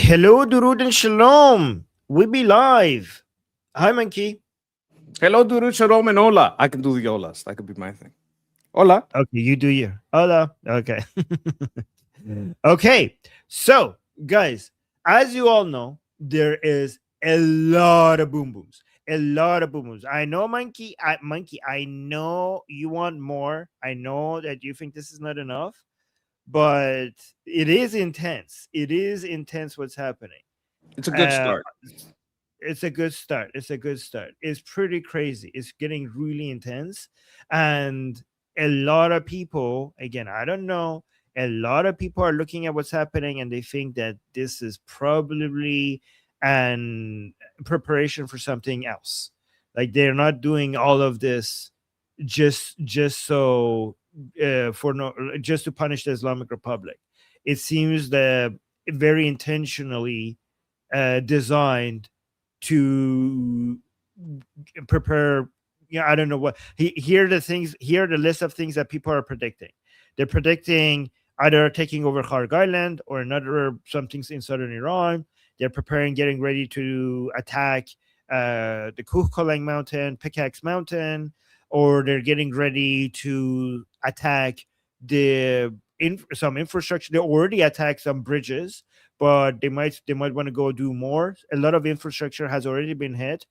Hello, Durud and Shalom. We be live. Hi, Monkey. Hello, Duru, Shalom, and Hola. I can do the Olas. That could be my thing. Hola. Okay, you do your. Hola. Okay. Okay. So, guys, as you all know, there is a lot of boom booms. A lot of boom booms. I know, Monkey. I know you want more. I know that you think this is not enough, but it is intense. It is intense what's happening. It's a good Uh, start. it's a good start. It's a good start. It's pretty crazy. It's getting really intense. And a lot of people, again, I don't know, a lot of people are looking at what's happening and they think that this is probably an preparation for something else. Like they're not doing all of this just so for no just to punish the Islamic Republic. It seems that very intentionally designed to prepare. I don't know what. Here are the things. Here are the list of things that people are predicting. They're predicting either taking over Kharg Island or another something in southern Iran. They're preparing, getting ready to attack the Kuchkolang Mountain, Pickaxe Mountain, or they're getting ready to attack some infrastructure. They already attacked some bridges, but they might want to go do more. A lot of infrastructure has already been hit.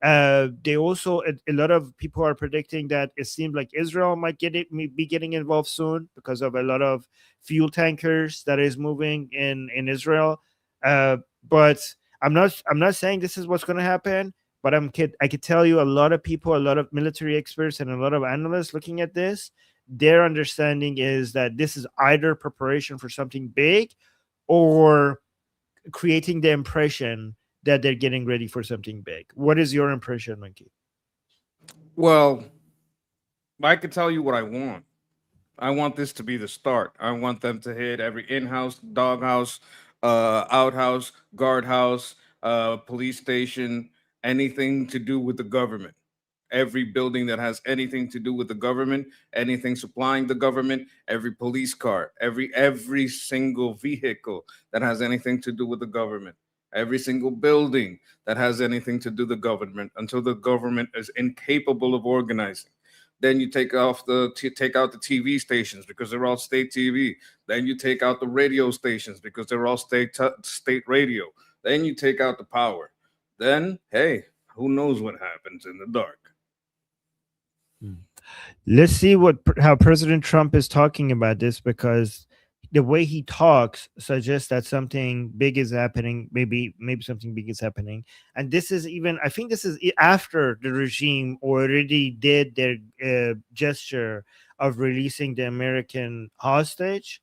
They also a lot of people are predicting that it seems like Israel might be getting involved soon because of a lot of fuel tankers that is moving in Israel. But I'm not saying this is what's going to happen. But I could tell you a lot of people, a lot of military experts, and a lot of analysts looking at this. Their understanding is that this is either preparation for something big or creating the impression that they're getting ready for something big. What is your impression, Monkey? Well, I can tell you what I want. I want this to be the start. I want them to hit every in-house, doghouse, outhouse, guardhouse, police station, anything to do with the government. Every building that has anything to do with the government, anything supplying the government, every police car, every single vehicle that has anything to do with the government, every single building that has anything to do with the government until the government is incapable of organizing. Then you take out the TV stations because they're all state TV. Then you take out the radio stations because they're all state radio. Then you take out the power. Then hey, who knows what happens in the dark? Hmm. Let's see how President Trump is talking about this, because the way he talks suggests that something big is happening. Maybe something big is happening, and this is even. I think this is after the regime already did their gesture of releasing the American hostage.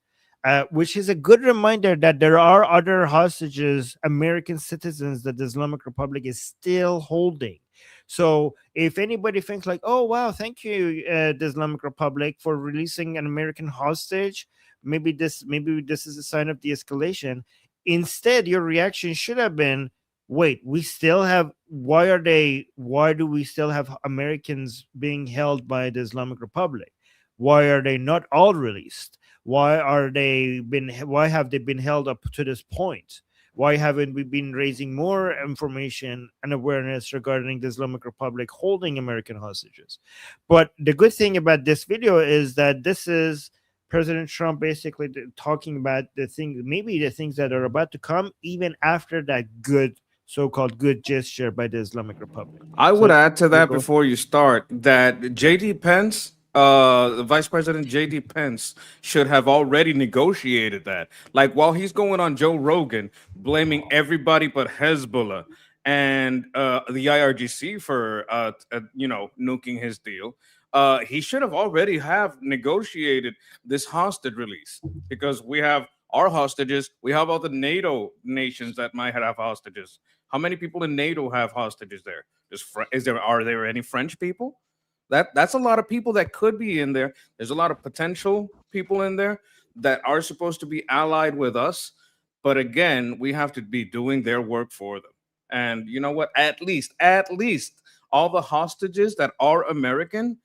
Which is a good reminder that there are other hostages, American citizens, that the Islamic Republic is still holding. So if anybody thinks like, "Oh wow, thank you, the Islamic Republic, for releasing an American hostage," maybe this is a sign of de-escalation. Instead, your reaction should have been, "Wait, we still have. Why are they? Why do we still have Americans being held by the Islamic Republic? Why are they not all released? Why have they been held up to this point? Why haven't we been raising more information and awareness regarding the Islamic Republic holding American hostages?" But the good thing about this video is that this is President Trump basically talking about maybe the things that are about to come, even after that good, so-called good gesture by the Islamic Republic. I would So, add to yeah, that go. before you start that JD Pence, the Vice President JD Pence, should have already negotiated that. Like while he's going on Joe Rogan blaming everybody but Hezbollah and the IRGC for nuking his deal, he should have already have negotiated this hostage release because we have our hostages. We have all the NATO nations that might have hostages. How many people in NATO have hostages there? Are there any French people? That's a lot of people that could be in there. There's a lot of potential people in there that are supposed to be allied with us, but again, we have to be doing their work for them. And you know what? At least all the hostages that are American,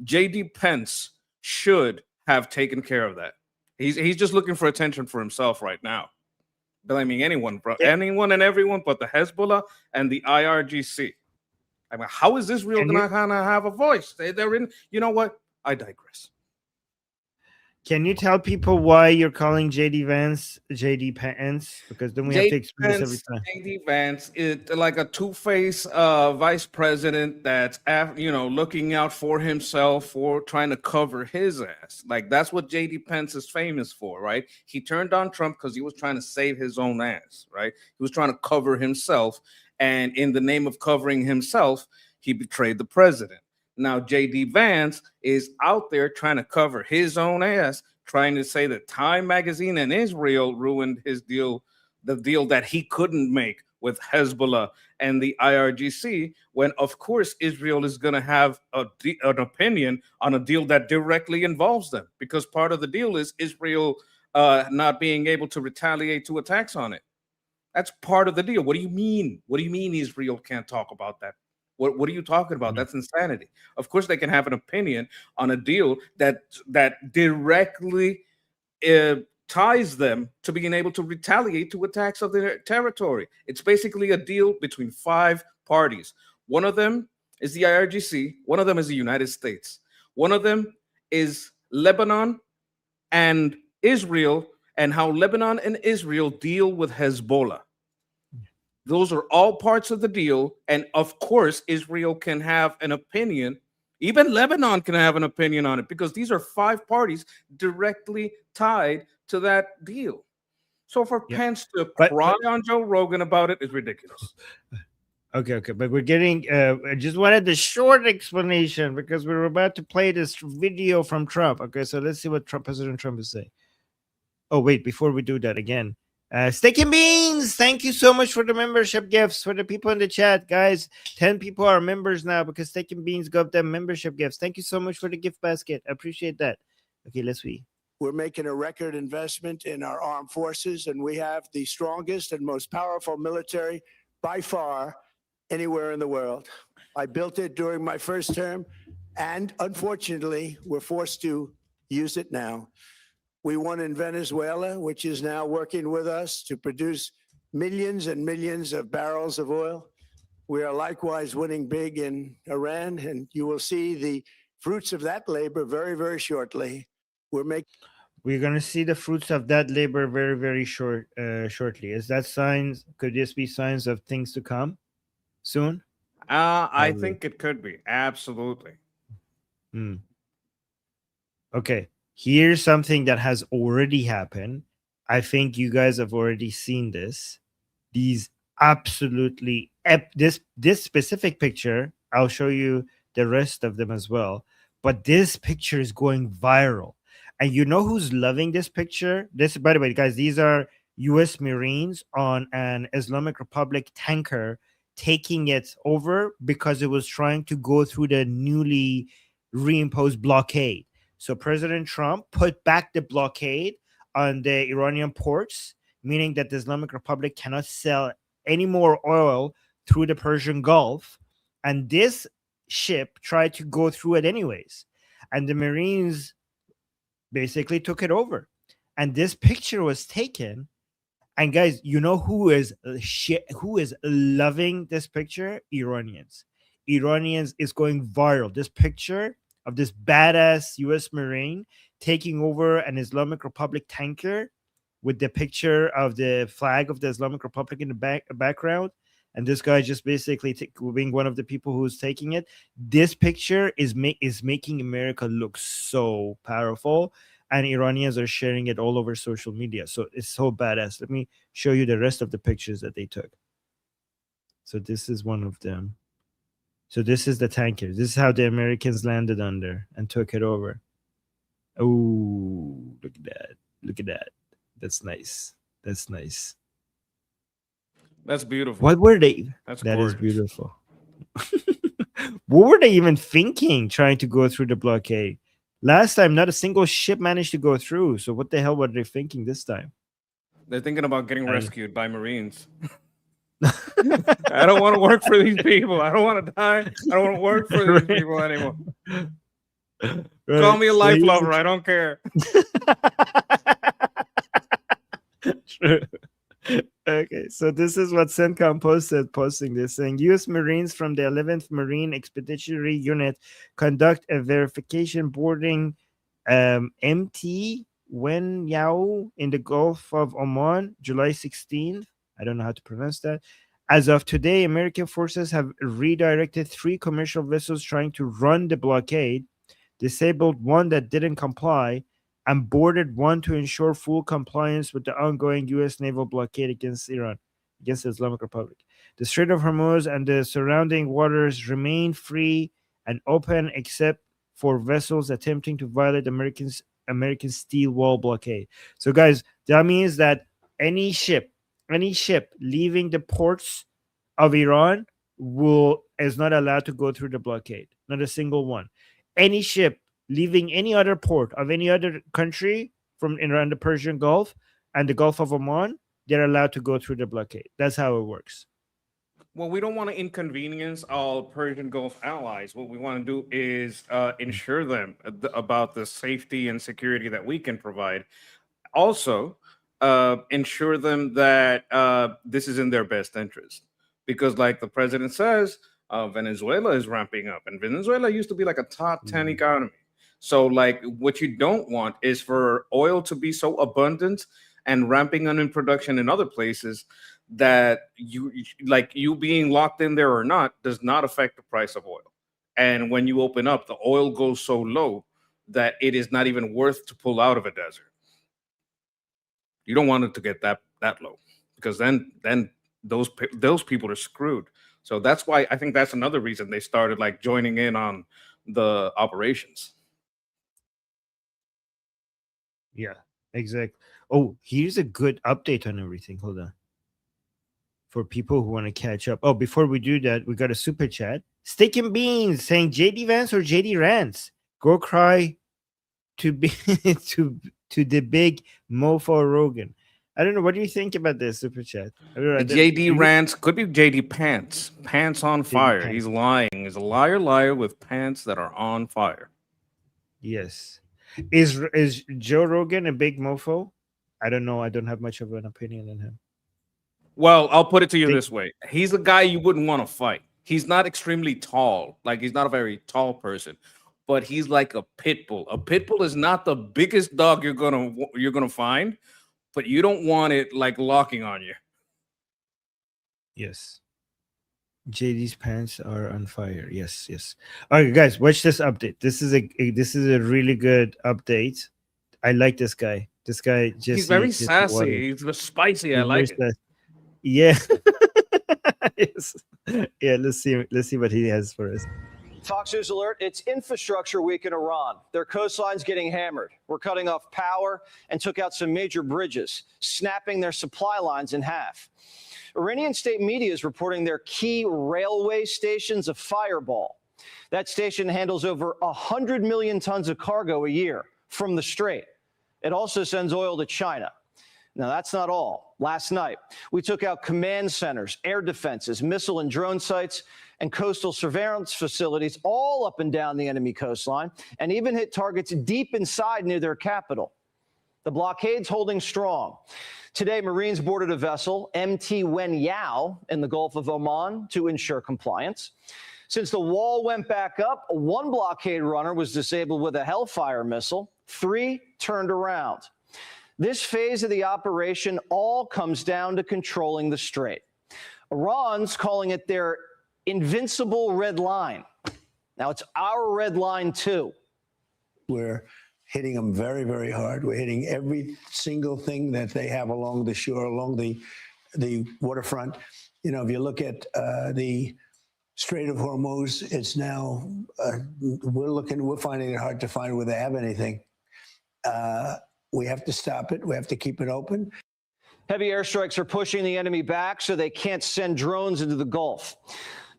JD Pence should have taken care of that. He's just looking for attention for himself right now. blaming anyone, bro, Can, anyone and everyone but the Hezbollah and the IRGC. I mean, how is Israel can you gonna have a voice? They're in. You know what? I digress. can you tell people why you're calling JD Vance JD Pence? Because then we have to explain this every time. JD Vance is like a two-faced vice president that's looking out for himself or trying to cover his ass. Like that's what JD Pence is famous for, right? He turned on Trump because he was trying to save his own ass, right? He was trying to cover himself, and in the name of covering himself, he betrayed the president. Now JD Vance is out there trying to cover his own ass, trying to say that Time Magazine and Israel ruined his deal, the deal that he couldn't make with Hezbollah and the IRGC, when of course Israel is going to have an opinion on a deal that directly involves them, because part of the deal is Israel not being able to retaliate to attacks on it. That's part of the deal. What do you mean? What do you mean Israel can't talk about that? What are you talking about? That's insanity. Of course, they can have an opinion on a deal that directly ties them to being able to retaliate to attacks of their territory. It's basically a deal between 5 parties. One of them is the IRGC. One of them is the United States. One of them is Lebanon and Israel, and how Lebanon and Israel deal with Hezbollah. Those are all parts of the deal. And of course, Israel can have an opinion. Even Lebanon can have an opinion on it, because these are 5 parties directly tied to that deal. So for Pence to cry on Joe Rogan about it is ridiculous. Okay. But we're getting, I just wanted the short explanation because we were about to play this video from Trump. Okay, so let's see what President Trump is saying. Oh, wait, before we do that again. Steak and Beans, thank you so much for the membership gifts. For the people in the chat, guys, 10 people are members now because Steak and Beans got them membership gifts. Thank you so much for the gift basket. I appreciate that. Okay, let's see. We're making a record investment in our armed forces, and we have the strongest and most powerful military by far anywhere in the world. I built it during my first term, and unfortunately, we're forced to use it now. We won in Venezuela, which is now working with us to produce millions and millions of barrels of oil. We are likewise winning big in Iran, and you will see the fruits of that labor very, very shortly. We're going to see the fruits of that labor very, very shortly. Is that signs? Could this be signs of things to come soon? I think it could be. Absolutely. Okay. Here's something that has already happened. I think you guys have already seen this. These absolutely this specific picture. I'll show you the rest of them as well. But this picture is going viral. And you know who's loving this picture? This, by the way, guys, these are U.S. Marines on an Islamic Republic tanker taking it over because it was trying to go through the newly reimposed blockade. So President Trump put back the blockade on the Iranian ports, meaning that the Islamic Republic cannot sell any more oil through the Persian Gulf. And this ship tried to go through it anyways. And the Marines basically took it over. And this picture was taken. And guys, you know who is loving this picture? Iranians. Iranians is going viral. This picture of this badass U.S. Marine taking over an Islamic Republic tanker with the picture of the flag of the Islamic Republic in the background. And this guy just basically being one of the people who's taking it. This picture is making America look so powerful. And Iranians are sharing it all over social media. So it's so badass. Let me show you the rest of the pictures that they took. So this is one of them. So this is the tanker. This is how the Americans landed under and took it over. Oh, look at that. Look at that. That's nice. That's nice. That's beautiful. What were they? That is beautiful. What were they even thinking trying to go through the blockade? Last time, not a single ship managed to go through. So what the hell were they thinking this time? They're thinking about getting rescued by Marines. I don't want to work for these people. I don't want to die. I don't want to work for these people anymore. Right. Call me a life lover. I don't care. Okay, so this is what CENTCOM posted, posting this, saying U.S. Marines from the 11th Marine Expeditionary Unit conduct a verification boarding MT Wen Yao in the Gulf of Oman, July 16th. I don't know how to pronounce that. As of today, American forces have redirected 3 commercial vessels trying to run the blockade, disabled one that didn't comply, and boarded one to ensure full compliance with the ongoing U.S. naval blockade against Iran, against the Islamic Republic. The Strait of Hormuz and the surrounding waters remain free and open except for vessels attempting to violate American steel wall blockade. So, guys, that means that any ship leaving the ports of Iran is not allowed to go through the blockade. Not a single one. Any ship leaving any other port of any other country from around the Persian Gulf and the Gulf of Oman, they're allowed to go through the blockade. That's how it works. Well, we don't want to inconvenience our Persian Gulf allies. What we want to do is ensure them about the safety and security that we can provide. Also, ensure them that this is in their best interest. Because, like the president says, Venezuela is ramping up, and Venezuela used to be like a top 10 economy. So, like, what you don't want is for oil to be so abundant and ramping up in production in other places that you being locked in there or not does not affect the price of oil. And when you open up, the oil goes so low that it is not even worth to pull out of a desert. You don't want it to get that low, because then those people are screwed. So that's why I think that's another reason they started like joining in on the operations. Yeah, exactly. Oh, here's a good update on everything. Hold on. For people who want to catch up. Oh, before we do that, we got a super chat. Steak and Beans saying JD Vance or JD Rance. Go cry to be to the big mofo Rogan. I don't know. What do you think about this super chat? JD Rance could be JD Pants. Pants on fire. Pants. He's lying. He's a liar with pants that are on fire. Yes. Is Joe Rogan a big mofo? I don't know. I don't have much of an opinion on him. Well, I'll put it to you this way. He's a guy you wouldn't want to fight. He's not extremely tall. Like, he's not a very tall person, but he's like a pit bull. A pit bull is not the biggest dog you're gonna find, but you don't want it like locking on you. Yes. JD's pants are on fire. Yes. All right, guys, watch this update. This is a really good update. I like this guy. This guy he's very sassy. He's spicy. I like it. Yeah. Yes. Yeah, let's see what he has for us. Fox News alert, it's infrastructure week in Iran. Their coastline's getting hammered. We're cutting off power and took out some major bridges, snapping their supply lines in half. Iranian state media is reporting their key railway station's a fireball. That station handles over 100 million tons of cargo a year from the Strait. It also sends oil to China. Now, that's not all. Last night, we took out command centers, air defenses, missile and drone sites, and coastal surveillance facilities all up and down the enemy coastline, and even hit targets deep inside near their capital. The blockade's holding strong. Today, Marines boarded a vessel, MT Wen Yao, in the Gulf of Oman to ensure compliance. Since the wall went back up, one blockade runner was disabled with a Hellfire missile. 3 turned around. This phase of the operation all comes down to controlling the strait. Iran's calling it their invincible red line. Now, it's our red line, too. We're hitting them very, very hard. We're hitting every single thing that they have along the shore, along the waterfront. You know, if you look at the Strait of Hormuz, it's now, we're finding it hard to find where they have anything. We have to stop it. We have to keep it open. Heavy airstrikes are pushing the enemy back so they can't send drones into the Gulf.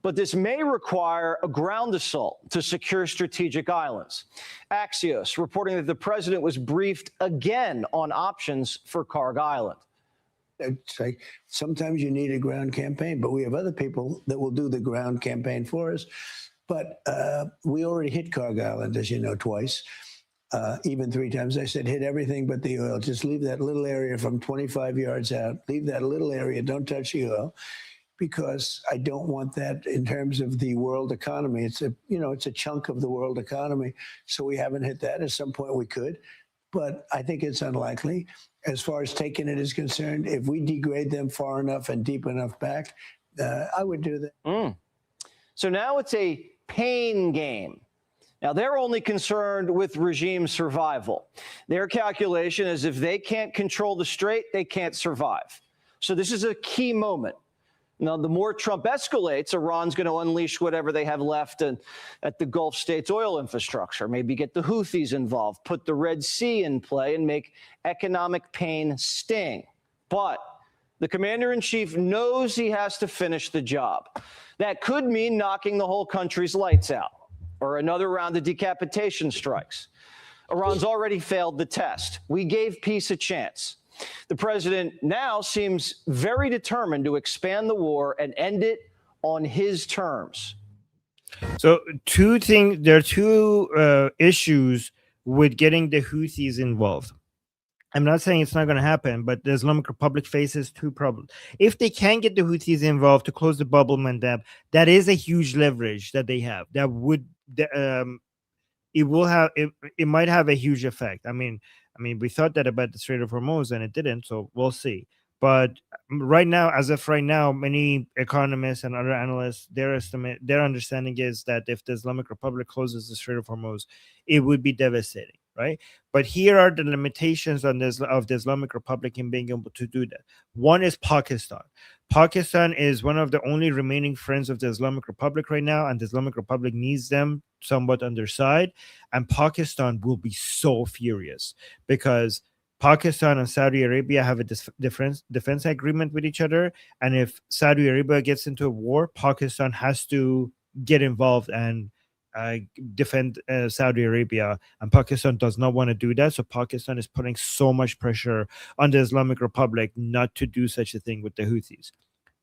But this may require a ground assault to secure strategic islands. Axios reporting that the president was briefed again on options for Karg Island. It's like sometimes you need a ground campaign, but we have other people that will do the ground campaign for us. But we already hit Karg Island, as you know, twice. even 3 times. I said, hit everything but the oil. Just leave that little area from 25 yards out. Leave that little area. Don't touch the oil, because I don't want that in terms of the world economy. It's a chunk of the world economy. So we haven't hit that. At some point we could, but I think it's unlikely. As far as taking it is concerned, if we degrade them far enough and deep enough back, I would do that. So now it's a pain game. Now, they're only concerned with regime survival. Their calculation is if they can't control the strait, they can't survive. So this is a key moment. Now, the more Trump escalates, Iran's going to unleash whatever they have left at the Gulf states' oil infrastructure, maybe get the Houthis involved, put the Red Sea in play, and make economic pain sting. But the commander-in-chief knows he has to finish the job. That could mean knocking the whole country's lights out, or another round of decapitation strikes. Iran's already failed the test. We gave peace a chance. The president now seems very determined to expand the war and end it on his terms. So there are two issues with getting the Houthis involved. I'm not saying it's not going to happen, but the Islamic Republic faces two problems. If they can get the Houthis involved to close the bubble mandab, that is a huge leverage that they have. That would it might have a huge effect. I mean, we thought that about the Strait of Hormuz, and it didn't. So we'll see. But right now, as of right now, many economists and other analysts, their understanding is that if the Islamic Republic closes the Strait of Hormuz, it would be devastating, right? But here are the limitations of the Islamic Republic in being able to do that. One is Pakistan. Pakistan is one of the only remaining friends of the Islamic Republic right now, and the Islamic Republic needs them somewhat on their side. And Pakistan will be so furious because Pakistan and Saudi Arabia have a defense agreement with each other. And if Saudi Arabia gets into a war, Pakistan has to get involved and defend Saudi Arabia. And Pakistan does not want to do that. So Pakistan is putting so much pressure on the Islamic Republic not to do such a thing with the Houthis.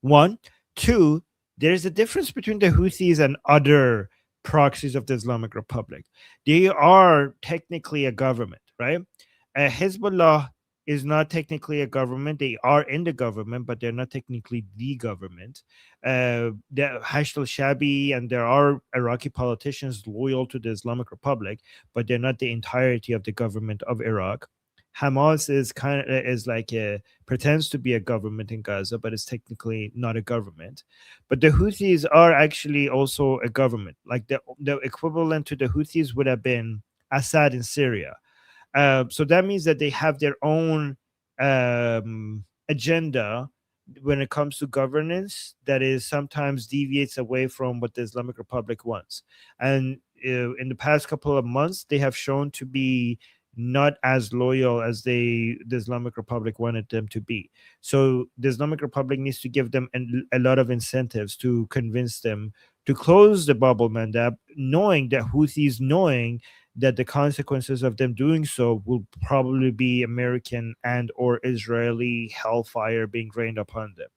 One. Two, there's a difference between the Houthis and other proxies of the Islamic Republic. They are technically a government, right? Hezbollah is not technically a government. They are in the government, but they're not technically the government. The Hashd al-Shabi, and there are Iraqi politicians loyal to the Islamic Republic, but they're not the entirety of the government of Iraq. Hamas pretends to be a government in Gaza, but it's technically not a government. But the Houthis are actually also a government. Like the equivalent to the Houthis would have been Assad in Syria. So that means that they have their own agenda when it comes to governance that is sometimes deviates away from what the Islamic Republic wants. And in the past couple of months, they have shown to be not as loyal as the Islamic Republic wanted them to be. So the Islamic Republic needs to give them a lot of incentives to convince them to close the bubble mandab, knowing that Houthis knowing that the consequences of them doing so will probably be American and or Israeli hellfire being rained upon them.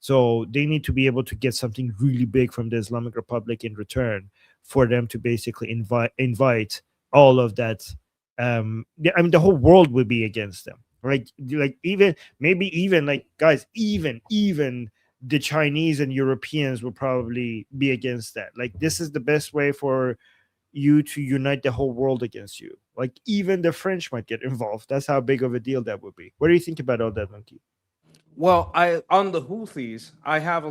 So they need to be able to get something really big from the Islamic Republic in return for them to basically invite all of that. The whole world would be against them, right? Like even the Chinese and Europeans will probably be against that. Like this is the best way for you to unite the whole world against you. Like even the French might get involved. That's how big of a deal that would be. What do you think about all that, Monkey? Well, on the Houthis, I have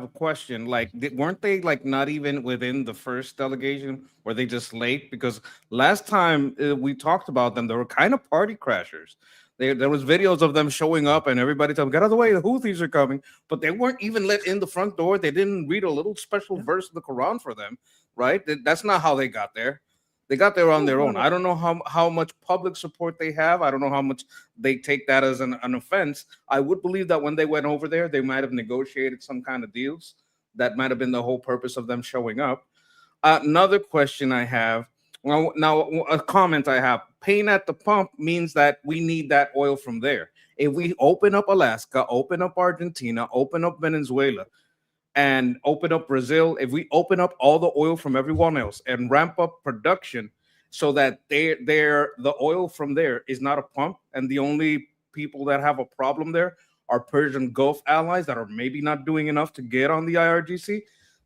a question. Like, weren't they like not even within the first delegation? Were they just late? Because last time we talked about them, they were kind of party crashers. There was videos of them showing up, and everybody told them, "Get out of the way, the Houthis are coming." But they weren't even let in the front door. They didn't read a little special verse of the Quran for them, right? That's not how they got there. They got there on their own. I don't know how much public support they have. I don't know how much they take that as an offense. I would believe that when they went over there, they might have negotiated some kind of deals. That might have been the whole purpose of them showing up. Another question I have, now a comment I have, pain at the pump means that we need that oil from there. If we open up Alaska, open up Argentina, open up Venezuela, and open up Brazil, if we open up all the oil from everyone else and ramp up production, so that the oil from there is not a pump, and the only people that have a problem there are Persian Gulf allies that are maybe not doing enough to get on the IRGC.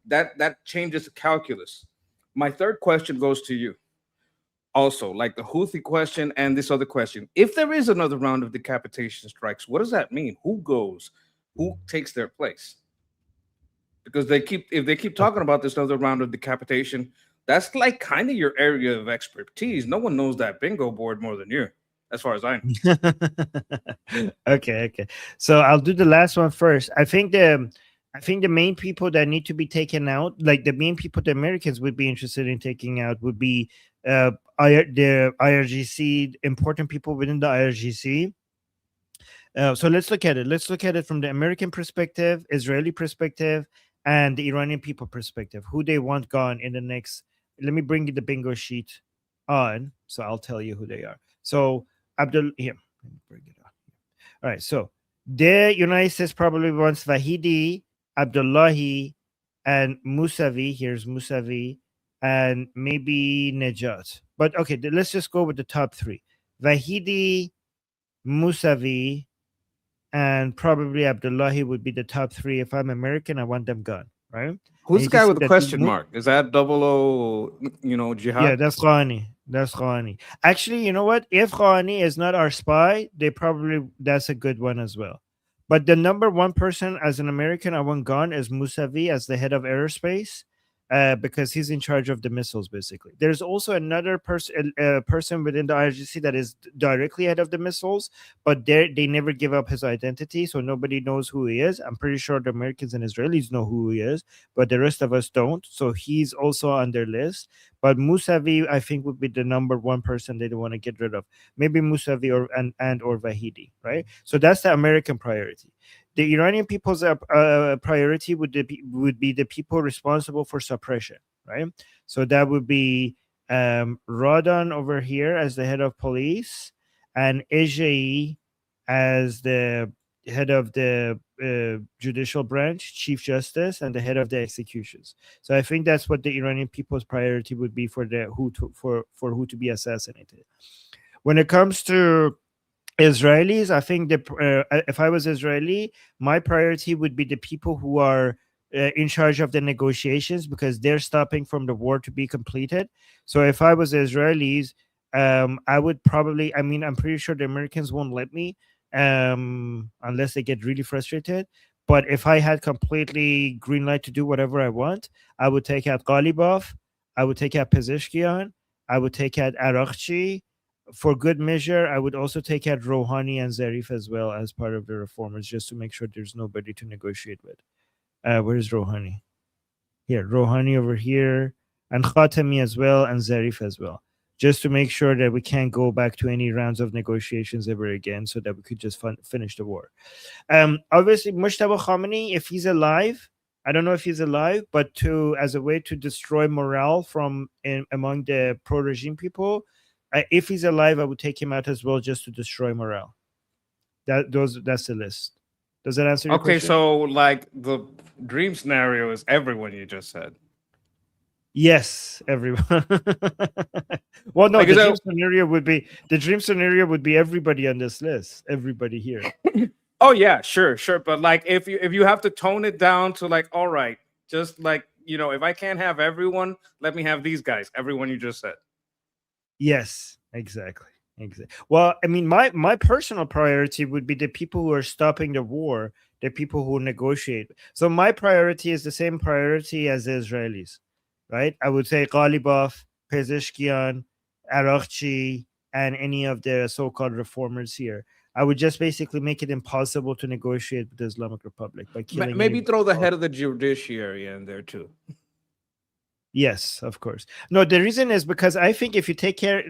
That changes the calculus. My third question goes to you. Also, like the Houthi question and this other question. If there is another round of decapitation strikes, what does that mean? Who goes? Who takes their place? Because if they keep talking about this other round of decapitation, that's like kind of your area of expertise. No one knows that bingo board more than you, as far as I know. Okay. So I'll do the last one first. I think the main people that need to be taken out, like the main people the Americans would be interested in taking out, would be the IRGC, important people within the IRGC. So let's look at it. Let's look at it from the American perspective, Israeli perspective, and the Iranian people perspective. Who they want gone in the next. Let me bring the bingo sheet on, so I'll tell you who they are. So here, let me bring it on. All right. So the United States probably wants Vahidi, Abdullahi, and Musavi. Here's Musavi, and maybe Nejat. But okay, let's just go with the top three: Vahidi, Musavi, and probably Abdullahi would be the top three. If I'm American, I want them gone, right? Who's the guy with the question mark? Is that 00, Jihad? Yeah, that's Ghani. That's Ghani. Actually, you know what? If Ghani is not our spy, that's a good one as well. But the number one person as an American I want gone is Musavi as the head of aerospace, because he's in charge of the missiles, basically. There's also another person within the IRGC that is directly head of the missiles, but they never give up his identity, so nobody knows who he is. I'm pretty sure the Americans and Israelis know who he is, but the rest of us don't. So he's also on their list. But Musavi, I think, would be the number one person they want to get rid of. Maybe Musavi or Vahidi, right? So that's the American priority. The Iranian people's priority would be the people responsible for suppression, right? So that would be Radan over here as the head of police, and Ejei as the head of the judicial branch, chief justice, and the head of the executions. So I think that's what the Iranian people's priority would be for who to be assassinated. When it comes to Israelis, I think if I was Israeli, my priority would be the people who are in charge of the negotiations, because they're stopping from the war to be completed. So if I was Israelis, I would probably, I'm pretty sure the Americans won't let me unless they get really frustrated. But if I had completely green light to do whatever I want, I would take out Ghalibaf, I would take out Pezeshkian, I would take out Arakchi. For good measure, I would also take out Rouhani and Zarif as well as part of the reformers, just to make sure there's nobody to negotiate with. Where's Rouhani? Here, Rouhani over here, and Khatami as well, and Zarif as well, just to make sure that we can't go back to any rounds of negotiations ever again, so that we could just finish the war. Obviously, Mujtaba Khamenei, if he's alive, I don't know if he's alive, but as a way to destroy morale among the pro-regime people, if he's alive, I would take him out as well, just to destroy morale. That's the list. Does that answer your question? Okay, so like the dream scenario is everyone you just said. Yes, everyone. Well, no, the dream scenario would be everybody on this list, everybody here. Oh yeah, sure. But like if you have to tone it down to like, all right, just like, if I can't have everyone, let me have these guys, everyone you just said. Yes, exactly. Well, my personal priority would be the people who are stopping the war, the people who negotiate. So my priority is the same priority as the Israelis, right? I would say Ghalibaf, Pezeshkian, Arakchi, and any of the so-called reformers here. I would just basically make it impossible to negotiate with the Islamic Republic by killing. Maybe throw the head of the judiciary in there too. Yes, of course. No, the reason is because I think if you take care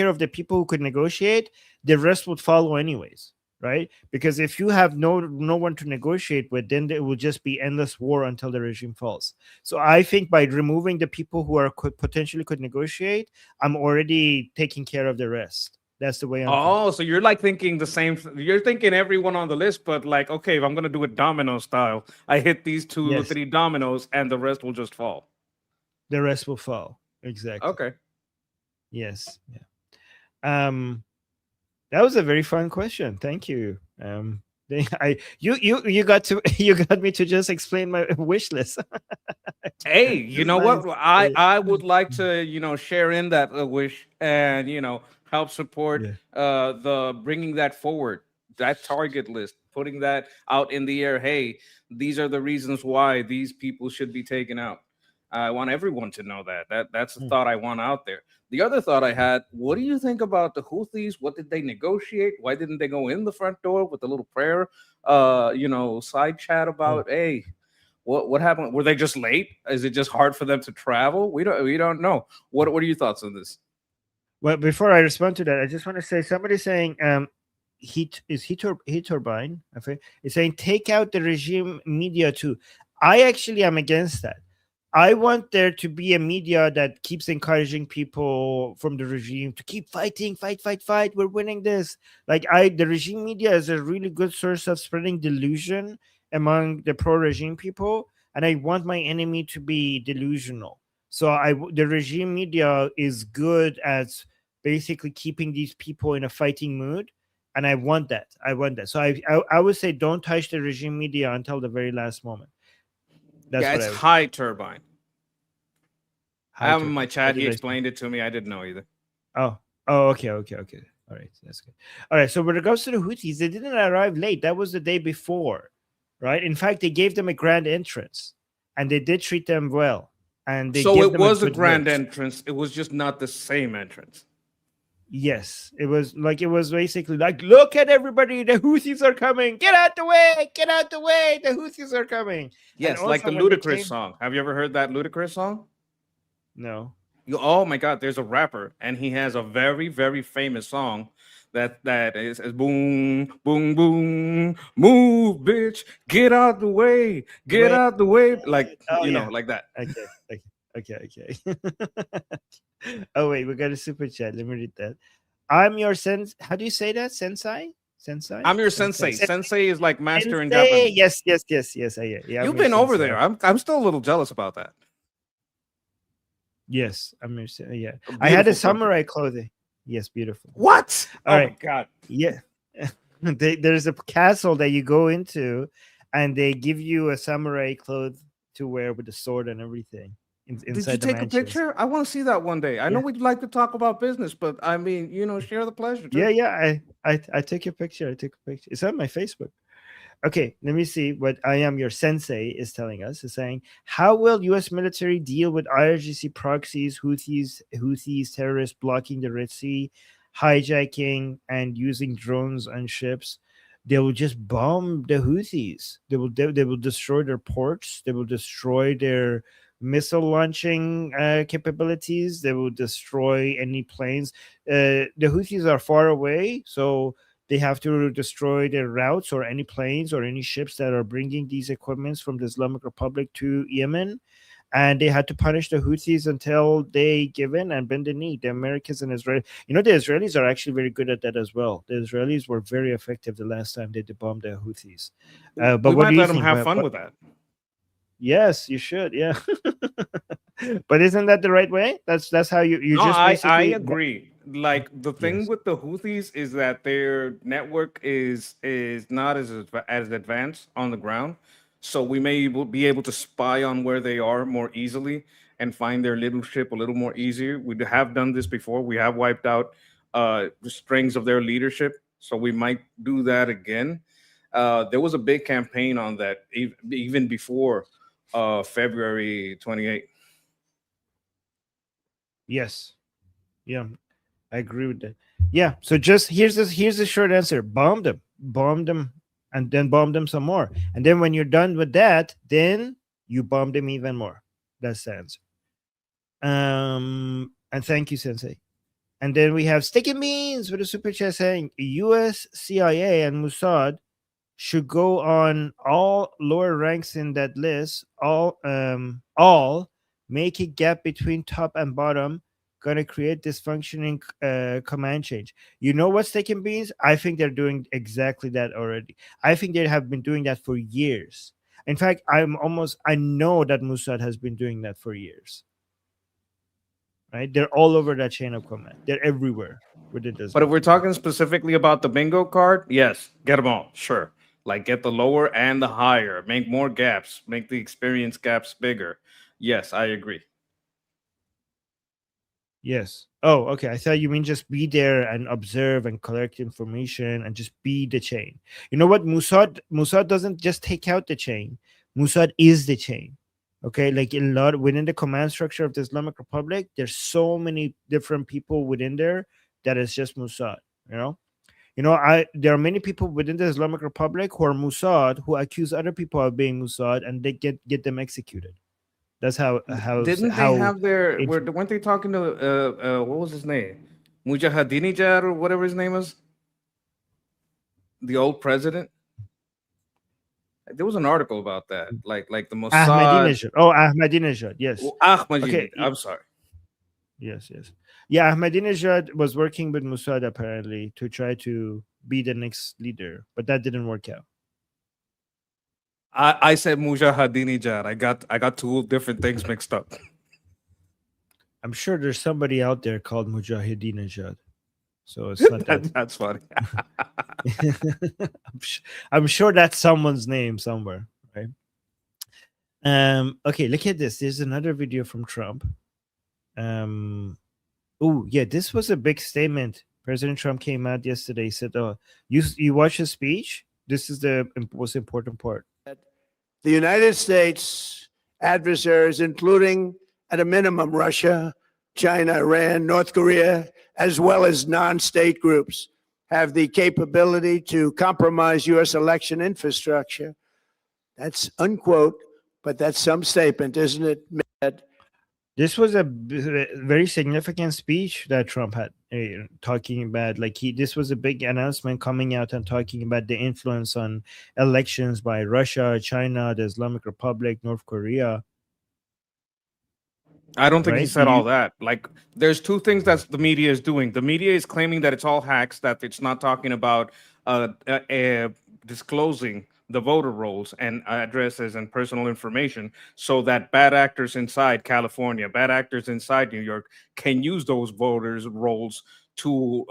of the people who could negotiate, the rest would follow anyways, right? Because if you have no one to negotiate with, then there will just be endless war until the regime falls. So I think by removing the people who potentially could negotiate, I'm already taking care of the rest. That's the way I'm thinking. So you're like thinking the same. You're thinking everyone on the list, but like, okay, if I'm going to do it domino style, I hit these 2 or 3 dominoes and the rest will just fall. The rest will fall. Exactly. Okay. Yes. Yeah. That was a very fun question. Thank you. You got to you got me to just explain my wish list. Hey, you Just know what? nice. I would like to, share in that wish and, help support Yeah. the bringing that forward, that target list, putting that out in the air. Hey, these are the reasons why these people should be taken out. I want everyone to know that. That's the Hmm. thought I want out there. The other thought I had, what do you think about the Houthis? What did they negotiate? Why didn't they go in the front door with a little prayer, side chat Oh. about, hey, what happened? Were they just late? Is it just hard for them to travel? We don't know. What are your thoughts on this? Well, before I respond to that, I just want to say somebody saying heat turbine. Okay, it's saying take out the regime media too. I actually am against that. I want there to be a media that keeps encouraging people from the regime to keep fighting, fight, fight, fight. We're winning this. The regime media is a really good source of spreading delusion among the pro-regime people, and I want my enemy to be delusional. So the regime media is good at basically keeping these people in a fighting mood, and I want that. I want that. So I would say don't touch the regime media until the very last moment. That's Yeah, what it's I would say. high turbine. I High have in my turbine. What chat. He did I say? explained it to me. I didn't know either. Oh, oh, okay, okay, okay. All right, that's good. All right. So with regards to the Houthis, they didn't arrive late. That was the day before, right? In fact, they gave them a grand entrance, and they did treat them well, and they So gave it them a was a good grand lift. entrance. It was just not the same entrance. Yes, it was basically like, look at everybody, the Houthis are coming. Get out the way, get out the way. The Houthis are coming. And Yes, like also the when they Ludacris came, song. Have you ever heard that Ludacris song? no. Oh my God, there's a rapper, and he has a very, very famous song that is boom, boom, boom, move, bitch, get out the way, get Wait. out the way, like Oh yeah. like that. Okay. Okay. Oh wait, we got a super chat. Let me read that. I'm your How do you say that? Sensei? Sensei? I'm your Sensei. sensei. Sensei is like master in Sensei. Japanese. Yes. Yeah, I'm You've your been over sensei. there. I'm still a little jealous about that. Yes, I'm your yeah. A I had a beautiful country. samurai clothing. Yes, beautiful. What? All Oh my right. God. Yeah. There's a castle that you go into, and they give you a samurai cloth to wear with the sword and everything Did you inside the take a mansions. picture? I want to see that one day. I know Yeah. we'd like to talk about business, but I mean, share the pleasure Yeah, too. yeah. I took a picture. I took a picture. It's on my Facebook. Okay, let me see what I am your sensei is telling us. Is saying, how will U.S. military deal with IRGC proxies, Houthis, terrorists blocking the Red Sea, hijacking and using drones on ships? They will just bomb the Houthis. They will destroy their ports. They will destroy their missile launching capabilities. They will destroy any planes. The Houthis are far away, so they have to destroy their routes or any planes or any ships that are bringing these equipments from the Islamic Republic to Yemen. And they had to punish the Houthis until they give in and bend the knee. The Americans and Israel, the Israelis are actually very good at that as well. The Israelis were very effective the last time they bombed the Houthis. But We what might do you let them think? have fun with that. Yes, you should. Yeah. But isn't that the right way? That's how you No, just I basically. agree. Like the thing Yes. with the Houthis is that their network is not as advanced on the ground, so we may be able to spy on where they are more easily and find their little ship a little more easier. We have done this before. We have wiped out the strings of their leadership, so we might do that again. There was a big campaign on that even before February 28th. Yes. Yeah. I agree with that. Yeah. So just here's the short answer. Bomb them, and then bomb them some more. And then when you're done with that, then you bomb them even more. That's the answer. And thank you, Sensei. And then we have Sticky Beans with a super chat saying US CIA and Mossad should go on all lower ranks in that list. All make a gap between top and bottom. Gonna create dysfunctioning command change. You know what's taking beans? I think they're doing exactly that already. I think they have been doing that for years. In fact, I know that Mossad has been doing that for years. right? They're all over that chain of command. They're everywhere within this. But if we're talking specifically about the bingo card, yes, get them all, sure. Like get the lower and the higher, make more gaps, make the experience gaps bigger. Yes, I agree. Yes. Oh, okay. I thought you mean just be there and observe and collect information and just be the chain. You know what? Mossad doesn't just take out the chain. Mossad is the chain. Okay, like a lot within the command structure of the Islamic Republic, there's so many different people within there that is just Mossad. There are many people within the Islamic Republic who are Mossad who accuse other people of being Mossad and they get them executed. That's how Didn't they have their? Weren't they talking to what was his name, Mujahideenijad or whatever his name was, the old president? There was an article about that, like the Mossad. Ahmadinejad. Oh, Ahmadinejad. Yes. Ahmadinejad. Okay. I'm sorry. Yes. Yeah, Ahmadinejad was working with Mossad apparently to try to be the next leader, but that didn't work out. I said Mujahideenijad. I got two different things mixed up. I'm sure there's somebody out there called Mujahideenijad. So it's not that. That's funny. I'm sure that's someone's name somewhere, right? Okay, look at this. There's another video from Trump. Oh, yeah, this was a big statement. President Trump came out yesterday. He said, "Oh, you watch his speech? This is the most important part." The United States adversaries, including at a minimum Russia, China, Iran, North Korea, as well as non-state groups, have the capability to compromise U.S. election infrastructure. That's unquote, but that's some statement, isn't it, Matt? This was a very significant speech that Trump had, talking about this was a big announcement coming out and talking about the influence on elections by Russia, China, the Islamic Republic, North Korea. I don't think he said all that. Like, there's two things that the media is doing. The media is claiming that it's all hacks, that it's not talking about disclosing the voter rolls and addresses and personal information, so that bad actors inside California, bad actors inside New York can use those voters rolls to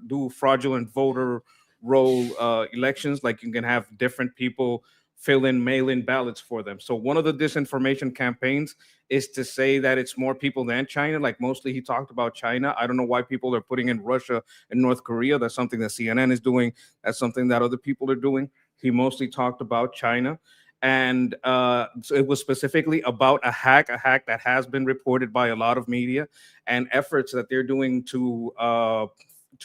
do fraudulent voter roll elections. Like, you can have different people fill in mail-in ballots for them. So one of the disinformation campaigns is to say that it's more people than China. Like, mostly he talked about China. I don't know why people are putting in Russia and North Korea. That's something that CNN is doing. That's something that other people are doing. He mostly talked about China. And so it was specifically about a hack that has been reported by a lot of media, and efforts that they're doing to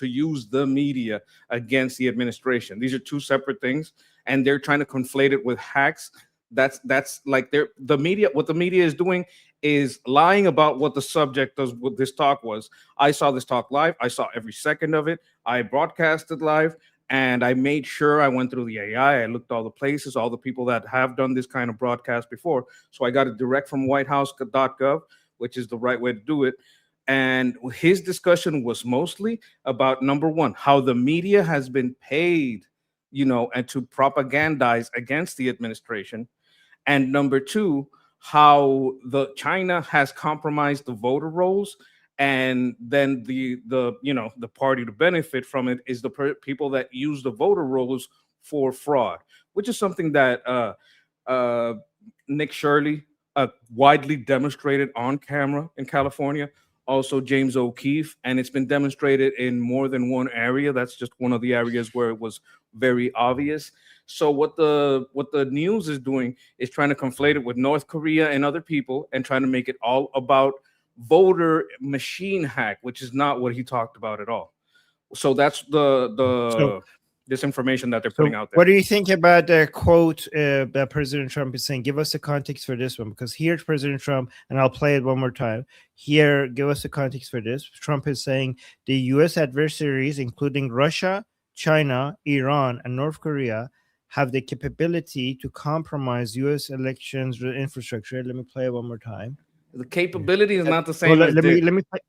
use the media against the administration. These are two separate things, and they're trying to conflate it with hacks. That's like the media. What the media is doing is lying about what the subject of what this talk was. I saw this talk live. I saw every second of it. I broadcasted live, and I made sure I went through the AI. I looked all the places, all the people that have done this kind of broadcast before. So I got it direct from whitehouse.gov, which is the right way to do it. And his discussion was mostly about, number one, how the media has been paid, and to propagandize against the administration. And number two, how the China has compromised the voter rolls, and then the party to benefit from it is the people that use the voter rolls for fraud, which is something that Nick Shirley widely demonstrated on camera in California. Also James O'Keefe, and it's been demonstrated in more than one area. That's just one of the areas where it was very obvious. So what the news is doing is trying to conflate it with North Korea and other people, and trying to make it all about voter machine hack, which is not what he talked about at all. So that's the disinformation that they're putting out there. What do you think about the quote that President Trump is saying? Give us the context for this one, because here's President Trump, and I'll play it one more time. Here, give us the context for this. Trump is saying the U.S. adversaries, including Russia, China, Iran, and North Korea, have the capability to compromise U.S. elections infrastructure. Let me play it one more time. The capability is not the same. Let me play.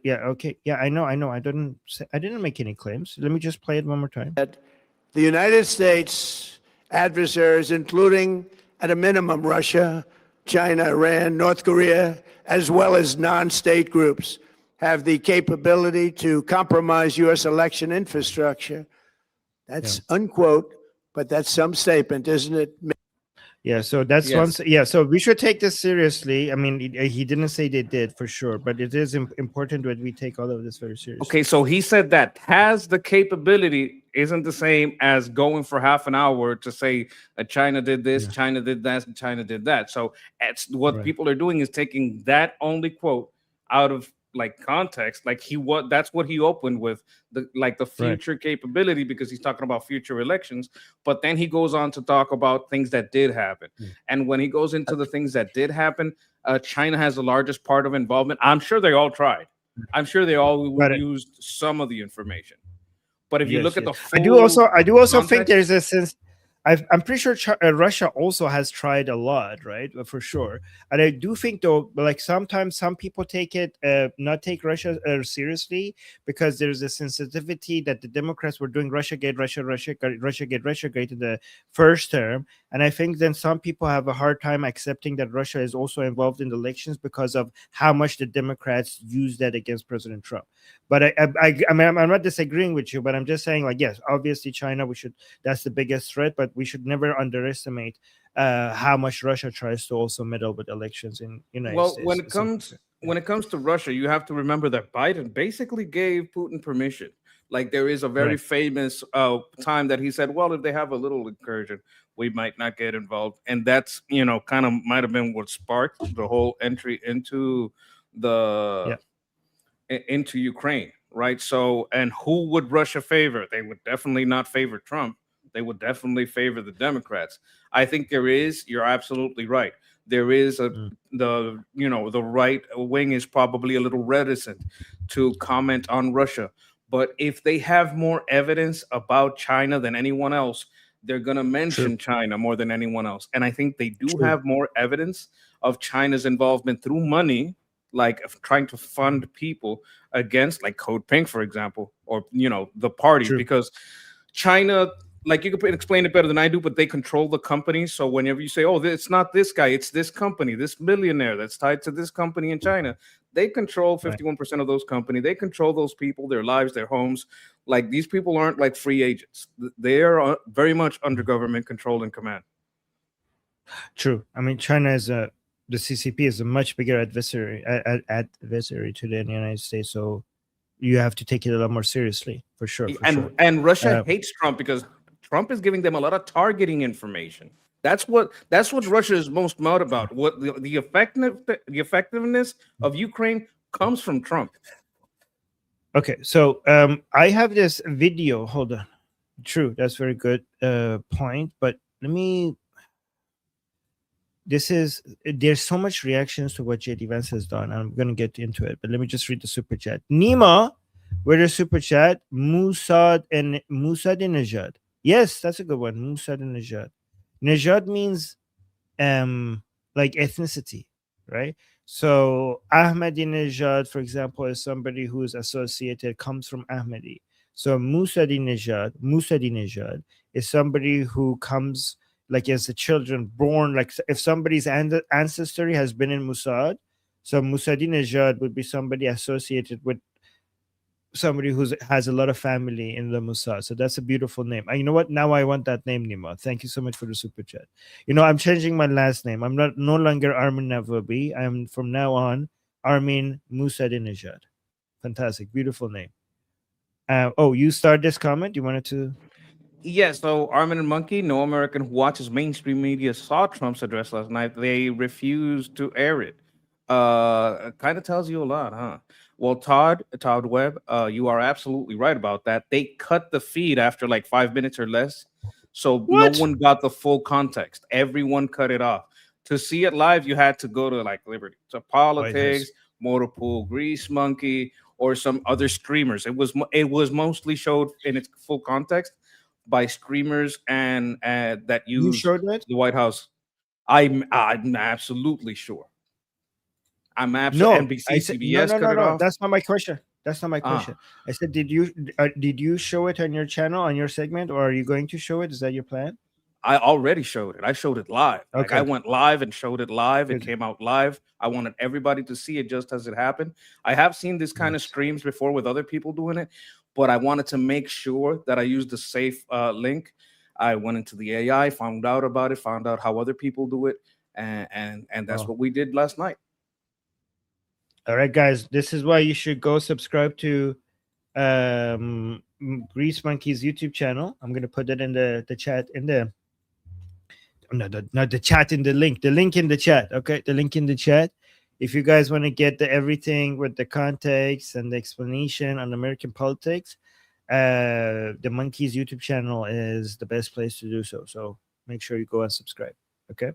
Yeah. Okay. Yeah. I know. I didn't make any claims. Let me just play it one more time. The United States adversaries, including at a minimum Russia, China, Iran, North Korea, as well as non-state groups, have the capability to compromise U.S. election infrastructure. That's unquote, but that's some statement, isn't it? Yeah, so that's one. Yes. Yeah, so we should take this seriously. I mean, he didn't say they did for sure, but it is important that we take all of this very seriously. Okay, so he said that has the capability isn't the same as going for half an hour to say China did this, China did that, and China did that. So it's what people are doing is taking that only quote out of like context. Like that's what he opened with, the future capability, because he's talking about future elections. But then he goes on to talk about things that did happen. And when he goes into the things that did happen, China has the largest part of involvement. I'm sure they all tried. I'm sure they all used some of the information. But if you look at the full I do also think context, there's a sense. I'm pretty sure Russia also has tried a lot, right? For sure. And I do think, though, like sometimes some people not take Russia seriously because there's a sensitivity that the Democrats were doing Russiagate in the first term. And I think then some people have a hard time accepting that Russia is also involved in the elections because of how much the Democrats use that against President Trump. But I mean, I'm not disagreeing with you, but I'm just saying, like, yes, obviously China, that's the biggest threat, but we should never underestimate how much Russia tries to also meddle with elections in United States. When it comes to Russia, you have to remember that Biden basically gave Putin permission. Like there is a very famous time that he said, well, if they have a little incursion, we might not get involved. And that's, kind of might have been what sparked the whole entry into into Ukraine, right? So, and who would Russia favor? They would definitely not favor Trump. They would definitely favor the Democrats. I think you're absolutely right. There is the right wing is probably a little reticent to comment on Russia. But if they have more evidence about China than anyone else, they're going to mention China more than anyone else. And I think they do have more evidence of China's involvement through money, like trying to fund people against like Code Pink, for example, or, the party, because China, like you could explain it better than I do, but they control the company. So whenever you say, oh, it's not this guy, it's this company, this millionaire that's tied to this company in China, they control 51% of those companies. They control those people, their lives, their homes. Like these people aren't like free agents. They are very much under government control and command. True. I mean, China is the CCP is a much bigger adversary to the United States. So you have to take it a lot more seriously, for sure. And Russia hates Trump because Trump is giving them a lot of targeting information. That's what Russia is most mad about. What the effectiveness of Ukraine comes from Trump. Okay, so I have this video. Hold on. True, that's very good point. But there's so much reactions to what JD Vance has done. I'm going to get into it, but let me just read the super chat. Nima, with a super chat, Musadinejad. Yes, that's a good one. Musadinejad. Nejad means like ethnicity, right? So Ahmadinejad, for example, is somebody who is comes from Ahmadi. So Musadinejad is somebody who comes like as a children born, like if somebody's ancestry has been in Mossad, so Musadinejad would be somebody associated with somebody who has a lot of family in the Mossad. So that's a beautiful name. You know what? Now I want that name, Nima. Thank you so much for the super chat. I'm changing my last name. I'm no longer Armin Navabi. I'm from now on Armin Musadinejad. Fantastic. Beautiful name. You start this comment? You wanted to... Yeah, so Armin and Monkey, no American who watches mainstream media saw Trump's address last night. They refused to air it. Kind of tells you a lot, huh? Well, Todd Webb, you are absolutely right about that. They cut the feed after like 5 minutes or less. So no one got the full context. Everyone cut it off. To see it live, you had to go to like Liberty, to Politics, Motorpool, Grease Monkey, or some other streamers. It was mostly showed in its full context by streamers and that use the White House. I'm absolutely sure. I'm absolutely NBC, CBS cut it off. That's not my question. I said, did you show it on your channel, on your segment, or are you going to show it? Is that your plan? I already showed it. I showed it live. Like, I Okay. went live and showed it live. It Good. came out live. I wanted everybody to see it just as it happened. I have seen this kind of Nice. streams before with other people doing it, but I wanted to make sure that I used the safe link. I went into the AI, found out about it, found out how other people do it, and that's Wow. what we did last night. All right, guys, this is why you should go subscribe to Grease Monkey's YouTube channel. I'm gonna put it in the chat in the not the chat in the link in the chat. Okay, the link in the chat. If you guys want to get the everything with the context and the explanation on American politics, the Monkey's YouTube channel is the best place to do so. So make sure you go and subscribe. Okay.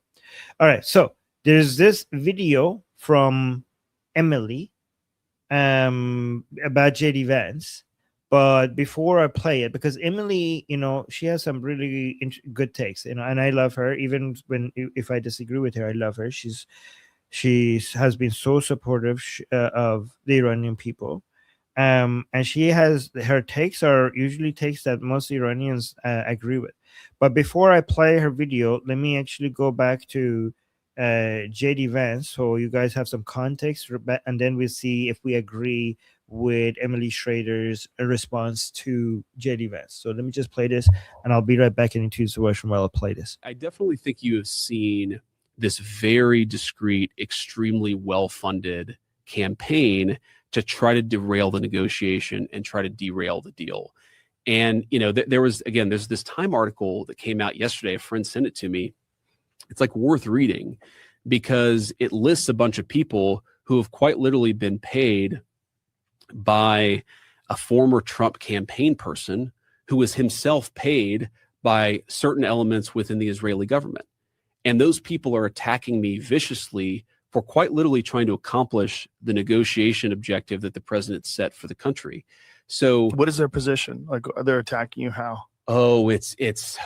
All right. So there's this video from Emily about JD Vance. But before I play it, because Emily, she has some really good takes, and I love her. Even if I disagree with her, I love her. She has been so supportive of the Iranian people, and her takes are usually takes that most Iranians agree with. But before I play her video, let me actually go back to JD Vance, so you guys have some context, and then we see if we agree with Emily Schrader's response to JD Vance. So let me just play this, and I'll be right back into the situation while I play this. I definitely think you have seen this very discreet, extremely well-funded campaign to try to derail the negotiation and try to derail the deal. And, there's this Time article that came out yesterday. A friend sent it to me. It's like worth reading because it lists a bunch of people who have quite literally been paid by a former Trump campaign person who was himself paid by certain elements within the Israeli government. And those people are attacking me viciously for quite literally trying to accomplish the negotiation objective that the president set for the country. So what is their position? Like, are they attacking you? How? Oh, it's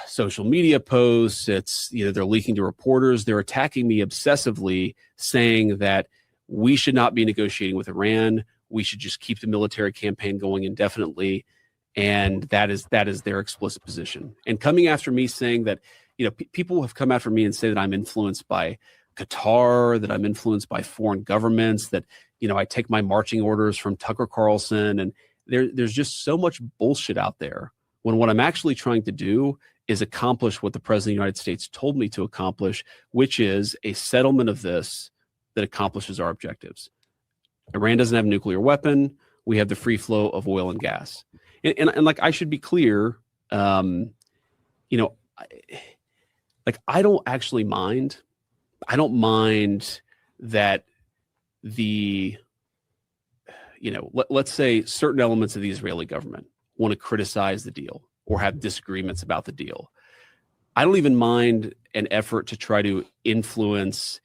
social media posts. It's, they're leaking to reporters. They're attacking me obsessively, saying that we should not be negotiating with Iran. We should just keep the military campaign going indefinitely. And that is their explicit position. And coming after me saying that, people have come after me and say that I'm influenced by Qatar, that I'm influenced by foreign governments, that, I take my marching orders from Tucker Carlson. And there's just so much bullshit out there when what I'm actually trying to do is accomplish what the president of the United States told me to accomplish, which is a settlement of this that accomplishes our objectives. Iran doesn't have a nuclear weapon. We have the free flow of oil and gas. And like, I should be clear, I don't actually mind. I don't mind that let's say certain elements of the Israeli government want to criticize the deal or have disagreements about the deal. I don't even mind an effort to try to influence,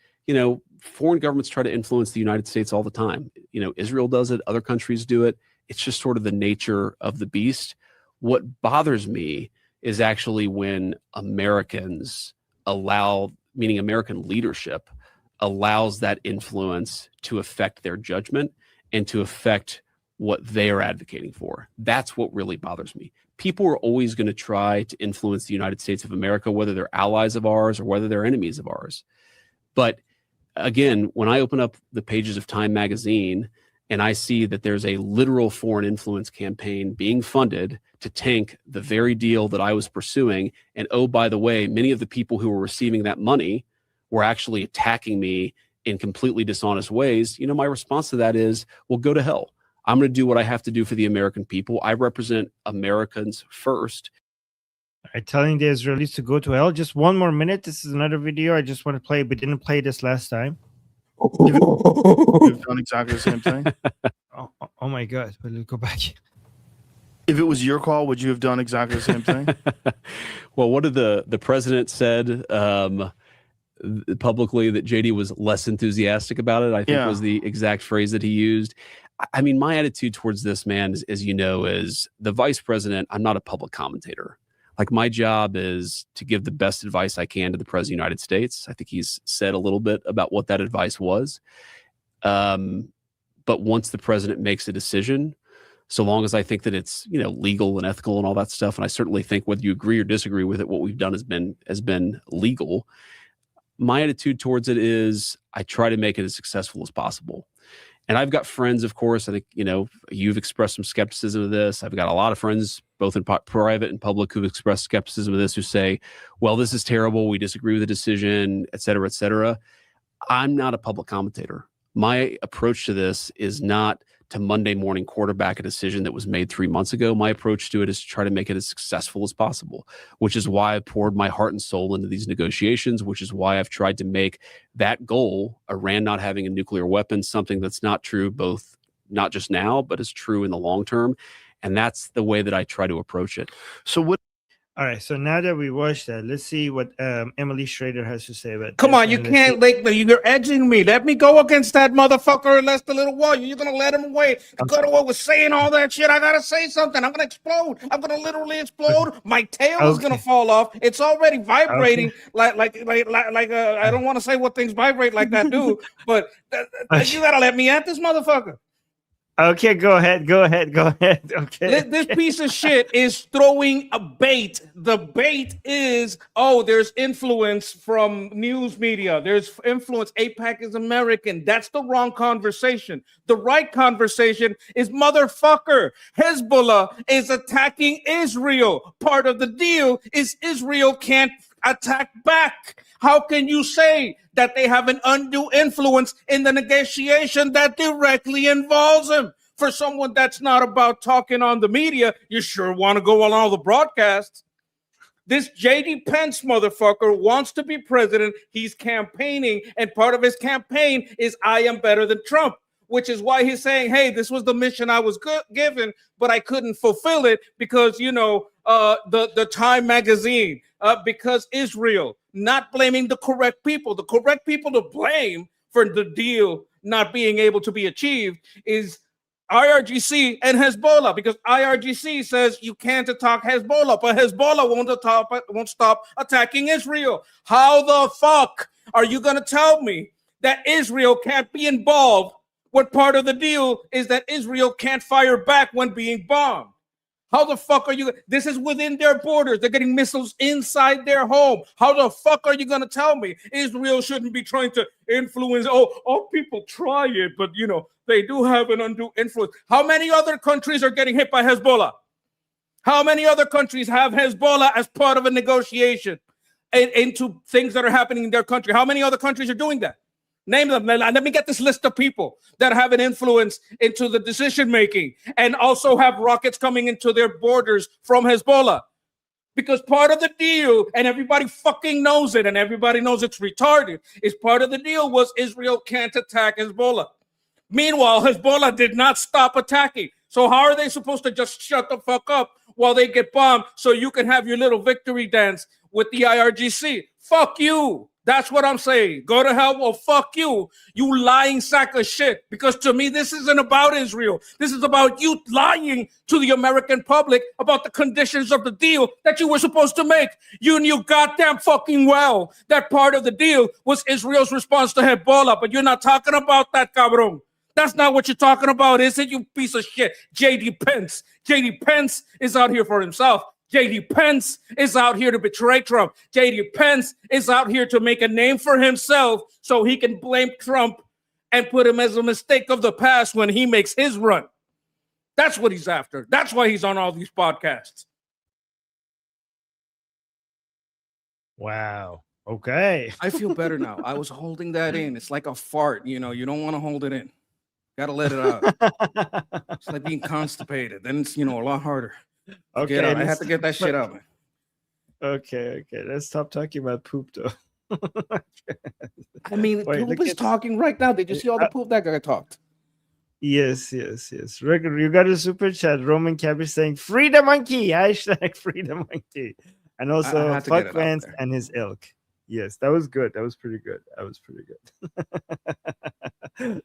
foreign governments try to influence the United States all the time. Israel does it, other countries do it. It's just sort of the nature of the beast. What bothers me is actually when Americans meaning American leadership allows that influence to affect their judgment and to affect what they are advocating for. That's what really bothers me. People are always going to try to influence the United States of America, whether they're allies of ours or whether they're enemies of ours. But again, when I open up the pages of Time magazine and I see that there's a literal foreign influence campaign being funded to tank the very deal that I was pursuing, and oh, by the way, many of the people who were receiving that money were actually attacking me in completely dishonest ways, my response to that is, well, go to hell. I'm going to do what I have to do for the American people. I represent Americans first. All right, telling the Israelis to go to hell. Just one more minute. This is another video I just want to play, but didn't play this last time. You've done exactly the same thing. Oh my God. But let's go back. If it was your call, would you have done exactly the same thing? Well, what did the president said publicly that JD was less enthusiastic about it, I think was the exact phrase that he used. I mean, my attitude towards this, man, as you know, is the vice president. I'm not a public commentator. Like, my job is to give the best advice I can to the president of the United States. I think he's said a little bit about what that advice was. But once the president makes a decision, so long as I think that it's, you know, legal and ethical and all that stuff. And I certainly think whether you agree or disagree with it, what we've done has been legal. My attitude towards it is I try to make it as successful as possible. And I've got friends, of course, I think, you know, you've expressed some skepticism of this. I've got a lot of friends, both in private and public, who've expressed skepticism of this, who say, well, this is terrible. We disagree with the decision, et cetera, et cetera. I'm not a public commentator. My approach to this is not to Monday morning quarterback a decision that was made 3 months ago. My approach to it is to try to make it as successful as possible, which is why I've poured my heart and soul into these negotiations, which is why I've tried to make that goal, Iran not having a nuclear weapon, something that's not true, both not just now, but is true in the long term. And that's the way that I try to approach it. So what? All right, so now that we watched that, let's see what Emily Schrader has to say about Come this, on, you and let's can't like you're edging me. Let me go against that motherfucker and last a little while. You're gonna let him away. Godot was saying all that shit. I gotta say something. I'm gonna explode. I'm gonna literally explode. My tail is gonna fall off. It's already vibrating. Like I don't want to say what things vibrate like that do, but you gotta let me at this motherfucker. Okay, go ahead. Okay. This piece of shit is throwing a bait. The bait is, oh, there's influence from news media. There's influence. AIPAC is American. That's the wrong conversation. The right conversation is, motherfucker, Hezbollah is attacking Israel. Part of the deal is Israel can't attack back. How can you say that they have an undue influence in the negotiation that directly involves them? For someone that's not about talking on the media, you sure want to go on all the broadcasts. This J.D. Pence motherfucker wants to be president. He's campaigning, and part of his campaign is I am better than Trump, which is why he's saying, hey, this was the mission I was given, but I couldn't fulfill it because, you know, the Time magazine, because Israel, not blaming the correct people. The correct people to blame for the deal not being able to be achieved is IRGC and Hezbollah, because IRGC says you can't attack Hezbollah, but Hezbollah won't stop attacking Israel. How the fuck are you going to tell me that Israel can't be involved when part of the deal is that Israel can't fire back when being bombed? How the fuck are you? This is within their borders. They're getting missiles inside their home. How the fuck are you going to tell me Israel shouldn't be trying to influence? Oh, people try it, but, you know, they do have an undue influence. How many other countries are getting hit by Hezbollah? How many other countries have Hezbollah as part of a negotiation into things that are happening in their country? How many other countries are doing that? Name them. Let me get this list of people that have an influence into the decision making and also have rockets coming into their borders from Hezbollah. Because part of the deal, and everybody fucking knows it, and everybody knows it's retarded, is part of the deal was Israel can't attack Hezbollah. Meanwhile, Hezbollah did not stop attacking. So how are they supposed to just shut the fuck up while they get bombed so you can have your little victory dance with the IRGC? Fuck you. That's what I'm saying. Go to hell. Well, fuck you, you lying sack of shit. Because to me, this isn't about Israel. This is about you lying to the American public about the conditions of the deal that you were supposed to make. You knew goddamn fucking well that part of the deal was Israel's response to Hezbollah, but you're not talking about that, cabrón. That's not what you're talking about, is it, you piece of shit? J.D. Pence. J.D. Pence is out here for himself. J.D. Pence is out here to betray Trump. J.D. Pence is out here to make a name for himself so he can blame Trump and put him as a mistake of the past when he makes his run. That's what he's after. That's why he's on all these podcasts. Wow. Okay. I feel better now. I was holding that in. It's like a fart, you know, you don't want to hold it in. Got to let it out. It's like being constipated. Then it's, you know, a lot harder. Okay. I have to get that shit out, man. Okay. Let's stop talking about poop, though. I mean, Wait, poop is talking right now. Did you see all the poop that guy talked? Yes. Regular, you got a super chat. Roman Cabbage saying, free the monkey. Hashtag free the monkey. And also, fuck Vance and his ilk. Yes, that was good. That was pretty good.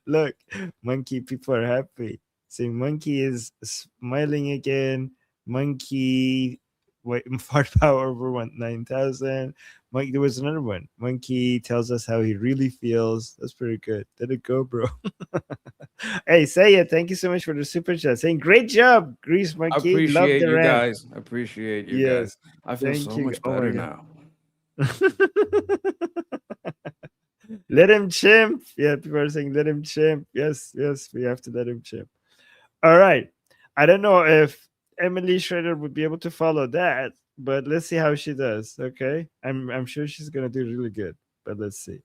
Look, monkey, people are happy. See, monkey is smiling again. Monkey Firepower over 9,000. There was another one. Monkey tells us how he really feels. That's pretty good. Let it go, bro. Hey, say it. Thank you so much for the super chat. Saying great job, Grease I Monkey. Love appreciate the you rant. guys. I appreciate you Yes. guys. I feel Thank so you. much Oh my better God. now. Let him chimp. Yeah, people are saying let him chimp. Yes, we have to let him chimp. All right. I don't know if Emily Schrader would be able to follow that, but let's see how she does. Okay. I'm sure she's gonna do really good, but let's see.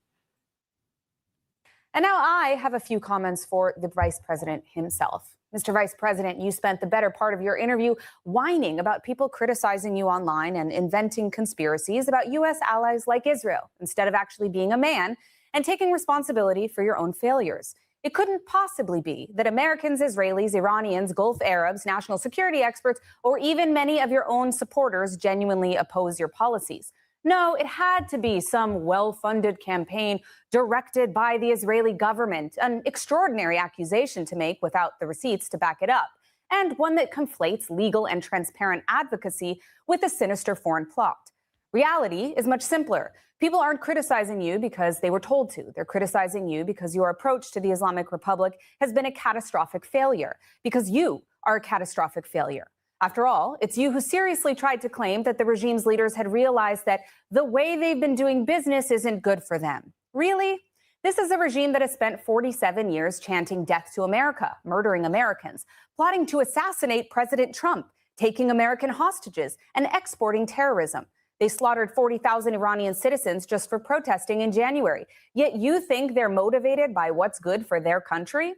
And now I have a few comments for the vice president himself. Mr. Vice President, you spent the better part of your interview whining about people criticizing you online and inventing conspiracies about U.S. allies like Israel, instead of actually being a man and taking responsibility for your own failures. It couldn't possibly be that Americans, Israelis, Iranians, Gulf Arabs, national security experts, or even many of your own supporters genuinely oppose your policies. No, it had to be some well-funded campaign directed by the Israeli government, an extraordinary accusation to make without the receipts to back it up, and one that conflates legal and transparent advocacy with a sinister foreign plot. Reality is much simpler. People aren't criticizing you because they were told to. They're criticizing you because your approach to the Islamic Republic has been a catastrophic failure, because you are a catastrophic failure. After all, it's you who seriously tried to claim that the regime's leaders had realized that the way they've been doing business isn't good for them. Really? This is a regime that has spent 47 years chanting death to America, murdering Americans, plotting to assassinate President Trump, taking American hostages, and exporting terrorism. They slaughtered 40,000 Iranian citizens just for protesting in January. Yet you think they're motivated by what's good for their country?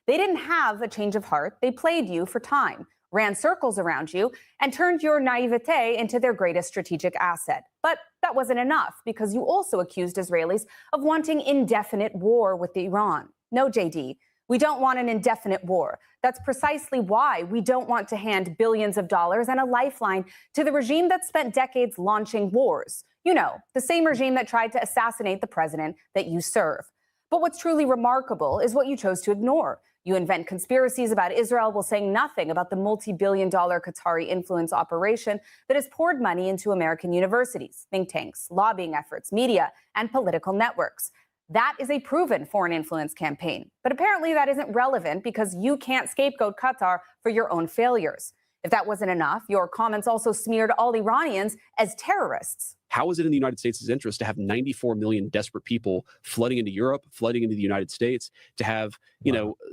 They didn't have a change of heart. They played you for time, ran circles around you, and turned your naivete into their greatest strategic asset. But that wasn't enough, because you also accused Israelis of wanting indefinite war with Iran. No, JD, we don't want an indefinite war. That's precisely why we don't want to hand billions of dollars and a lifeline to the regime that spent decades launching wars. You know, the same regime that tried to assassinate the president that you serve. But what's truly remarkable is what you chose to ignore. You invent conspiracies about Israel while saying nothing about the multi-billion-dollar Qatari influence operation that has poured money into American universities, think tanks, lobbying efforts, media, and political networks. That is a proven foreign influence campaign. But apparently that isn't relevant, because you can't scapegoat Qatar for your own failures. If that wasn't enough, your comments also smeared all Iranians as terrorists. How is it in the United States' interest to have 94 million desperate people flooding into Europe, flooding into the United States, to have,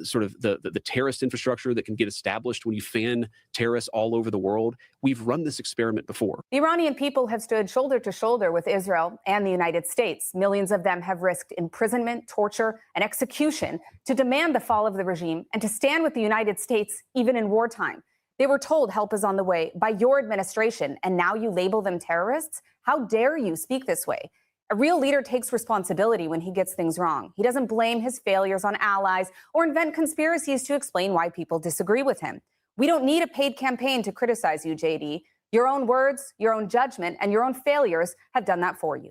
sort of the terrorist infrastructure that can get established when you fan terrorists all over the world? We've run this experiment before. The Iranian people have stood shoulder to shoulder with Israel and the United States. Millions of them have risked imprisonment, torture, and execution to demand the fall of the regime and to stand with the United States even in wartime. They were told help is on the way by your administration, and now you label them terrorists? How dare you speak this way? A real leader takes responsibility when he gets things wrong. He doesn't blame his failures on allies or invent conspiracies to explain why people disagree with him. We don't need a paid campaign to criticize you, JD. Your own words, your own judgment, and your own failures have done that for you.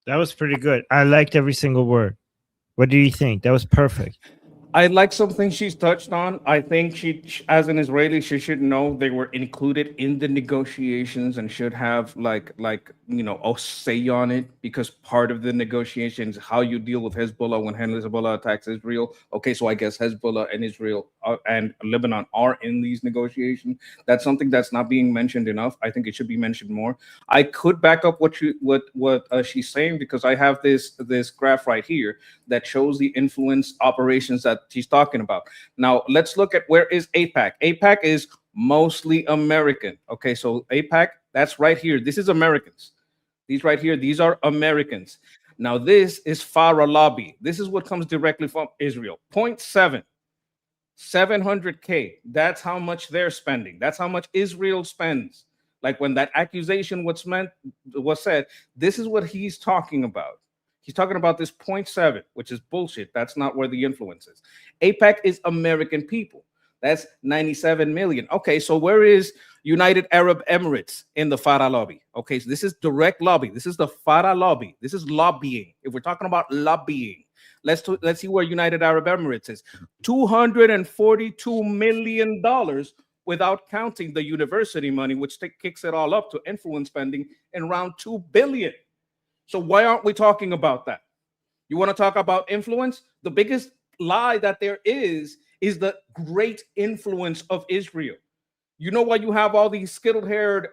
That was pretty good. I liked every single word. What do you think? That was perfect. I like something she's touched on. I think she, as an Israeli, she should know they were included in the negotiations and should have a say on it, because part of the negotiations how you deal with Hezbollah when Hezbollah attacks Israel. Okay, so I guess Hezbollah and Israel and Lebanon are in these negotiations. That's something that's not being mentioned enough. I think it should be mentioned more. I could back up what she's saying, because I have this graph right here that shows the influence operations that she's talking about. Now, let's look at where is AIPAC. AIPAC is mostly American. Okay, so AIPAC, that's right here. This is Americans. These right here, these are Americans. Now, this is Farah lobby. This is what comes directly from Israel. 0.7, 700K. That's how much they're spending. That's how much Israel spends. Like when that accusation was said, this is what he's talking about. He's talking about this 0.7, which is bullshit. That's not where the influence is. AIPAC is American people. That's 97 million. Okay, so where is United Arab Emirates in the Farah lobby? Okay, so this is direct lobby. This is the Farah lobby. This is lobbying. If we're talking about lobbying, let's see where United Arab Emirates is. $242 million without counting the university money, which kicks it all up to influence spending in around $2 billion. So why aren't we talking about that? You want to talk about influence? The biggest lie that there is the great influence of Israel. You know why you have all these skittle-haired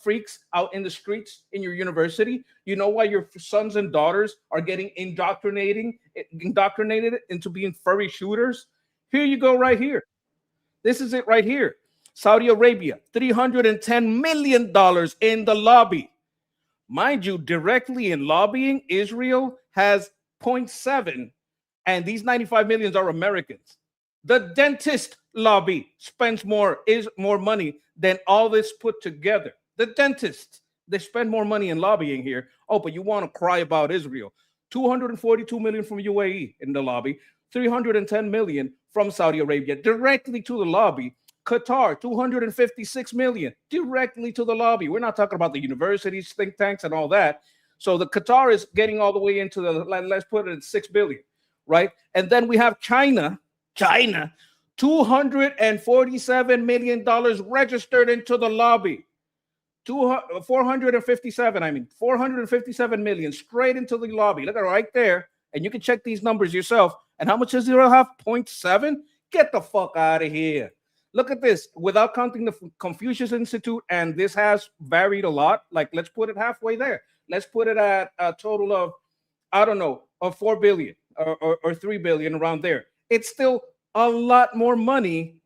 freaks out in the streets in your university? You know why your sons and daughters are getting indoctrinated into being furry shooters? Here you go right here. This is it right here. Saudi Arabia, $310 million in the lobby. Mind you, directly in lobbying, Israel has 0.7, and these 95 millions are Americans. The dentist lobby spends more money than all this put together. The dentists, they spend more money in lobbying here. Oh, but you want to cry about Israel. 242 million from UAE in the lobby, 310 million from Saudi Arabia directly to the lobby. Qatar, 256 million directly to the lobby. We're not talking about the universities, think tanks, and all that. So the Qatar is getting all the way into the, let's put it at 6 billion, right? And then we have China, $247 million registered into the lobby. 457 million straight into the lobby. Look at it right there. And you can check these numbers yourself. And how much does Israel have? 0.7? Get the fuck out of here. Look at this. Without counting the Confucius Institute, and this has varied a lot. Like, let's put it halfway there. Let's put it at a total of, I don't know, of 4 billion or 3 billion around there. It's still a lot more money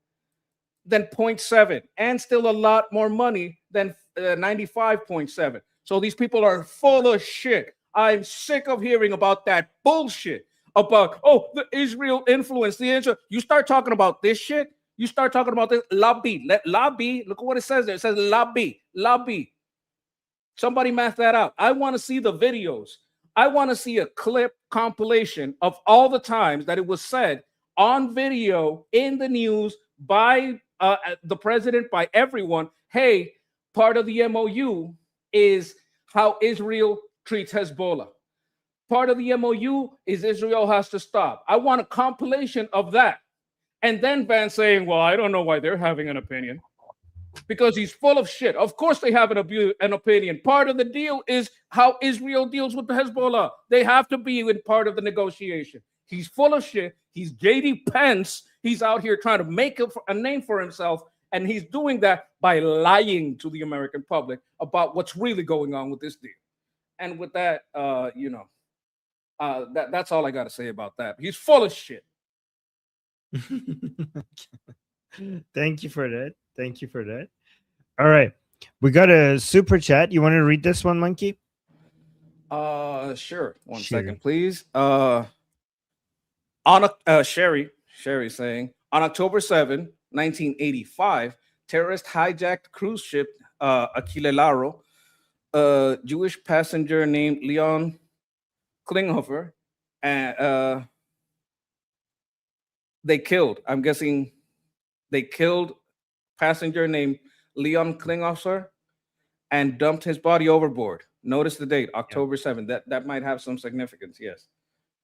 than 0.7 and still a lot more money than 95.7. So these people are full of shit. I'm sick of hearing about that bullshit about, oh, the Israel influence, the Israel. You start talking about this shit, you start talking about this lobby. Lobby, look at what it says there. It says lobby. Somebody math that out. I want to see the videos. I want to see a clip compilation of all the times that it was said on video in the news by the president, by everyone. Hey, part of the MOU is how Israel treats Hezbollah. Part of the MOU is Israel has to stop. I want a compilation of that. And then Van saying, well, I don't know why they're having an opinion. Because he's full of shit. Of course they have an opinion. Part of the deal is how Israel deals with the Hezbollah. They have to be in part of the negotiation. He's full of shit. He's JD Pence. He's out here trying to make a name for himself. And he's doing that by lying to the American public about what's really going on with this deal. And with that, that's all I got to say about that. He's full of shit. Thank you for that. All right. We got a super chat. You want to read this one, Monkey? Sure. One Sherry. second, please. Sherry saying, on October 7, 1985, terrorists hijacked cruise ship Aquile Laro, a Jewish passenger named Leon Klinghoffer, and they killed passenger named Leon Klinghoffer and dumped his body overboard. Notice the date, October 7th. That might have some significance. Yes,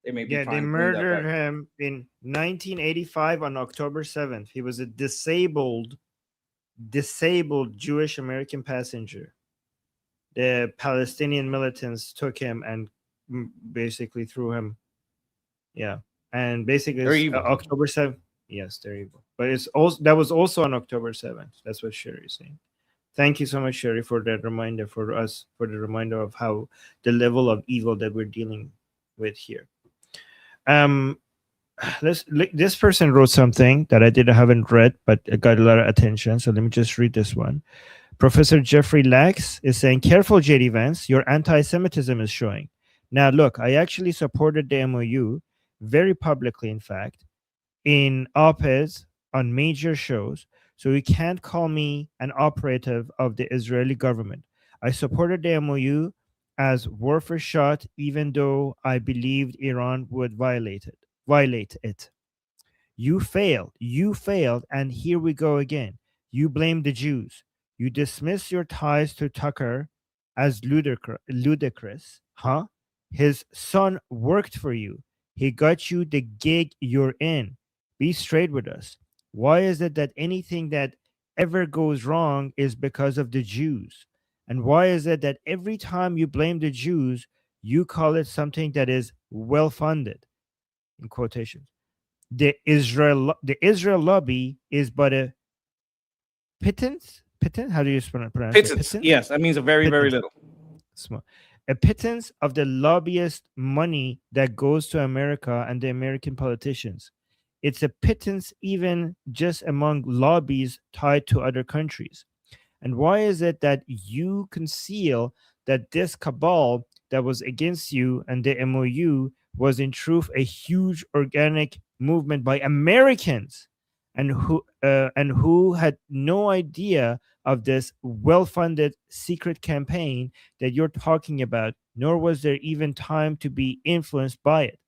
they may be. Yeah, they murdered him in 1985 on October 7th. He was a disabled Jewish American passenger. The Palestinian militants took him and basically threw him. Yeah, and basically October 7th. Yes, they're evil. But that was also on October 7th. That's what Sherry is saying. Thank you so much, Sherry, for that reminder for the reminder of how the level of evil that we're dealing with here. This person wrote something that I haven't read, but it got a lot of attention. So let me just read this one. Professor Jeffrey Lax is saying, careful, JD Vance, your anti-Semitism is showing. Now, look, I actually supported the MOU very publicly, in fact, in op-eds on major shows. So you can't call me an operative of the Israeli government. I supported the MOU as war for shot, even though I believed Iran would violate it. You failed, and here we go again. You blame the Jews. You dismiss your ties to Tucker as ludicrous. Huh? His son worked for you. He got you the gig you're in. Be straight with us. Why is it that anything that ever goes wrong is because of the Jews. And why is it that every time you blame the Jews, you call it something that is well funded, in quotations? The Israel lobby is but a pittance. Pittance? How do you pronounce it? Pittance. Pittance? Yes, that means a very, very Pittance. little. Small. A pittance of the lobbyist money that goes to America and the American politicians. It's a pittance even just among lobbies tied to other countries. And why is it that you conceal that this cabal that was against you and the MOU was in truth a huge organic movement by Americans, and who had no idea of this well-funded secret campaign that you're talking about, nor was there even time to be influenced by it?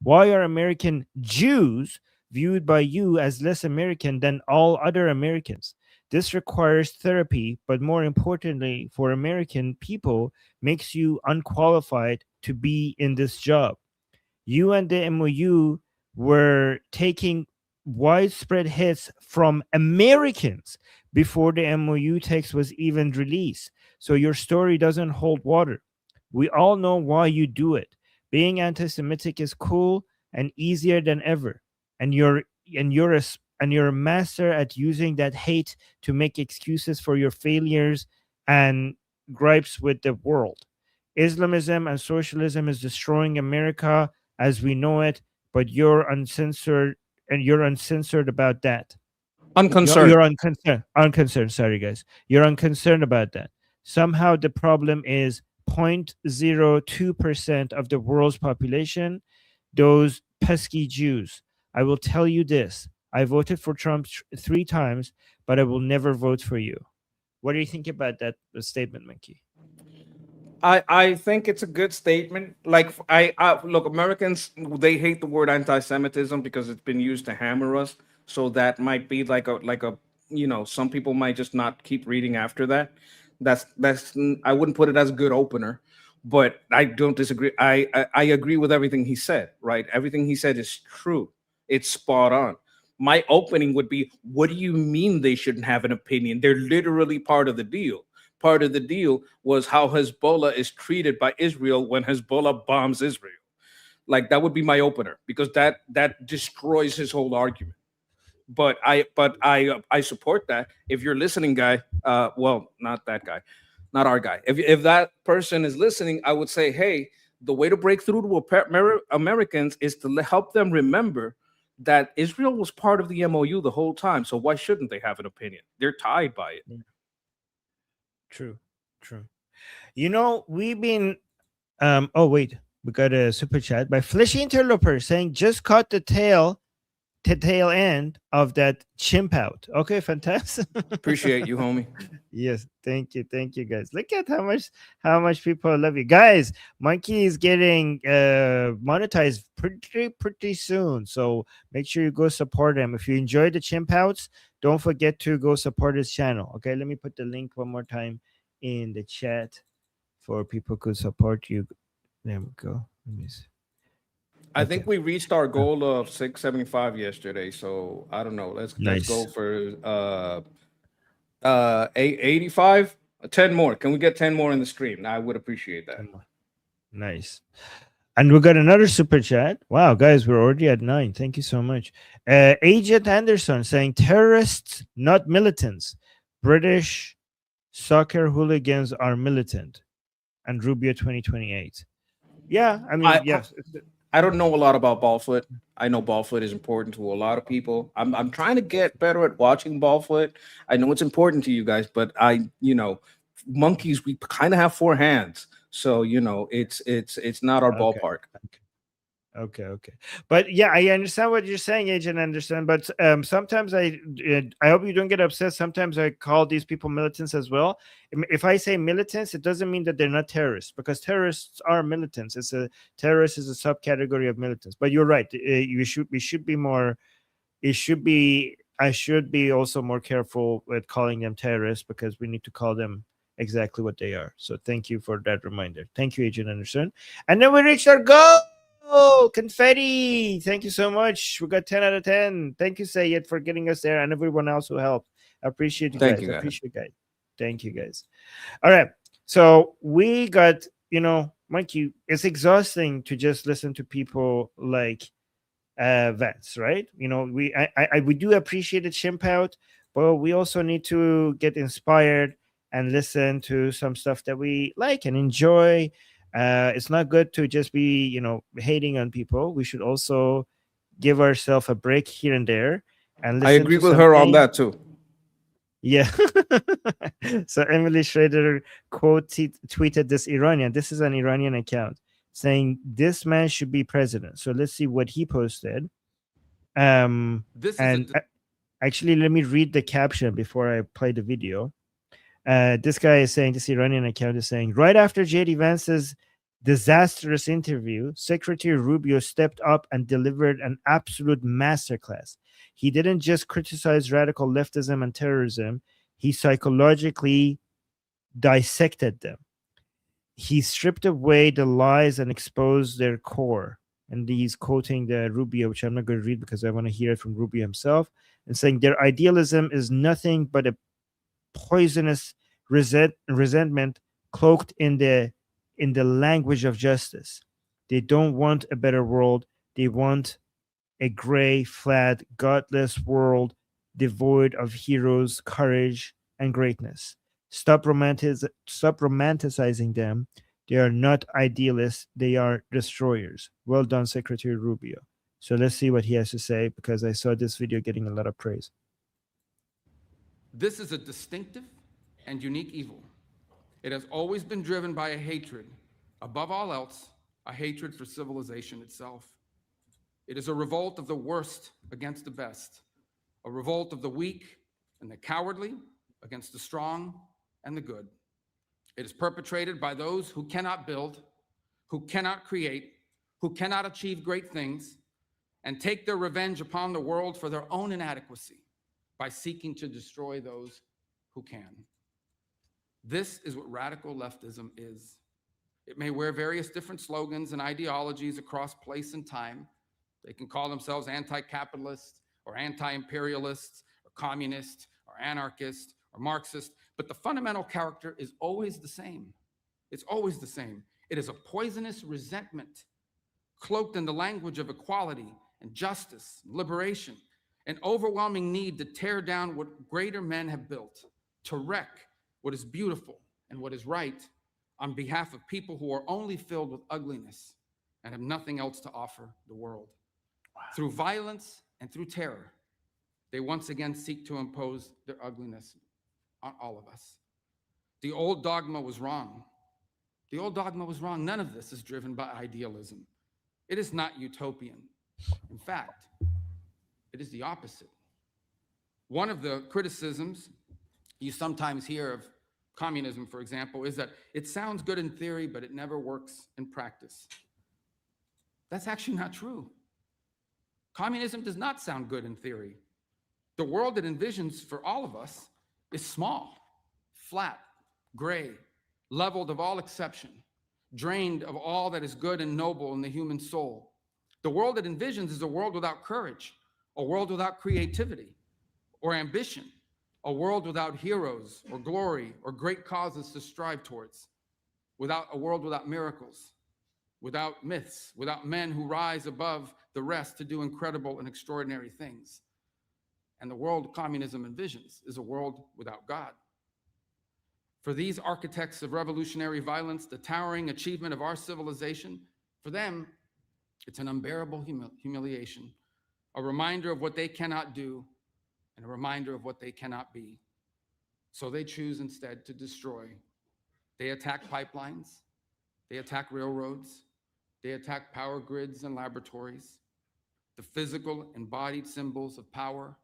Why are American Jews viewed by you as less American than all other Americans? This requires therapy, but more importantly, for American people, makes you unqualified to be in this job. You and the MOU were taking widespread hits from Americans before the MOU text was even released. So your story doesn't hold water. We all know why you do it. Being anti-Semitic is cool and easier than ever. And you're a master at using that hate to make excuses for your failures and gripes with the world. Islamism and socialism is destroying America as we know it, but you're uncensored about that. Unconcerned. You're unconcerned. Sorry, guys. You're unconcerned about that. Somehow the problem is 0.02% of the world's population, those pesky Jews. I will tell you this. I voted for Trump 3 times, but I will never vote for you. What do you think about that statement, Mickey? I think it's a good statement. Like I look, Americans, they hate the word anti-Semitism because it's been used to hammer us. So that might be like a some people might just not keep reading after that. That's I wouldn't put it as a good opener, but I don't disagree. I agree with everything he said. Right, everything he said is true. It's spot on. My opening would be, what do you mean they shouldn't have an opinion? They're literally part of the deal. Part of the deal was how Hezbollah is treated by Israel when Hezbollah bombs Israel. Like that would be my opener, because that destroys his whole argument. But I support that. If you're listening, guy, well, not that guy, not our guy. If that person is listening, I would say, hey, the way to break through to Americans is to help them remember that Israel was part of the MOU the whole time. So why shouldn't they have an opinion? They're tied by it. True. We've been oh wait, we got a super chat by Fleshy Interloper saying just caught the tail end of that chimp out. Okay, fantastic. Appreciate you, homie. Yes, thank you, guys. Look at how much people love you, guys. Monkey is getting monetized pretty soon, so make sure you go support him. If you enjoyed the chimp outs, don't forget to go support his channel. Okay, let me put the link one more time in the chat for people who support you. There we go. Let me see. I think we reached our goal of 675 yesterday, so I don't know. Let's go for 85. 10 more. Can we get 10 more in the stream? I would appreciate that. Nice. And we got another super chat. Wow, guys, we're already at 9. Thank you so much. Agent Anderson saying terrorists, not militants. British soccer hooligans are militant. And Rubio 2028. Yeah, I mean, yes. I don't know a lot about ball foot. I know ball foot is important to a lot of people. I'm trying to get better at watching ball foot. I know it's important to you guys, but monkeys, we kind of have 4 hands. So, it's not our ballpark. Okay. But yeah, I understand what you're saying, Agent Anderson. But sometimes I hope you don't get upset. Sometimes I call these people militants as well. If I say militants, it doesn't mean that they're not terrorists, because terrorists are militants. Terrorist is a subcategory of militants. But you're right. I should be also more careful with calling them terrorists, because we need to call them exactly what they are. So thank you for that reminder. Thank you, Agent Anderson. And then we reached our goal. Oh, confetti. Thank you so much. We got 10 out of 10. Thank you, Sayed, for getting us there, and everyone else who helped. Appreciate you Thank guys. you, guys. Appreciate you guys. Thank you guys. All right. So we got, Mikey, it's exhausting to just listen to people like Vance, right? We do appreciate the chimp out, but we also need to get inspired and listen to some stuff that we like and enjoy. It's not good to just be, hating on people. We should also give ourselves a break here and there and I listen agree to with her on something. that too. Yeah. So Emily Schrader tweeted this Iranian. This is an Iranian account saying this man should be president. So let's see what he posted. Actually, let me read the caption before I play the video. This guy is saying, this Iranian account is saying, right after J.D. Vance's disastrous interview, Secretary Rubio stepped up and delivered an absolute masterclass. He didn't just criticize radical leftism and terrorism, he psychologically dissected them. He stripped away the lies and exposed their core. And he's quoting the Rubio, which I'm not going to read because I want to hear it from Rubio himself, and saying their idealism is nothing but a poisonous resentment cloaked in the language of justice. They don't want a better world. They want a gray, flat, godless world devoid of heroes, courage, and greatness. Stop romanticizing them. They are not idealists. They are destroyers. Well done, Secretary Rubio. So let's see what he has to say, because I saw this video getting a lot of praise. This is a distinctive and unique evil. It has always been driven by a hatred, above all else, a hatred for civilization itself. It is a revolt of the worst against the best, a revolt of the weak and the cowardly against the strong and the good. It is perpetrated by those who cannot build, who cannot create, who cannot achieve great things, and take their revenge upon the world for their own inadequacy by seeking to destroy those who can. This is what radical leftism is. It may wear various different slogans and ideologies across place and time. They can call themselves anti-capitalist or anti-imperialist or communist or anarchist or Marxist, but the fundamental character is always the same. It's always the same. It is a poisonous resentment cloaked in the language of equality and justice, liberation, an overwhelming need to tear down what greater men have built, to wreck what is beautiful and what is right on behalf of people who are only filled with ugliness and have nothing else to offer the world. Wow. Through violence and through terror, they once again seek to impose their ugliness on all of us. The old dogma was wrong. The old dogma was wrong. None of this is driven by idealism. It is not utopian. In fact, it is the opposite. One of the criticisms you sometimes hear of communism, for example, is that it sounds good in theory, but it never works in practice. That's actually not true. Communism does not sound good in theory. The world it envisions for all of us is small, flat, gray, leveled of all exception, drained of all that is good and noble in the human soul. The world it envisions is a world without courage, a world without creativity or ambition, a world without heroes or glory or great causes to strive towards, without a world without miracles, without myths, without men who rise above the rest to do incredible and extraordinary things. And the world communism envisions is a world without God. For these architects of revolutionary violence, the towering achievement of our civilization, for them, it's an unbearable humiliation, a reminder of what they cannot do, and a reminder of what they cannot be. So they choose instead to destroy. They attack pipelines, they attack railroads, they attack power grids and laboratories, the physical embodied symbols of power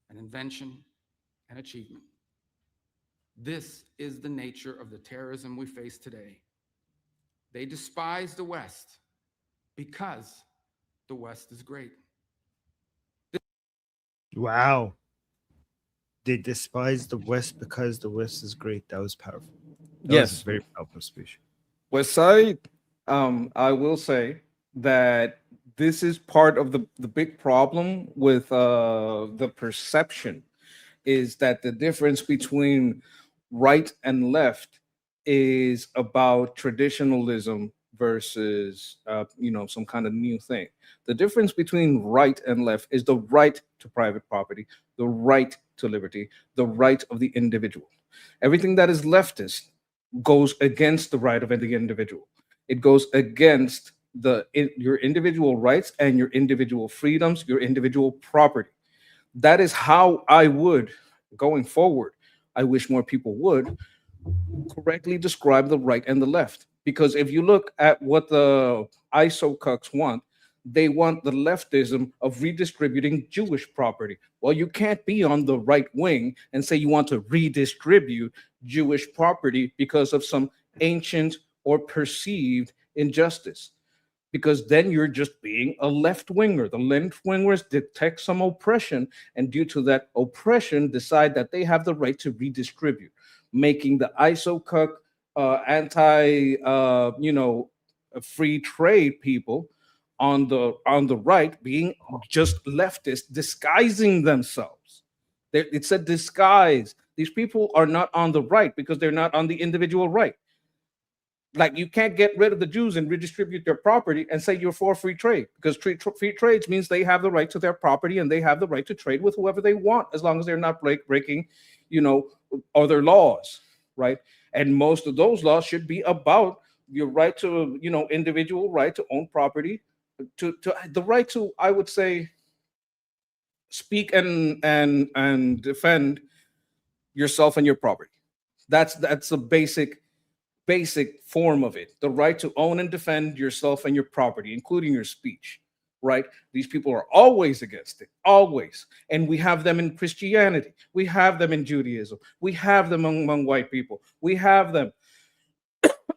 and invention and achievement. This is the nature of the terrorism we face today. They despise the West because the West is great. Wow. They despise the West because the West is great. That was powerful. That was a very powerful speech. West Side, I will say that this is part of the big problem with the perception is that the difference between right and left is about traditionalism versus some kind of new thing. The difference between right and left is the right to private property, the right to liberty, the right of the individual. Everything that is leftist goes against the right of the individual. It goes against your individual rights and your individual freedoms, your individual property. That is how I would, going forward, I wish more people would correctly describe the right and the left. Because if you look at what the ISO cucks want, they want the leftism of redistributing Jewish property. Well, you can't be on the right wing and say you want to redistribute Jewish property because of some ancient or perceived injustice, because then you're just being a left winger. The left wingers detect some oppression, and due to that oppression, decide that they have the right to redistribute, making the ISO-cuck free trade people on the right being just leftists disguising themselves. It's a disguise. These people are not on the right because they're not on the individual right. Like, you can't get rid of the Jews and redistribute their property and say you're for free trade, because free trades means they have the right to their property and they have the right to trade with whoever they want, as long as they're not breaking, other laws, right? And most of those laws should be about your right to, individual right to own property, to the right to, I would say, speak and defend yourself and your property. That's a basic form of it. The right to own and defend yourself and your property, including your speech, right? These people are always against it, always. And we have them in Christianity. We have them in Judaism. We have them among white people. We have them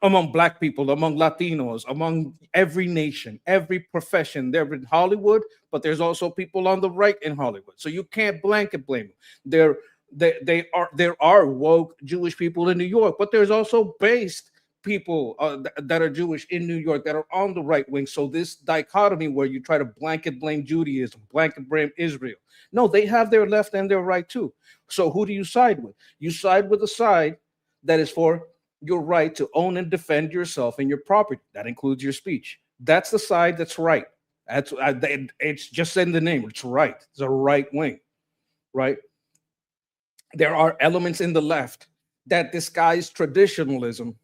among Black people, among Latinos, among every nation, every profession. They're in Hollywood, but there's also people on the right in Hollywood. So you can't blanket blame them. There are woke Jewish people in New York, but there's also based people that are Jewish in New York that are on the right wing. So this dichotomy where you try to blanket blame Judaism, blanket blame Israel, no, they have their left and their right too. So who do you side with? You side with the side that is for your right to own and defend yourself and your property. That includes your speech. That's the side that's right. It's just in the name. It's right. It's a right wing, right? There are elements in the left that disguise traditionalism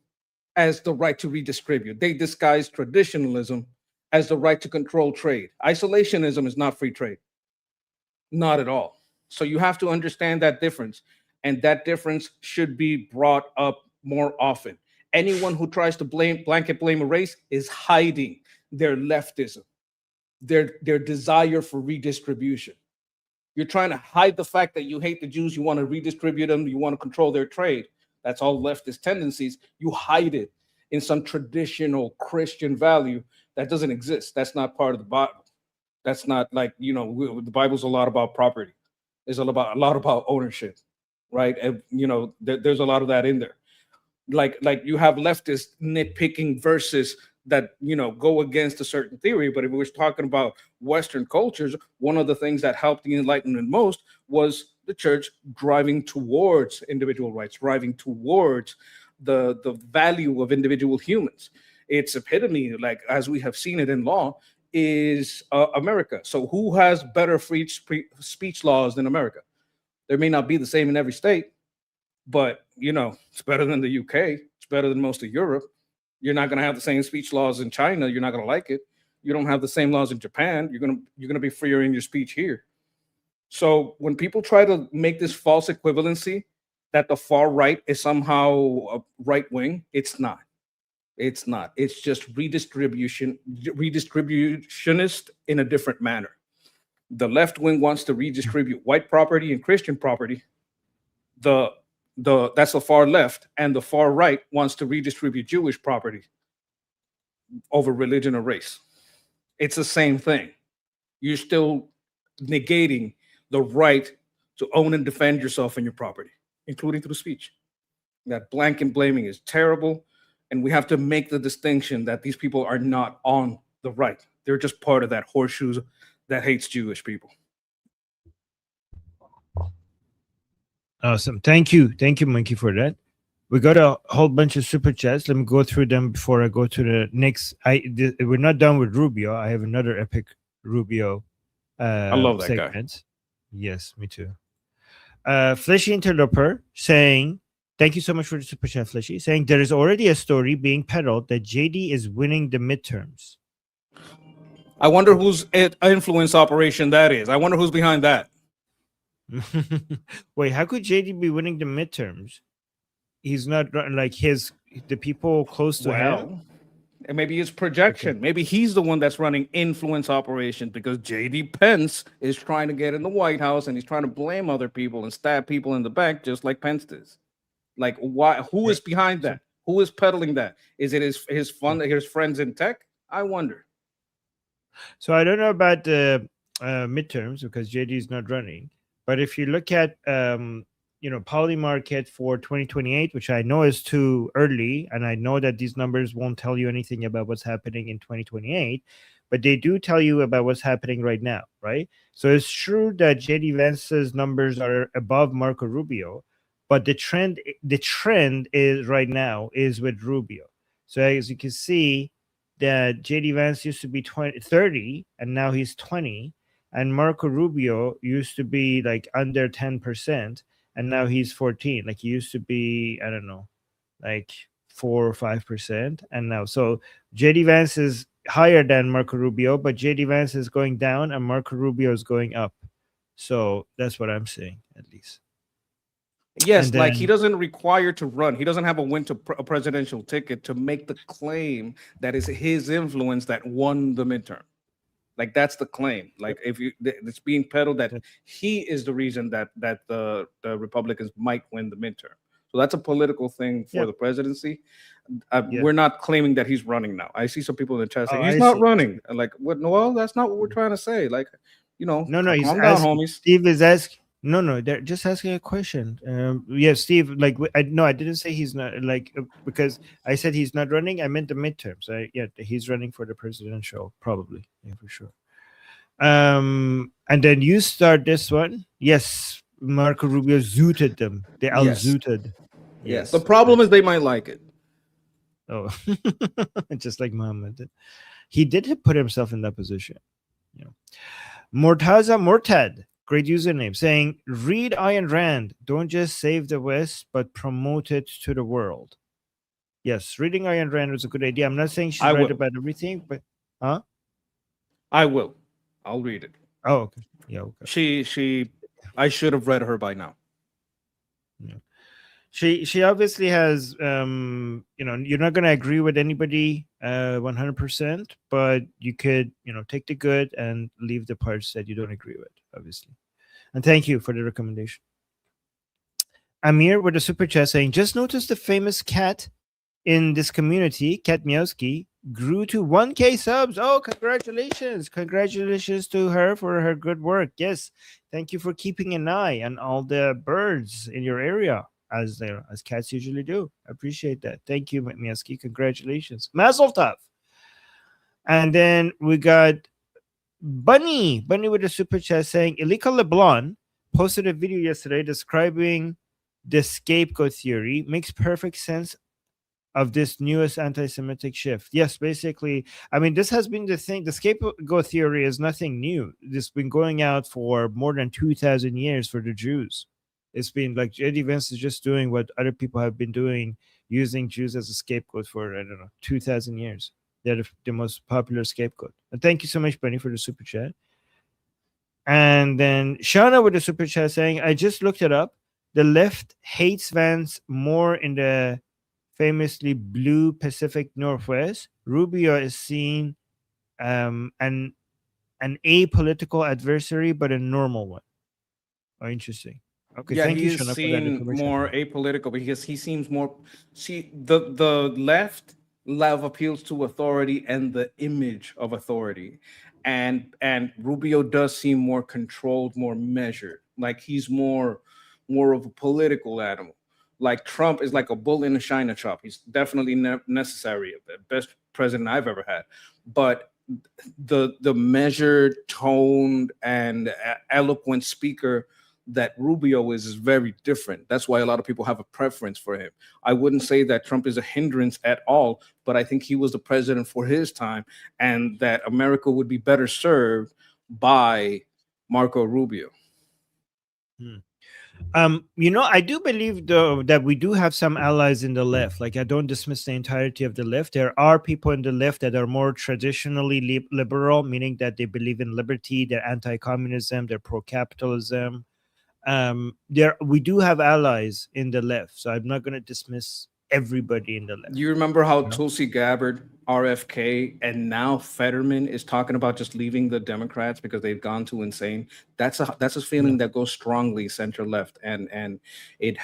as the right to redistribute. They disguise traditionalism as the right to control trade. Isolationism is not free trade. Not at all. So you have to understand that difference, and that difference should be brought up more often. Anyone who tries to blanket blame a race is hiding their leftism, their desire for redistribution. You're trying to hide the fact that you hate the Jews, you want to redistribute them, you want to control their trade. That's all leftist tendencies. You hide it in some traditional Christian value that doesn't exist. That's not part of the Bible. That's not like, the Bible's a lot about property. There's a lot about ownership, right? And, there's a lot of that in there. Like you have leftists nitpicking verses that go against a certain theory. But if we're talking about Western cultures, one of the things that helped the Enlightenment most was the church driving towards individual rights, driving towards the value of individual humans. Its epitome, like as we have seen it in law, is America. So who has better free speech laws than America? There may not be the same in every state, but it's better than the UK. It's better than most of Europe. You're not going to have the same speech laws in China. You're not going to like it. You don't have the same laws in Japan. You're going to be freer in your speech here. So when people try to make this false equivalency that the far right is somehow a right wing, it's not. It's not. It's just redistributionist in a different manner. The left wing wants to redistribute white property and Christian property. That's the far left, and the far right wants to redistribute Jewish property over religion or race. It's the same thing. You're still negating the right to own and defend yourself and your property, including through speech. That blanket blaming is terrible, and we have to make the distinction that these people are not on the right. They're just part of that horseshoe that hates Jewish people. Awesome. Thank you, Monkey, for that. We got a whole bunch of super chats. Let me go through them before I go to the next. We're not done with Rubio. I have another epic Rubio I love that guy. segment. Yes, me too. Fleshy Interloper saying, thank you so much for the super chat, Fleshy, saying there is already a story being peddled that JD is winning the midterms. I wonder whose influence operation that is. I wonder who's behind that. Wait, how could JD be winning the midterms? He's not like the people close to him. And maybe it's projection. Okay. Maybe he's the one that's running influence operations because JD Pence is trying to get in the White House and he's trying to blame other people and stab people in the back just like Pence does. Like, why? Who is behind that? Who is peddling that? Is it his friends in tech? I wonder. So I don't know about the midterms because JD is not running. But if you look at Poly Market for 2028, which I know is too early, and I know that these numbers won't tell you anything about what's happening in 2028, but they do tell you about what's happening right now, right? So it's true that JD Vance's numbers are above Marco Rubio, but the trend is right now is with Rubio. So as you can see, that JD Vance used to be 30, and now he's 20, and Marco Rubio used to be like under 10%. And now he's 14. Like he used to be, I don't know, like 4 or 5%. And now, so JD Vance is higher than Marco Rubio, but JD Vance is going down and Marco Rubio is going up. So that's what I'm saying, at least. Yes, then, like he doesn't require to run. He doesn't have a win to a presidential ticket to make the claim that is his influence that won the midterm. Like that's the claim. Like if it's being peddled that he is the reason that the Republicans might win the midterm. So that's a political thing for the presidency. We're not claiming that he's running now. I see some people in the chat saying he's not running. And like, what? Well, that's not what we're trying to say. Like, no, he's calm down, homies. Steve is asking. No, they're just asking a question. Yeah, Steve. Like, I didn't say he's not. Like, because I said he's not running. I meant the midterms. He's running for the presidential, probably. Yeah, for sure. And then you start this one. Yes, Marco Rubio zooted them. They out-zooted. Yes. The problem is they might like it. Oh, just like Muhammad. He did put himself in that position. Yeah. Mortad. Great username, saying, read Ayn Rand. Don't just save the West, but promote it to the world. Yes, reading Ayn Rand was a good idea. I'm not saying she's right about everything, but I will. I'll read it. Oh, okay. Yeah, okay. I should have read her by now. Yeah. She obviously has you're not going to agree with anybody 100%, but you could take the good and leave the parts that you don't agree with, obviously. And thank you for the recommendation. Amir with a super chat saying, just noticed the famous cat in this community, Cat Miowski, grew to 1K subs. Oh, congratulations to her for her good work. Yes, thank you for keeping an eye on all the birds in your area, as cats usually do. I appreciate that. Thank you, Miowski. Congratulations. Mazel tov. And then we got Bunny with a super chat saying, Elika LeBlanc posted a video yesterday describing the scapegoat theory. Makes perfect sense of this newest anti-Semitic shift. Yes, basically, I mean, this has been the thing. The scapegoat theory is nothing new. This has been going out for more than 2,000 years for the Jews. It's been like JD Vance is just doing what other people have been doing, using Jews as a scapegoat for, 2,000 years. They're the most popular scapegoat. And thank you so much, Bunny, for the super chat. And then Shauna with the super chat saying, I just looked it up. The left hates Vance more in the famously blue Pacific Northwest. Rubio is seen an apolitical adversary, but a normal one. Oh, interesting. Okay, thank you, Shana, seen for that more apolitical because he seems more. See, the left appeals to authority and the image of authority, and Rubio does seem more controlled, more measured. Like he's more of a political animal. Like Trump is like a bull in a china shop. He's definitely necessary, the best president I've ever had. But the measured, toned, and eloquent speaker that Rubio is very different. That's why a lot of people have a preference for him. I wouldn't say that Trump is a hindrance at all, but I think he was the president for his time, and that America would be better served by Marco Rubio. I do believe though that we do have some allies in the left. Like, I don't dismiss the entirety of the left. There are people in the left that are more traditionally liberal, meaning that they believe in liberty, they're anti-communism, they're pro-capitalism. We do have allies in the left, so I'm not going to dismiss everybody in the left. You remember how Tulsi Gabbard, RFK, and now Fetterman is talking about just leaving the Democrats because they've gone too insane? That's a feeling that goes strongly center left, and it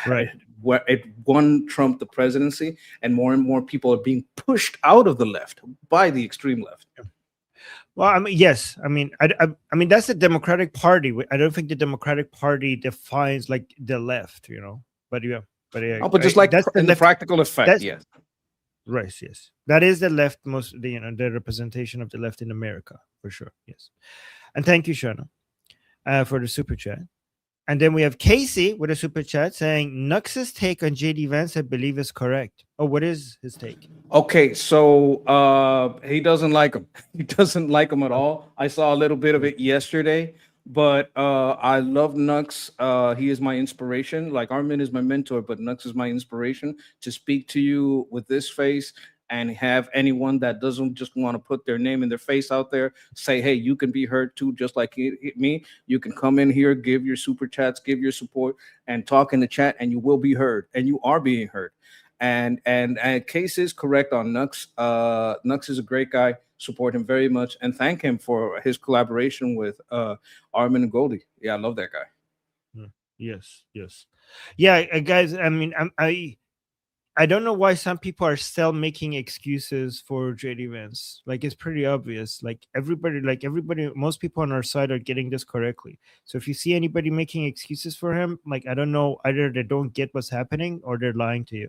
won Trump the presidency, and more people are being pushed out of the left by the extreme left. Well, I mean, yes. I mean, I mean, that's the Democratic Party. I don't think the Democratic Party defines like the left, But yeah, but just like that's in the practical effect, yes. Right. Yes, that is the left the representation of the left in America for sure. Yes, and thank you, Shana, for the super chat. And then we have Casey with a super chat saying Nux's take on JD Vance, I believe, is correct. Oh, what is his take? Okay, so he doesn't like him. He doesn't like him at all. I saw a little bit of it yesterday, but I love Nux. He is my inspiration. Like, Armin is my mentor, but Nux is my inspiration to speak to you with this face and have anyone that doesn't just want to put their name and their face out there say, hey, you can be heard too, just like me. You can come in here, give your super chats, give your support, and talk in the chat, and you will be heard, and you are being heard. And Case is correct on Nux. Nux is a great guy. Support him very much, and thank him for his collaboration with Armin and Goldie. Yeah, I love that guy. Yes. Yeah, guys. I mean, I don't know why some people are still making excuses for JD Vance. Like, it's pretty obvious. Like everybody, most people on our side are getting this correctly. So if you see anybody making excuses for him, like, I don't know, either they don't get what's happening or they're lying to you.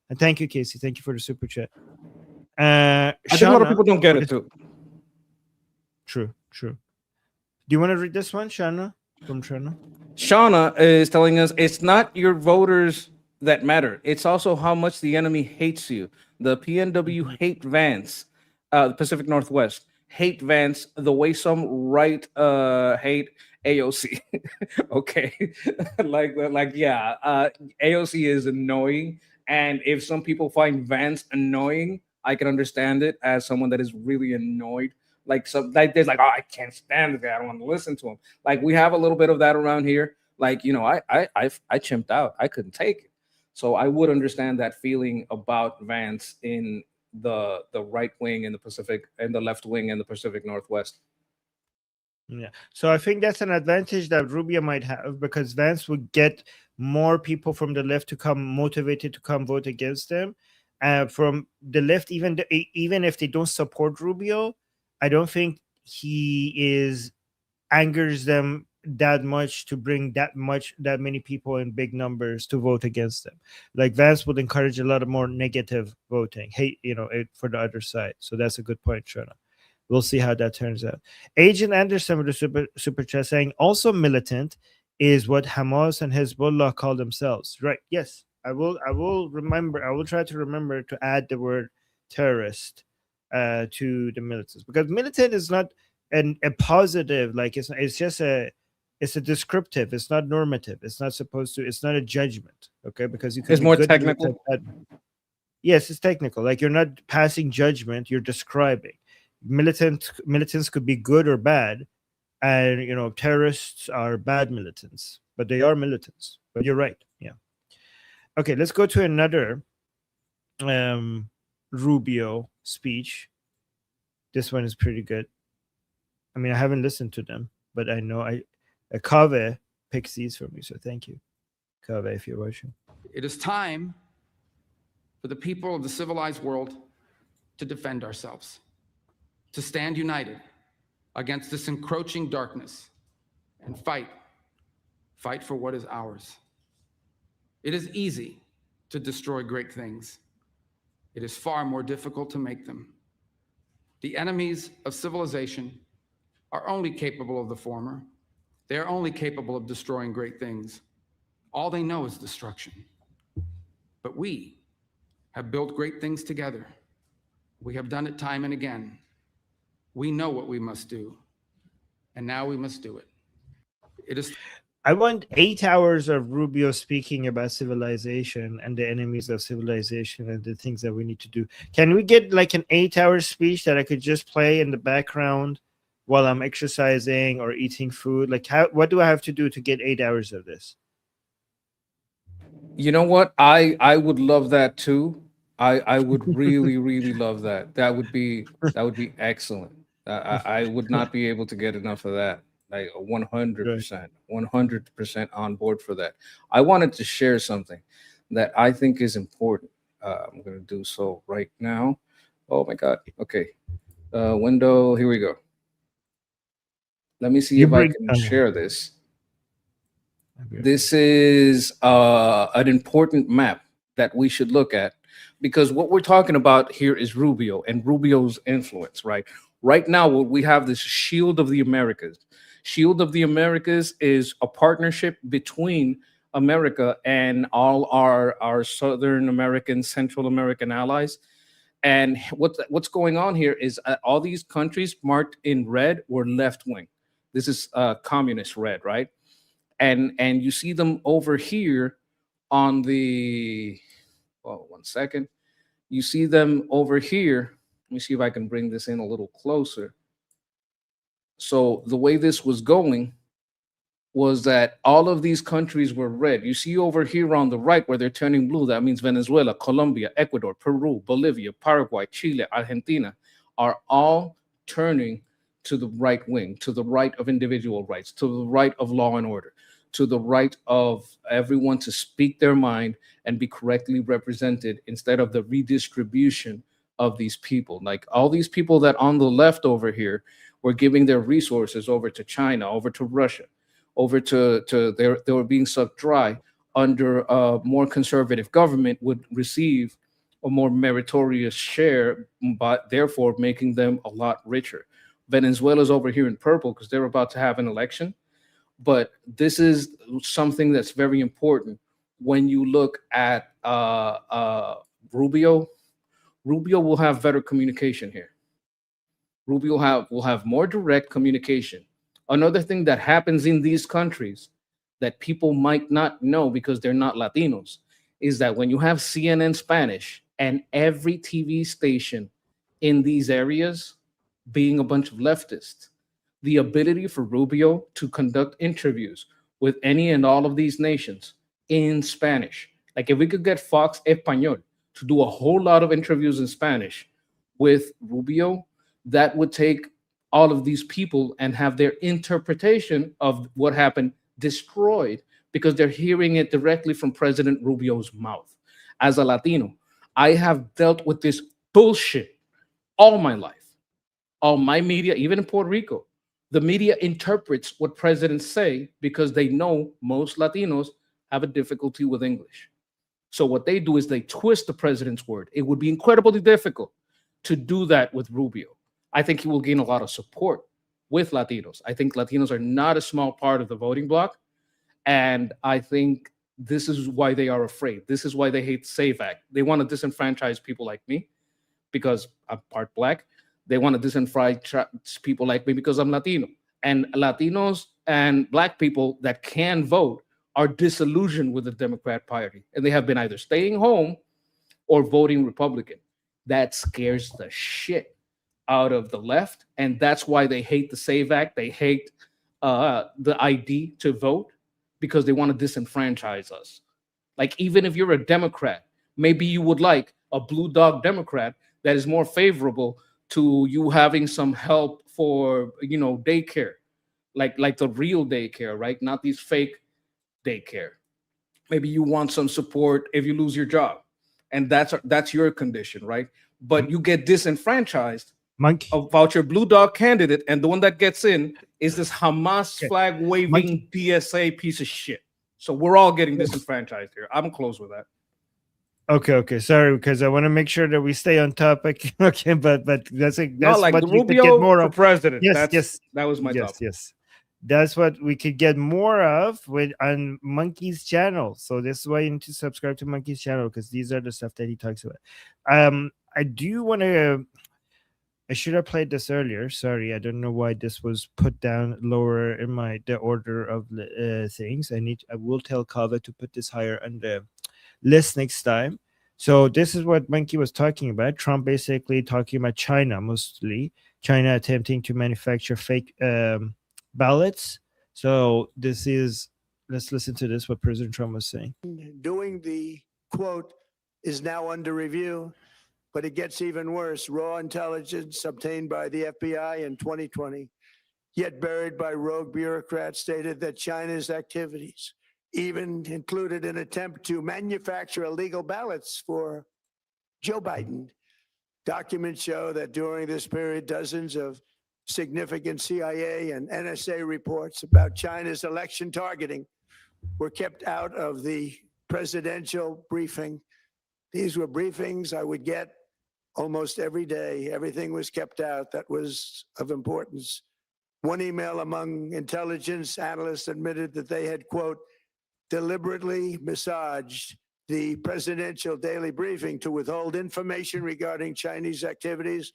And thank you, Casey. Thank you for the super chat. I think a lot of people don't get it too. True. Do you want to read this one, Shana? From Shana? Shauna is telling us it's not your voters that matter. It's also how much the enemy hates you. The PNW hate Vance, the Pacific Northwest hate Vance the way some right hate AOC. Okay, AOC is annoying, and if some people find Vance annoying, I can understand it as someone that is really annoyed. There's like, oh, I can't stand the guy. I don't want to listen to him. Like, we have a little bit of that around here. Like, I chimped out. I couldn't take it. So I would understand that feeling about Vance in the right wing in the Pacific and the left wing in the Pacific Northwest. Yeah. So I think that's an advantage that Rubio might have, because Vance would get more people from the left to come motivated to come vote against them. From the left, even if they don't support Rubio, I don't think he angers them that much to bring that many people in big numbers to vote against them. Like, Vance would encourage a lot of more negative voting, for the other side. So that's a good point, Shona. We'll see how that turns out. Agent Anderson with the super chat saying also militant is what Hamas and Hezbollah call themselves. Right? Yes, I will remember. I will try to remember to add the word terrorist to the militants, because militant is not a positive. Like, it's just it's a descriptive. It's not normative. It's not supposed to. It's not a judgment. Okay, because you can. It's more technical. Yes, it's technical. Like, you're not passing judgment. You're describing. Militants could be good or bad, and terrorists are bad militants, but they are militants. But you're right. Yeah. Okay, let's go to another Rubio speech. This one is pretty good. I mean, I haven't listened to them, but I know Kaveh picks these for me, so thank you, Kaveh, if you're watching. It is time for the people of the civilized world to defend ourselves, to stand united against this encroaching darkness and fight for what is ours. It is easy to destroy great things. It is far more difficult to make them. The enemies of civilization are only capable of the former. They're only capable of destroying great things. All they know is destruction. But we have built great things together. We have done it time and again. We know what we must do, and now we must do it. It is. I want 8 hours of Rubio speaking about civilization and the enemies of civilization and the things that we need to do. Can we get like an 8-hour speech that I could just play in the background while I'm exercising or eating food? Like, what do I have to do to get 8 hours of this? You know what? I would love that too. I would really love that. That would be excellent. I would not be able to get enough of that. Like 100% on board for that. I wanted to share something that I think is important. I'm going to do so right now. Oh my God. Okay. Window. Here we go. Let me see if I can share this. Okay. This is an important map that we should look at, because what we're talking about here is Rubio and Rubio's influence, right? Right now, we have this Shield of the Americas. Shield of the Americas is a partnership between America and all our Southern American, Central American allies. And what's going on here is all these countries marked in red were left wing. This is communist red, right? And you see them over here on the, oh, 1 second. You see them over here. Let me see if I can bring this in a little closer. So the way this was going was that all of these countries were red. You see over here on the right where they're turning blue, that means Venezuela, Colombia, Ecuador, Peru, Bolivia, Paraguay, Chile, Argentina are all turning to the right wing, to the right of individual rights, to the right of law and order, to the right of everyone to speak their mind and be correctly represented instead of the redistribution of these people. Like all these people that on the left over here were giving their resources over to China, over to Russia, over to they were being sucked dry under a more conservative government, would receive a more meritorious share, but therefore making them a lot richer. Venezuela's over here in purple because they're about to have an election. But this is something that's very important when you look at Rubio. Rubio will have better communication here. Rubio will have more direct communication. Another thing that happens in these countries that people might not know because they're not Latinos is that when you have CNN Spanish and every TV station in these areas being a bunch of leftists, the ability for Rubio to conduct interviews with any and all of these nations in Spanish. Like if we could get Fox Español to do a whole lot of interviews in Spanish with Rubio, that would take all of these people and have their interpretation of what happened destroyed because they're hearing it directly from President Rubio's mouth. As a Latino, I have dealt with this bullshit all my life. All my media, even in Puerto Rico, the media interprets what presidents say because they know most Latinos have a difficulty with English. So what they do is they twist the president's word. It would be incredibly difficult to do that with Rubio. I think he will gain a lot of support with Latinos. I think Latinos are not a small part of the voting bloc. And I think this is why they are afraid. This is why they hate the SAVE Act. They want to disenfranchise people like me because I'm part Black. They want to disenfranchise people like me because I'm Latino. And Latinos and Black people that can vote are disillusioned with the Democrat Party. And they have been either staying home or voting Republican. That scares the shit out of the left. And that's why they hate the SAVE Act. They hate the ID to vote because they want to disenfranchise us. Like, even if you're a Democrat, maybe you would like a blue dog Democrat that is more favorable to you having some help for, daycare, like the real daycare, right? Not these fake daycare. Maybe you want some support if you lose your job, and that's your condition, right? But you get disenfranchised about your blue dog candidate, and the one that gets in is this Hamas flag waving DSA piece of shit. So we're all getting disenfranchised here. I'm close with that. Okay. Sorry, because I want to make sure that we stay on topic. Okay, but that's not like what Rubio more for of. president. Yes. That was my topic. Yes. That's what we could get more of with on Monkey's channel. So this is why you need to subscribe to Monkey's channel, because these are the stuff that he talks about. I do want to. I should have played this earlier. Sorry, I don't know why this was put down lower in the order of things. I will tell Kava to put this higher on the list next time. So this is what Monkey was talking about. Trump basically talking about China, mostly China attempting to manufacture fake ballots. So let's listen to this, what President Trump was saying. Doing the quote is now under review, but it gets even worse. Raw intelligence obtained by the FBI in 2020, yet buried by rogue bureaucrats, stated that China's activities even included an attempt to manufacture illegal ballots for Joe Biden. Documents show that during this period, dozens of significant CIA and NSA reports about China's election targeting were kept out of the presidential briefing. These were briefings I would get almost every day. Everything was kept out that was of importance. One email among intelligence analysts admitted that they had, quote, deliberately massaged the presidential daily briefing to withhold information regarding Chinese activities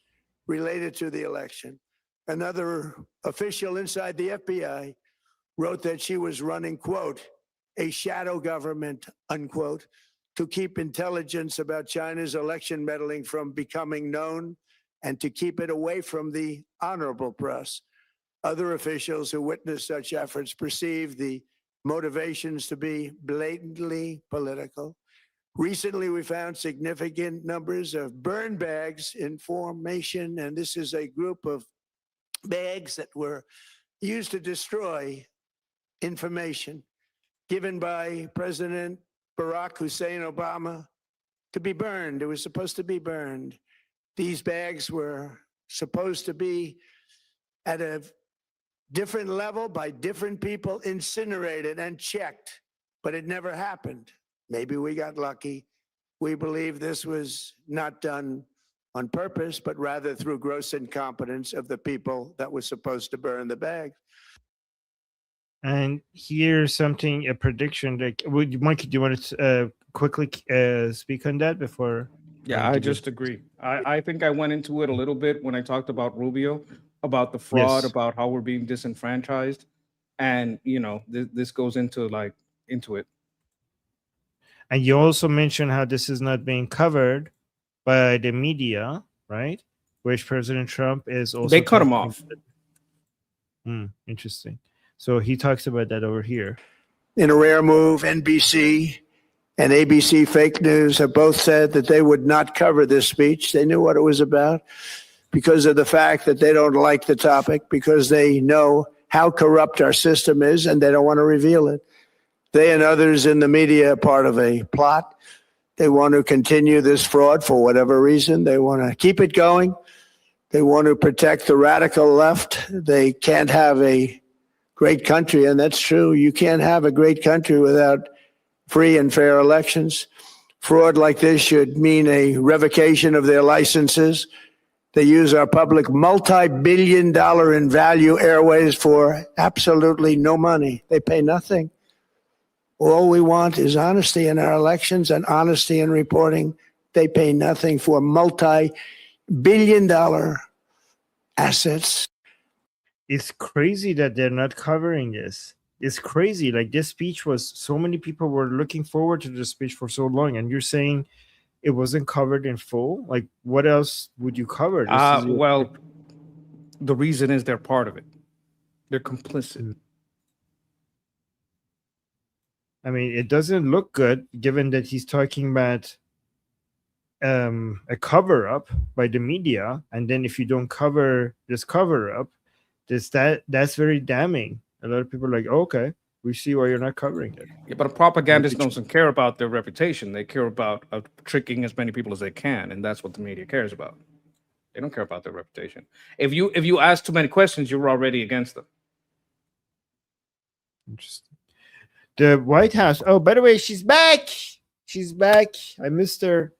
related to the election. Another official inside the FBI wrote that she was running, quote, a shadow government, unquote, to keep intelligence about China's election meddling from becoming known and to keep it away from the honorable press. Other officials who witnessed such efforts perceived the motivations to be blatantly political. Recently, we found significant numbers of burn bags in formation, and this is a group of bags that were used to destroy information given by President Barack Hussein Obama to be burned. It was supposed to be burned. These bags were supposed to be at a different level by different people, incinerated and checked, but it never happened. Maybe we got lucky. We believe this was not done on purpose, but rather through gross incompetence of the people that were supposed to burn the bags. And here's something, a prediction. Monkey, do you want to quickly speak on that before? Yeah, I just agree. I think I went into it a little bit when I talked about Rubio, about the fraud, Yes. about how we're being disenfranchised. And, this goes into it. And you also mentioned how this is not being covered by the media, right? Which President Trump is also. They cut him off. Interesting. So he talks about that over here. In a rare move, NBC and ABC Fake News have both said that they would not cover this speech. They knew what it was about because of the fact that they don't like the topic, because they know how corrupt our system is and they don't want to reveal it. They and others in the media are part of a plot. They want to continue this fraud for whatever reason. They want to keep it going. They want to protect the radical left. They can't have a great country, and that's true. You can't have a great country without free and fair elections. Fraud like this should mean a revocation of their licenses. They use our public multi-billion-dollar in value airways for absolutely no money. They pay nothing. All we want is honesty in our elections and honesty in reporting. They pay nothing for multi-billion-dollar assets. It's crazy that they're not covering this. It's crazy. Like, this speech was, so many people were looking forward to this speech for so long, and you're saying it wasn't covered in full. Like, what else would you cover? Well, the reason is they're part of it. They're complicit. I mean, it doesn't look good given that he's talking about a cover-up by the media, and then if you don't cover this cover-up, that's very damning. A lot of people are like, oh, okay, we see why you're not covering it. Yeah, but a propagandist doesn't care about their reputation. They care about tricking as many people as they can, and that's what the media cares about. They don't care about their reputation. If you ask too many questions, you're already against them. Interesting. The White House. Oh, by the way, she's back. She's back. I missed her.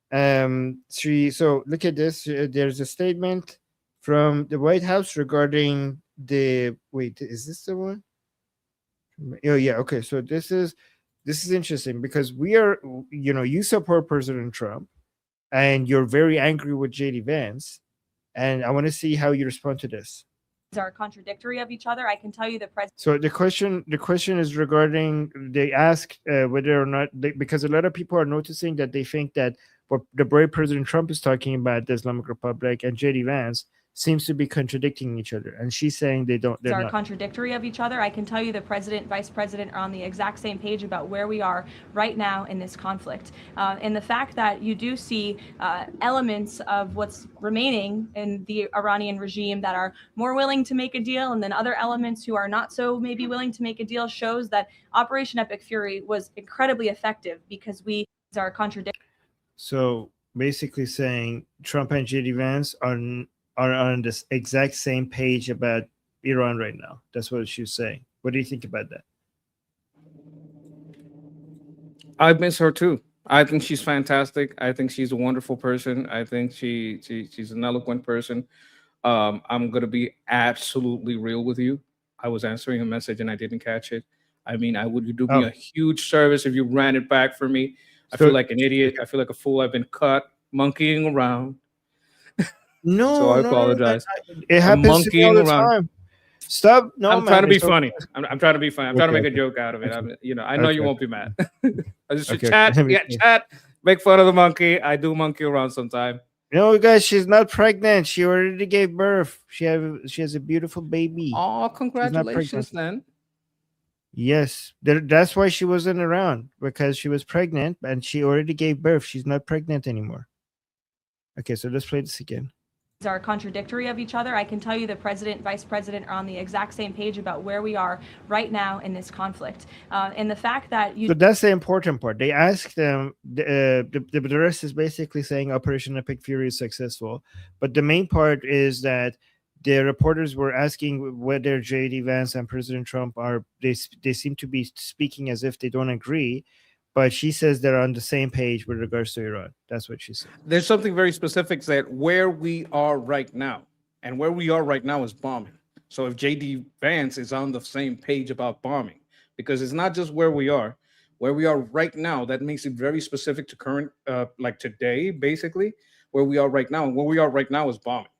So look at this. There's a statement from the White House regarding wait, is this the one? Oh yeah, okay. So this is interesting because we are, you support President Trump and you're very angry with JD Vance, and I want to see how you respond to this. Are contradictory of each other. I can tell you the president. So the question is regarding, they asked whether or not because a lot of people are noticing that they think that what the brave President Trump is talking about, the Islamic Republic, and JD Vance seems to be contradicting each other, and she's saying they're are not contradictory of each other. I can tell you the president, vice president are on the exact same page about where we are right now in this conflict, and the fact that you do see elements of what's remaining in the Iranian regime that are more willing to make a deal, and then other elements who are not so maybe willing to make a deal, shows that Operation Epic Fury was incredibly effective because we are contradictory. So basically saying Trump and JD Vance are on this exact same page about Iran right now. That's what she's saying. What do you think about that? I miss her too. I think she's fantastic. I think she's a wonderful person. I think she's an eloquent person. I'm gonna be absolutely real with you. I was answering a message and I didn't catch it. I mean, you do me a huge service if you ran it back for me. I feel like an idiot. I feel like a fool. I've been caught monkeying around. No, so I apologize. It happens to me all the time. Stop. No, I'm trying to be funny. I'm trying to be funny. I'm trying to make a joke out of it. I know you won't be mad. I just chat. Make fun of the monkey. I do monkey around sometime. No, guys, she's not pregnant. She already gave birth. She has a beautiful baby. Oh, congratulations, then. Yes, that's why she wasn't around, because she was pregnant and she already gave birth. She's not pregnant anymore. Okay, so let's play this again. Are contradictory of each other. I can tell you the president, vice president are on the exact same page about where we are right now in this conflict, and the fact that So that's the important part. They asked them. The rest is basically saying Operation Epic Fury is successful, but the main part is that the reporters were asking whether JD Vance and President Trump are. They seem to be speaking as if they don't agree. But she says they're on the same page with regards to Iran. That's what she said. There's something very specific that where we are right now, and where we are right now is bombing. So if JD Vance is on the same page about bombing, because it's not just where we are right now, that makes it very specific to current, like today, basically, where we are right now. And where we are right now is bombing.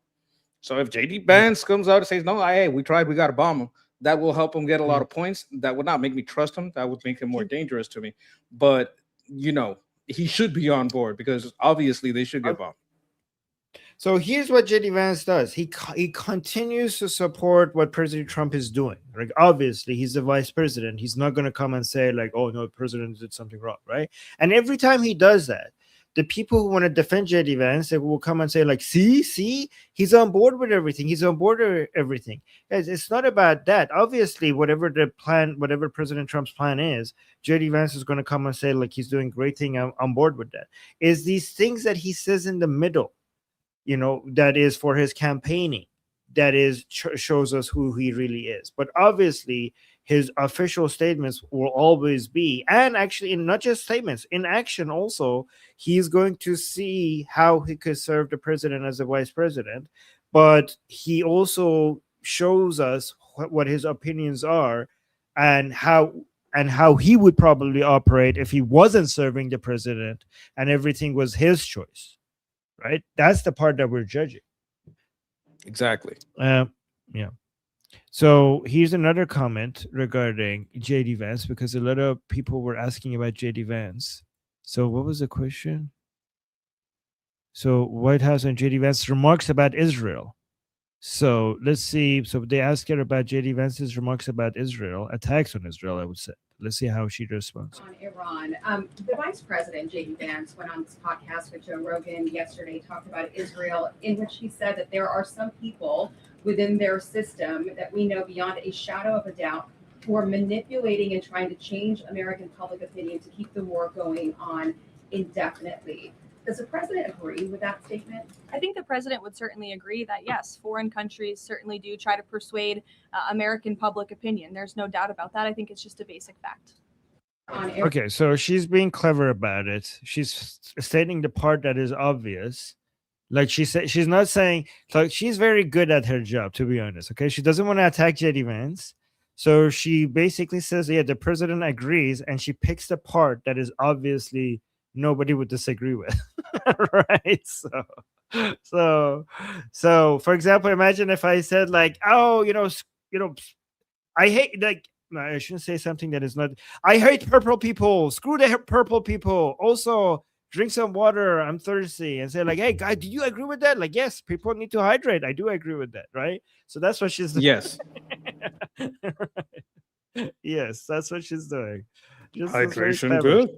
So if JD Vance comes out and says, no, hey, we tried, we got to bomb him, that will help him get a lot of points. That would not make me trust him. That would make him more dangerous to me. But, he should be on board because obviously they should get bombed. So here's what JD Vance does. He continues to support what President Trump is doing. Like, obviously, he's the vice president. He's not going to come and say, like, oh, no, the president did something wrong, right? And every time he does that, the people who want to defend JD Vance, they will come and say, like, see, he's on board with everything. He's on board with everything. Guys, it's not about that. Obviously, whatever President Trump's plan is, JD Vance is going to come and say, like, he's doing great thing. I'm on board with that. It's these things that he says in the middle, that is for his campaigning, that is shows us who he really is. But obviously, his official statements will always be, and actually not just statements, in action also, he's going to see how he could serve the president as a vice president, but he also shows us what his opinions are and how he would probably operate if he wasn't serving the president and everything was his choice, right? That's the part that we're judging. Exactly. Yeah. So here's another comment regarding JD Vance, because a lot of people were asking about JD Vance. So what was the question? So White House and JD Vance remarks about Israel. So let's see. So they asked her about JD Vance's remarks about Israel, attacks on Israel, I would say. Let's see how she responds. On Iran, the Vice President, JD Vance, went on this podcast with Joe Rogan yesterday, talked about Israel, in which he said that there are some people within their system that we know beyond a shadow of a doubt who are manipulating and trying to change American public opinion to keep the war going on indefinitely. Does the president agree with that statement? I think the president would certainly agree that, yes, foreign countries certainly do try to persuade American public opinion. There's no doubt about that. I think it's just a basic fact. Okay, so she's being clever about it. She's stating the part that is obvious. Like she said, she's not saying, like, she's very good at her job, to be honest. Okay, she doesn't want to attack JD Vance, so she basically says, "Yeah, the president agrees," and she picks the part that is obviously nobody would disagree with, right? So, for example, imagine if I said like, "Oh, I hate like." No, I shouldn't say something that is not. I hate purple people. Screw the purple people. Also, drink some water. I'm thirsty. And say like, hey, guy, do you agree with that? Like, yes, people need to hydrate. I do agree with that, right? So that's what she's doing. Yes. Yes, that's what she's doing. Just was very Hydration clever. good.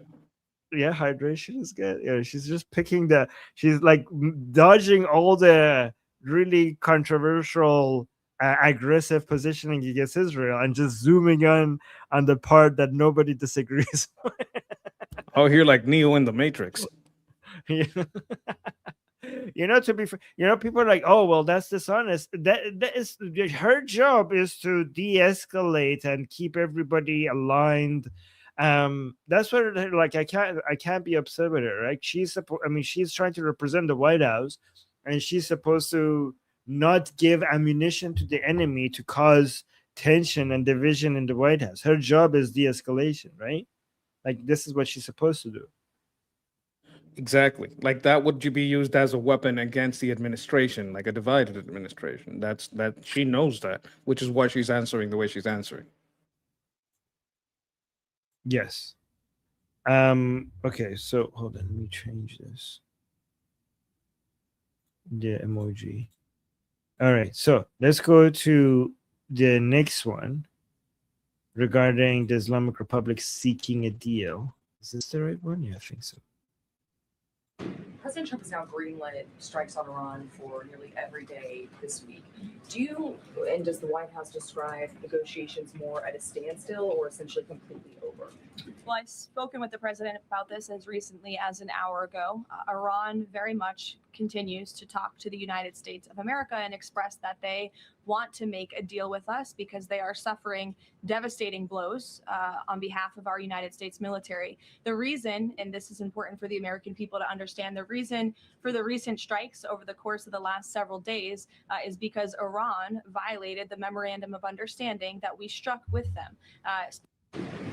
Yeah, hydration is good. Yeah, she's just picking she's like dodging all the really controversial, aggressive positioning against Israel and just zooming on the part that nobody disagrees. Oh, here like Neo in the Matrix. Yeah. To be people are like, oh well, that's dishonest. That is her job, is to de-escalate and keep everybody aligned. That's what, like, I can't be upset with her, right? She's trying to represent the White House, and she's supposed to not give ammunition to the enemy to cause tension and division in the White House. Her job is de-escalation, right? Like, this is what she's supposed to do. Exactly. Like that would be used as a weapon against the administration, like a divided administration. That she knows that, which is why she's answering the way she's answering. Yes. Okay, so hold on, let me change this. The emoji. All right, so let's go to the next one regarding the Islamic Republic seeking a deal. Is this the right one? Yeah, I think so. President Trump has now greenlit strikes on Iran for nearly every day this week. Does the White House describe negotiations more at a standstill or essentially completely over? Well, I've spoken with the president about this as recently as an hour ago. Iran very much continues to talk to the United States of America and express that they want to make a deal with us because they are suffering devastating blows on behalf of our United States military. The reason, and this is important for the American people to understand, the reason for the recent strikes over the course of the last several days is because Iran violated the memorandum of understanding that we struck with them.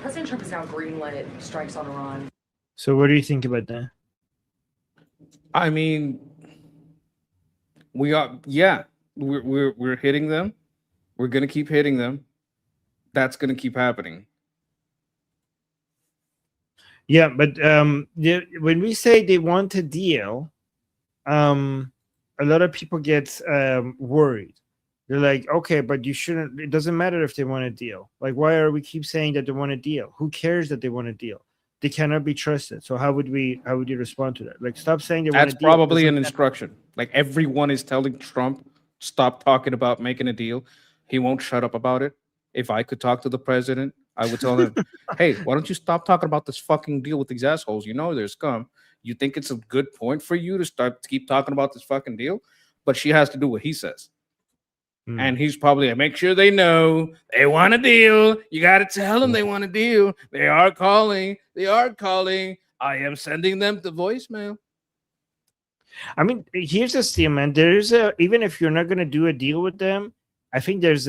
President Trump has now greenlit strikes on Iran. So what do you think about that? I mean, we're hitting them. We're gonna keep hitting them. That's gonna keep happening. Yeah, but when we say they want a deal, a lot of people get worried. They're like, okay, but you shouldn't. It doesn't matter if they want a deal. Like, why are we keep saying that they want a deal? Who cares that they want a deal? They cannot be trusted. So how would you respond to that? Like, stop saying they want a deal. That's probably an instruction. Like everyone is telling Trump, stop talking about making a deal. He won't shut up about it. If I could talk to the president, I would tell him, hey, why don't you stop talking about this fucking deal with these assholes? You know there's scum. You think it's a good point for you to keep talking about this fucking deal? But she has to do what he says. And he's probably like, make sure they know they want a deal. You got to tell them they want a deal. They are calling. I am sending them the voicemail. I mean, here's the thing, man. There's even if you're not going to do a deal with them, I think there's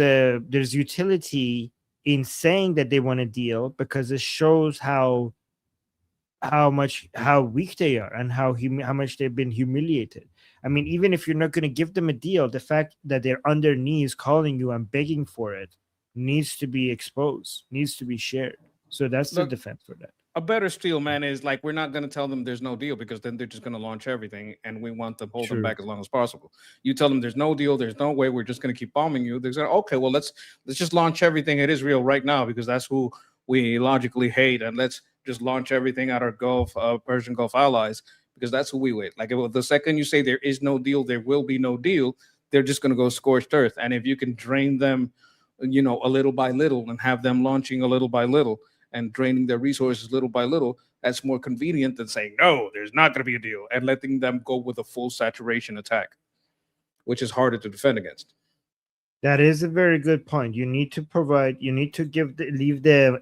utility in saying that they want a deal because it shows how weak they are and how much they've been humiliated. I mean, even if you're not going to give them a deal, the fact that they're on their knees calling you and begging for it needs to be exposed, needs to be shared. So that's the defense for that. A better steel, man, is like, we're not going to tell them there's no deal because then they're just going to launch everything and we want to hold them back as long as possible. You tell them there's no deal, there's no way, we're just going to keep bombing you. They're going to, okay, well, let's just launch everything at Israel right now because that's who we logically hate, and let's just launch everything at our Persian Gulf allies because that's who we wait. Like, the second you say there is no deal, there will be no deal, they're just going to go scorched earth. And if you can drain them, a little by little and have them launching a little by little and draining their resources little by little, that's more convenient than saying, no, there's not going to be a deal and letting them go with a full saturation attack, which is harder to defend against. That is a very good point. You need to provide. You need to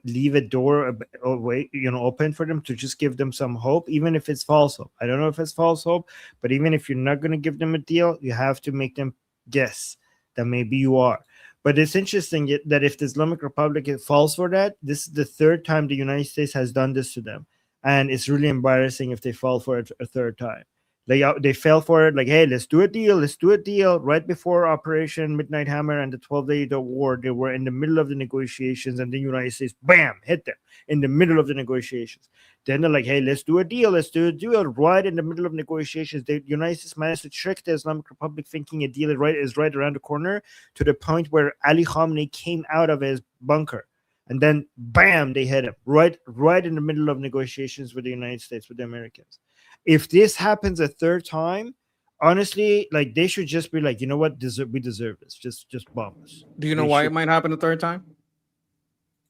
leave a door away, open for them, to just give them some hope, even if it's false hope. I don't know if it's false hope, but even if you're not going to give them a deal, you have to make them guess that maybe you are. But it's interesting that if the Islamic Republic falls for that, this is the third time the United States has done this to them, and it's really embarrassing if they fall for it a third time. They fell for it, like, hey, let's do a deal. Right before Operation Midnight Hammer and the 12-day war, they were in the middle of the negotiations, and the United States, bam, hit them in the middle of the negotiations. Then they're like, hey, let's do a deal. Right in the middle of negotiations, the United States managed to trick the Islamic Republic, thinking a deal is right around the corner, to the point where Ali Khamenei came out of his bunker. And then, bam, they hit him right in the middle of negotiations with the United States, with the Americans. If this happens a third time, honestly, like, they should just be like, you know what, we deserve this. Just bomb us. Do you know They why it should. might happen a third time?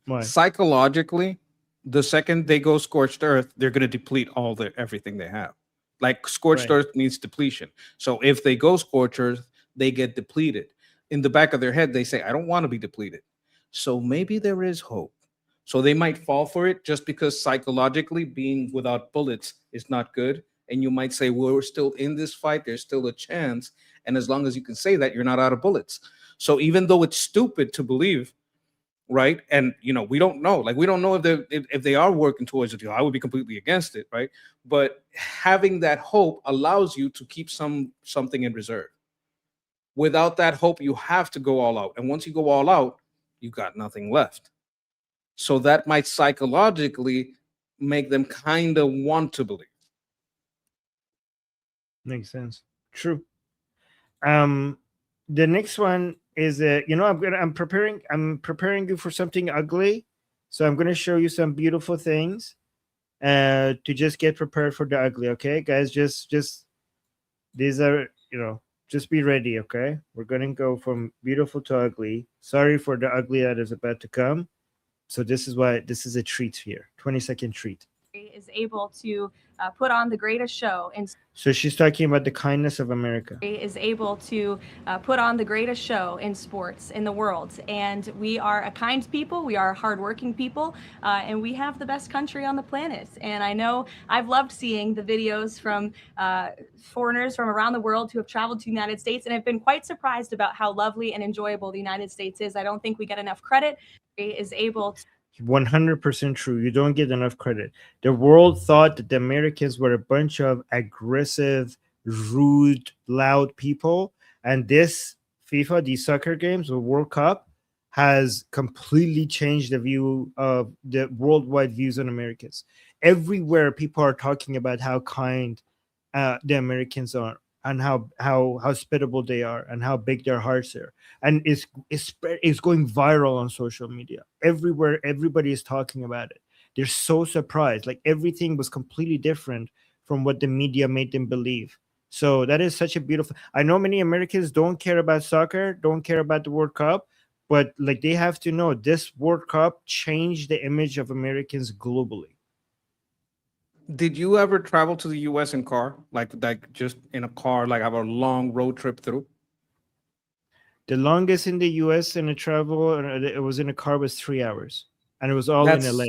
Why? Psychologically, the second they go scorched earth, they're going to deplete everything they have. Like, scorched Right. earth means depletion. So if they go scorched earth, they get depleted. In the back of their head, they say, I don't want to be depleted. So maybe there is hope. So they might fall for it just because psychologically being without bullets is not good. And you might say, well, we're still in this fight. There's still a chance. And as long as you can say that, you're not out of bullets. So even though it's stupid to believe, right? And we don't know. Like, we don't know if they are working towards a deal. I would be completely against it, right? But having that hope allows you to keep something in reserve. Without that hope, you have to go all out. And once you go all out, you got nothing left. So that might psychologically make them kind of want to believe. Makes sense. True. The next one is I'm preparing you for something ugly. So I'm gonna show you some beautiful things to just get prepared for the ugly. Okay, guys, just these are, just be ready. Okay, we're gonna go from beautiful to ugly. Sorry for the ugly that is about to come. So this is a treat here. 20-second treat. Is able to put on the greatest show in So she's talking about the kindness of America. is able to put on the greatest show in sports in the world. And we are a kind people, we are hardworking people, and we have the best country on the planet. And I know I've loved seeing the videos from foreigners from around the world who have traveled to the United States, and I've been quite surprised about how lovely and enjoyable the United States is. I don't think we get enough credit. Is able to 100% true. You don't get enough credit. The world thought that the Americans were a bunch of aggressive, rude, loud people. And this FIFA, these soccer games, the World Cup, has completely changed the view of the worldwide views on Americans. Everywhere, people are talking about how kind the Americans are, and how hospitable they are, and how big their hearts are. And it's going viral on social media. Everywhere, everybody is talking about it. They're so surprised. Like, everything was completely different from what the media made them believe. So that is such a beautiful. I know many Americans don't care about soccer, don't care about the World Cup, but like, they have to know this World Cup changed the image of Americans globally. Did you ever travel to the US in car? Like just in a car, like have a long road trip through? The longest in the US in a travel, it was in a car, was 3 hours, and it was all in That's LA.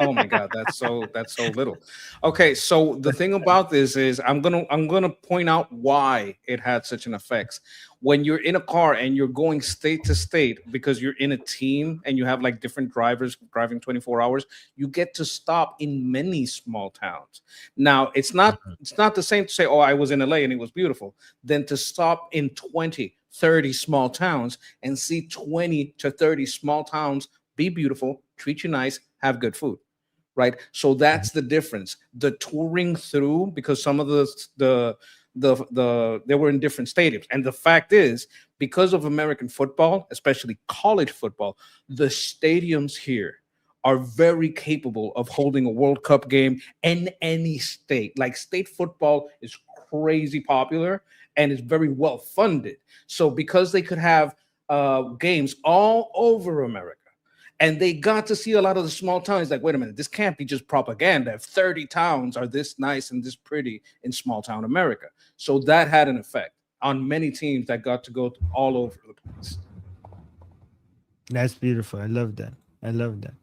oh my God, that's so little. Okay, so the thing about this is I'm gonna point out why it had such an effect. When you're in a car and you're going state to state because you're in a team and you have like different drivers driving 24 hours, you get to stop in many small towns. Now, it's not the same to say, oh, I was in LA and it was beautiful, than to stop in 20, 30 small towns and see 20 to 30 small towns be beautiful, treat you nice, have good food, right? So that's the difference. The touring through, because some of they were in different stadiums, and the fact is, because of American football, especially college football, the stadiums here are very capable of holding a World Cup game in any state. Like, state football is crazy popular and is very well funded. So because they could have games all over America, and they got to see a lot of the small towns, like, wait a minute, this can't be just propaganda if 30 towns are this nice and this pretty in small town America. So that had an effect. on many teams that got to go all over the place. That's beautiful. I love that. I love that.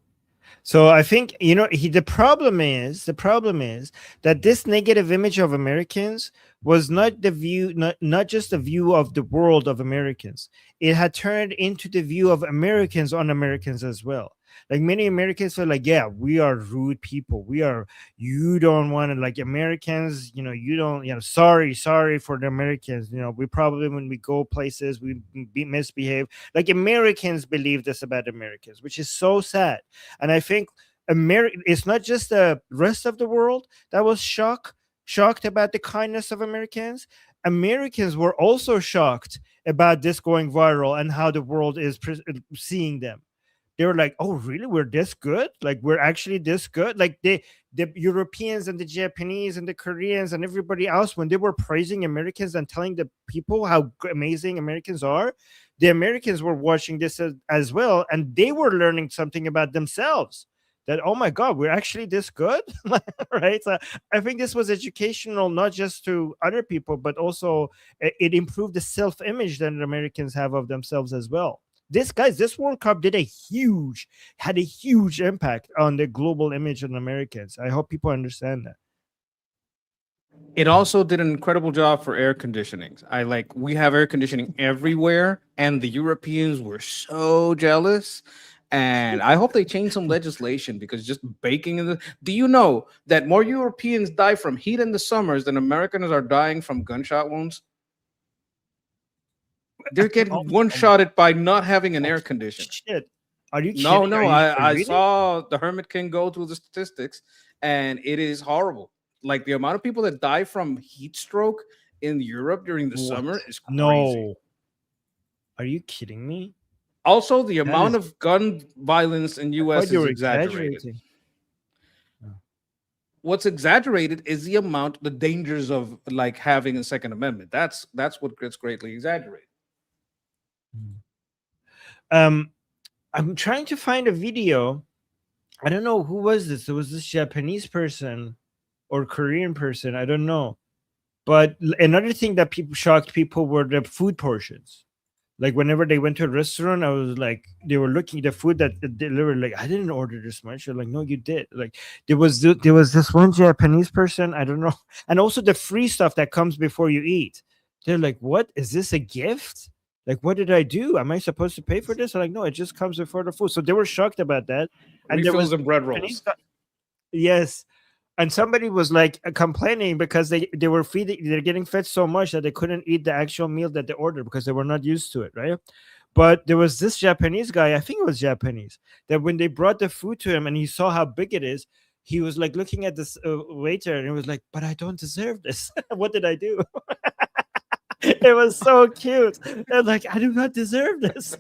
So I think, you know, the problem is that this negative image of Americans was not the view, not just the view of the world of Americans. It had turned into the view of Americans on Americans as well. Like many Americans feel like, yeah, we are rude people. You don't want to, like, Americans, you know, you don't, you know, sorry for the Americans. You know, we probably, when we go places, we misbehave. Like Americans believe this about Americans, which is so sad. And I think it's not just the rest of the world that was shocked about the kindness of Americans. Americans were also shocked about this going viral and how the world is seeing them. They were like, oh, really? We're this good? Like, we're actually this good? Like, the Europeans and the Japanese and the Koreans and everybody else, when they were praising Americans and telling the people how amazing Americans are, the Americans were watching this as well. And they were learning something about themselves, that, oh my God, we're actually this good. Right? So I think this was educational, not just to other people, but also it improved the self-image that Americans have of themselves as well. This World Cup had a huge impact on the global image of Americans. I hope people understand that. It also did an incredible job for air conditioning. We have air conditioning everywhere, and the Europeans were so jealous. And I hope they change some legislation, because just baking do you know that more Europeans die from heat in the summers than Americans are dying from gunshot wounds? They're getting one-shotted by not having an air conditioner. Shit. Are you kidding? No. I saw the Hermit King go through the statistics, and it is horrible. Like, the amount of people that die from heat stroke in Europe during the summer is crazy. No. Are you kidding me? Also, the amount of gun violence in U.S. is exaggerated. What's exaggerated is the dangers of, like, having a Second Amendment. That's what gets greatly exaggerated. I'm trying to find a video. I don't know who was this. It was this Japanese person or Korean person. I don't know. But another thing that shocked people were the food portions. Like, whenever they went to a restaurant, I was like, they were looking at the food that they delivered. Like, I didn't order this much. They're like, no, you did. Like, there was this one Japanese person. I don't know. And also the free stuff that comes before you eat. They're like, what? Is this a gift? Like, what did I do? Am I supposed to pay for this? I'm like, no, it just comes before the food. So they were shocked about that. And there was bread rolls. Yes. And somebody was like complaining because they're getting fed so much that they couldn't eat the actual meal that they ordered because they were not used to it, right? But there was this Japanese guy, I think it was Japanese, that when they brought the food to him and he saw how big it is, he was like looking at this waiter and he was like, but I don't deserve this. What did I do? It was so cute. They're like, I do not deserve this.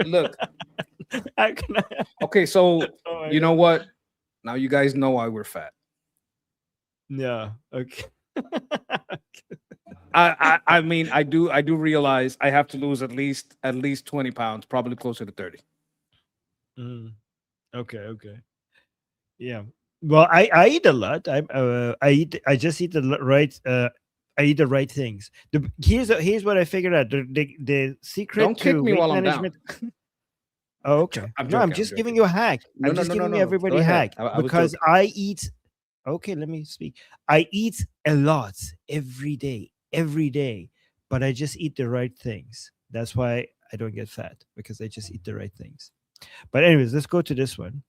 Look. Okay, so you know what? Now you guys know why we're fat. Yeah. Okay. I mean, I do realize I have to lose at least 20 pounds, probably closer to 30. Okay. Yeah. Well, I eat a lot. I just eat the right. I eat the right things. Here's what I figured out. The secret. Don't kick me while management. I'm down. Oh, okay. I'm just giving you a hack. I'm just giving everybody a hack because I eat. Okay, let me speak. I eat a lot every day, but I just eat the right things. That's why I don't get fat, because I just eat the right things. But anyways, let's go to this one.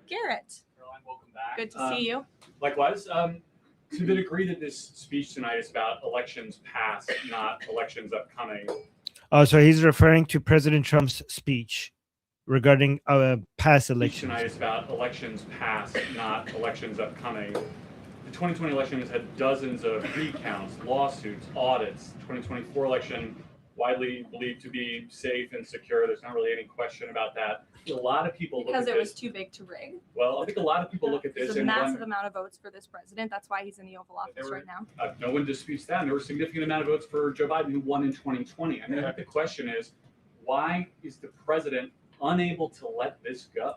Garrett. Caroline, welcome back. Good to see you. Likewise. To the degree that this speech tonight is about elections past, not elections upcoming. Oh, so he's referring to President Trump's speech regarding past elections. Tonight is about elections past, not elections upcoming. The 2020 election has had dozens of recounts, lawsuits, audits. 2024 election, widely believed to be safe and secure. There's not really any question about that. A lot of people look at this. Because it was too big to rig. Well, I think a lot of people look at this. There's a massive amount of votes for this president. That's why he's in the Oval Office right now. No one disputes that. And there were a significant amount of votes for Joe Biden, who won in 2020. I mean, I think the question is, why is the president unable to let this go?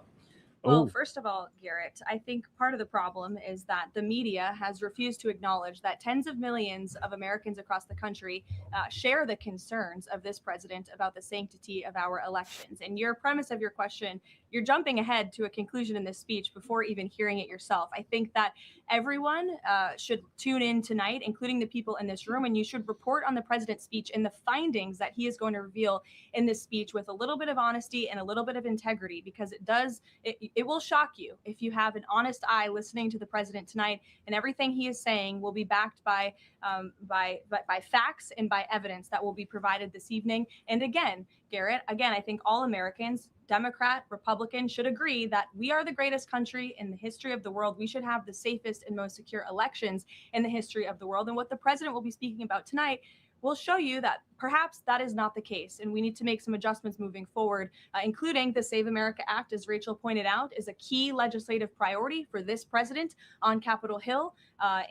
Well, Oh. first of all, Garrett, I think part of the problem is that the media has refused to acknowledge that tens of millions of Americans across the country share the concerns of this president about the sanctity of our elections. And your premise of your question, you're jumping ahead to a conclusion in this speech before even hearing it yourself. I think that everyone should tune in tonight, including the people in this room, and you should report on the president's speech and the findings that he is going to reveal in this speech with a little bit of honesty and a little bit of integrity, because it will shock you if you have an honest eye listening to the president tonight, and everything he is saying will be backed by facts and by evidence that will be provided this evening. And again, Garrett, I think all Americans, Democrat, Republican, should agree that we are the greatest country in the history of the world. We should have the safest and most secure elections in the history of the world. And what the president will be speaking about tonight will show you that perhaps that is not the case, and we need to make some adjustments moving forward, including the Save America Act, as Rachel pointed out, is a key legislative priority for this president on Capitol Hill,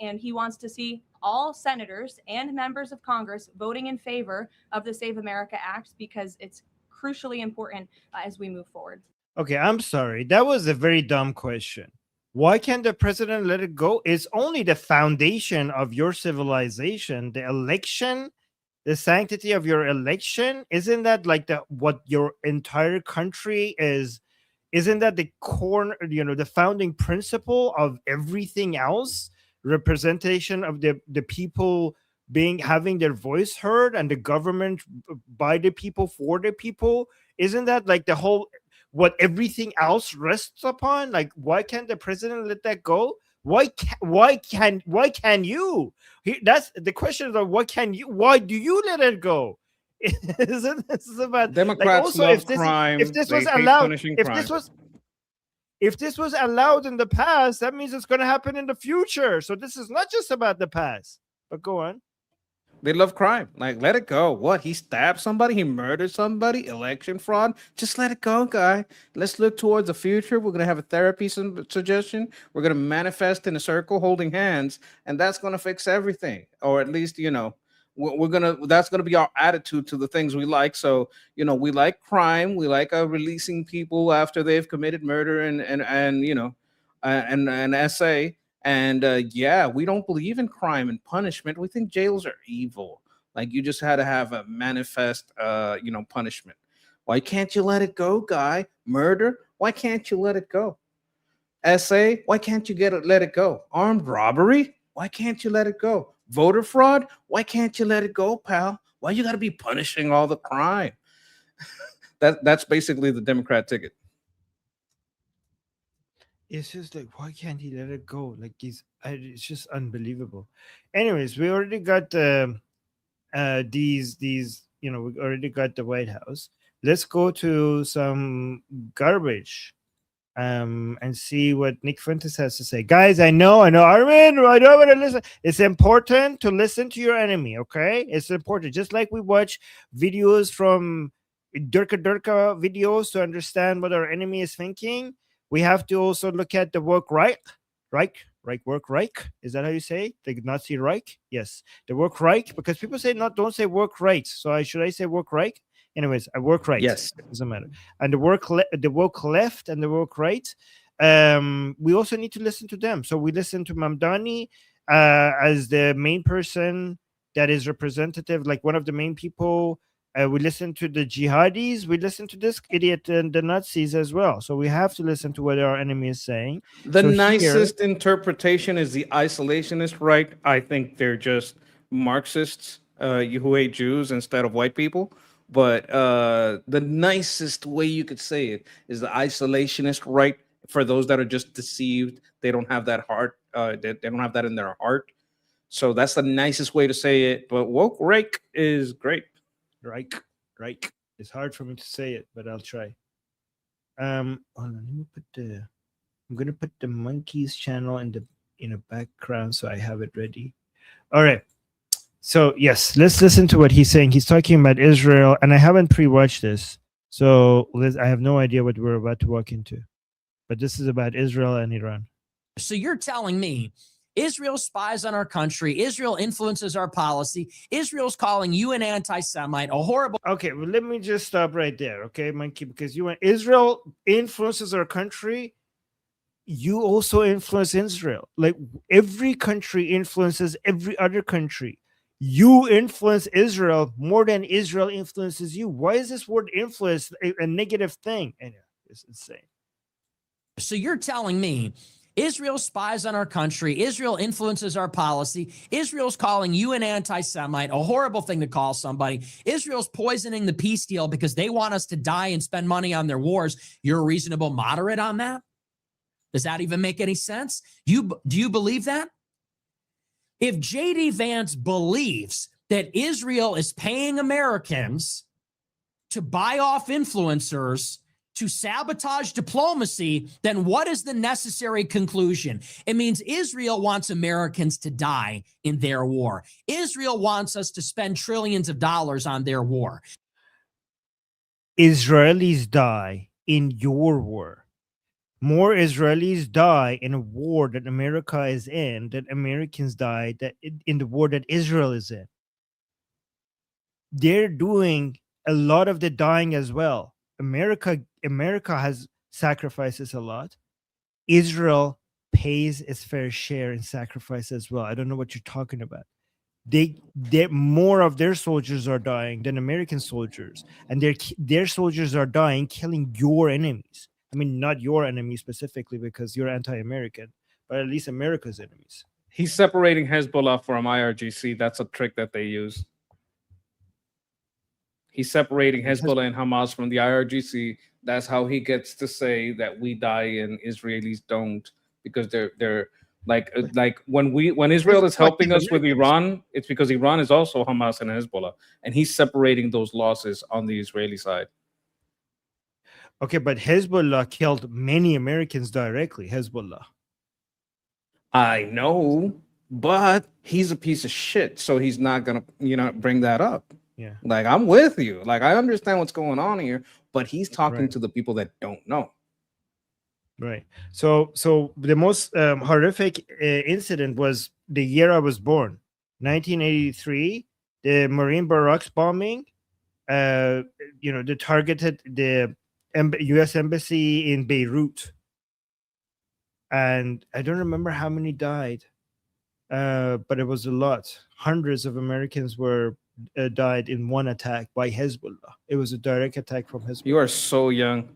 and he wants to see all senators and members of Congress voting in favor of the Save America Act, because it's crucially important as we move forward. Okay, I'm sorry. That was a very dumb question. Why can't the president let it go? It's only the foundation of your civilization, the election, the sanctity of your election. Isn't that like what your entire country is? Isn't that the core, the founding principle of everything else? Representation of the people having their voice heard, and the government by the people for the people. Isn't that like the whole what everything else rests upon? Like, why can't the president let that go? Why can you? That's the question. Of why do you let it go? Isn't this about Democrats like also love crime. if this They was hate allowed, punishing crime. if this was allowed in the past, that means it's going to happen in the future. So this is not just about the past. But go on. They love crime. Like, let it go. What? He stabbed somebody? He murdered somebody? Election fraud? Just let it go, guy. Let's look towards the future. We're going to have a therapy suggestion. We're going to manifest in a circle holding hands, and that's going to fix everything. Or at least, that's going to be our attitude to the things we like. So, we like crime. We like releasing people after they've committed murder and essay. And we don't believe in crime and punishment. We think jails are evil. Like, you just had to have a manifest, punishment. Why can't you let it go, guy? Murder? Why can't you let it go? Essay? Why can't you let it go? Armed robbery? Why can't you let it go? Voter fraud? Why can't you let it go, pal? Why you got to be punishing all the crime? That's basically the Democrat ticket. It's just like, why can't he let it go? Like, it's just unbelievable. Anyways, we already got we already got the White House. Let's go to some garbage and see what Nick Fuentes has to say. Guys, I know, Armin, I don't want to listen. It's important to listen to your enemy, okay? It's important. Just like we watch videos from Durka videos to understand what our enemy is thinking, we have to also look at the work Reich. Is that how you say it? The Nazi Reich? Yes, the work Reich, because people say don't say work right. So should I say work Reich? Anyways, I work right. Yes, it doesn't matter. And the work left and the work right. We also need to listen to them. So we listen to Mamdani as the main person that is representative, like one of the main people. We listen to the jihadis. We listen to this idiot and the Nazis as well. So we have to listen to what our enemy is saying. The nicest interpretation is the isolationist right. I think they're just Marxists who hate Jews instead of white people. But the nicest way you could say it is the isolationist right. For those that are just deceived, they don't have that heart. They don't have that in their heart. So that's the nicest way to say it. But woke Reich is great. Reich. It's hard for me to say it, but I'll try. Hold on, I'm gonna put the monkeys channel in the background so I have it ready. All right. So yes, let's listen to what he's saying. He's talking about Israel, and I haven't pre-watched this, so I have no idea what we're about to walk into. But this is about Israel and Iran. So you're telling me Israel spies on our country. Israel influences our policy. Israel's calling you an anti-Semite, a horrible. Okay, well, let me just stop right there, okay, Monkey, because you went Israel influences our country. You also influence Israel. Like every country influences every other country. You influence Israel more than Israel influences you. Why is this word influence a negative thing? Anyway, it's insane. So you're telling me Israel spies on our country. Israel influences our policy. Israel's calling you an anti-Semite, a horrible thing to call somebody. Israel's poisoning the peace deal because they want us to die and spend money on their wars. You're a reasonable moderate on that? Does that even make any sense? Do you believe that? If J.D. Vance believes that Israel is paying Americans to buy off influencers to sabotage diplomacy, then what is the necessary conclusion? It means Israel wants Americans to die in their war. Israel wants us to spend trillions of dollars on their war. Israelis die in your war. More Israelis die in a war that America is in than Americans die in the war that Israel is in. They're doing a lot of the dying as well. America has sacrifices a lot. Israel pays its fair share in sacrifice as well. I don't know what you're talking about. They more of their soldiers are dying than American soldiers, and their soldiers are dying, killing your enemies. I mean, not your enemies specifically because you're anti-American, but at least America's enemies. He's separating Hezbollah from IRGC. That's a trick that they use. He's separating Hezbollah and Hamas from the IRGC. That's how he gets to say that we die and Israelis don't, because they're like when Israel is helping us with Iran, it's because Iran is also Hamas and Hezbollah, and he's separating those losses on the Israeli side. Okay, but Hezbollah killed many Americans directly. Hezbollah. I know, but he's a piece of shit, so he's not gonna, bring that up. Yeah, like I'm with you. Like I understand what's going on here, but he's talking to the people that don't know. Right. So the most horrific incident was the year I was born, 1983, the Marine barracks bombing. They targeted the U.S. embassy in Beirut, and I don't remember how many died, but it was a lot. Hundreds of Americans were died in one attack by Hezbollah. It was a direct attack from Hezbollah. You are so young.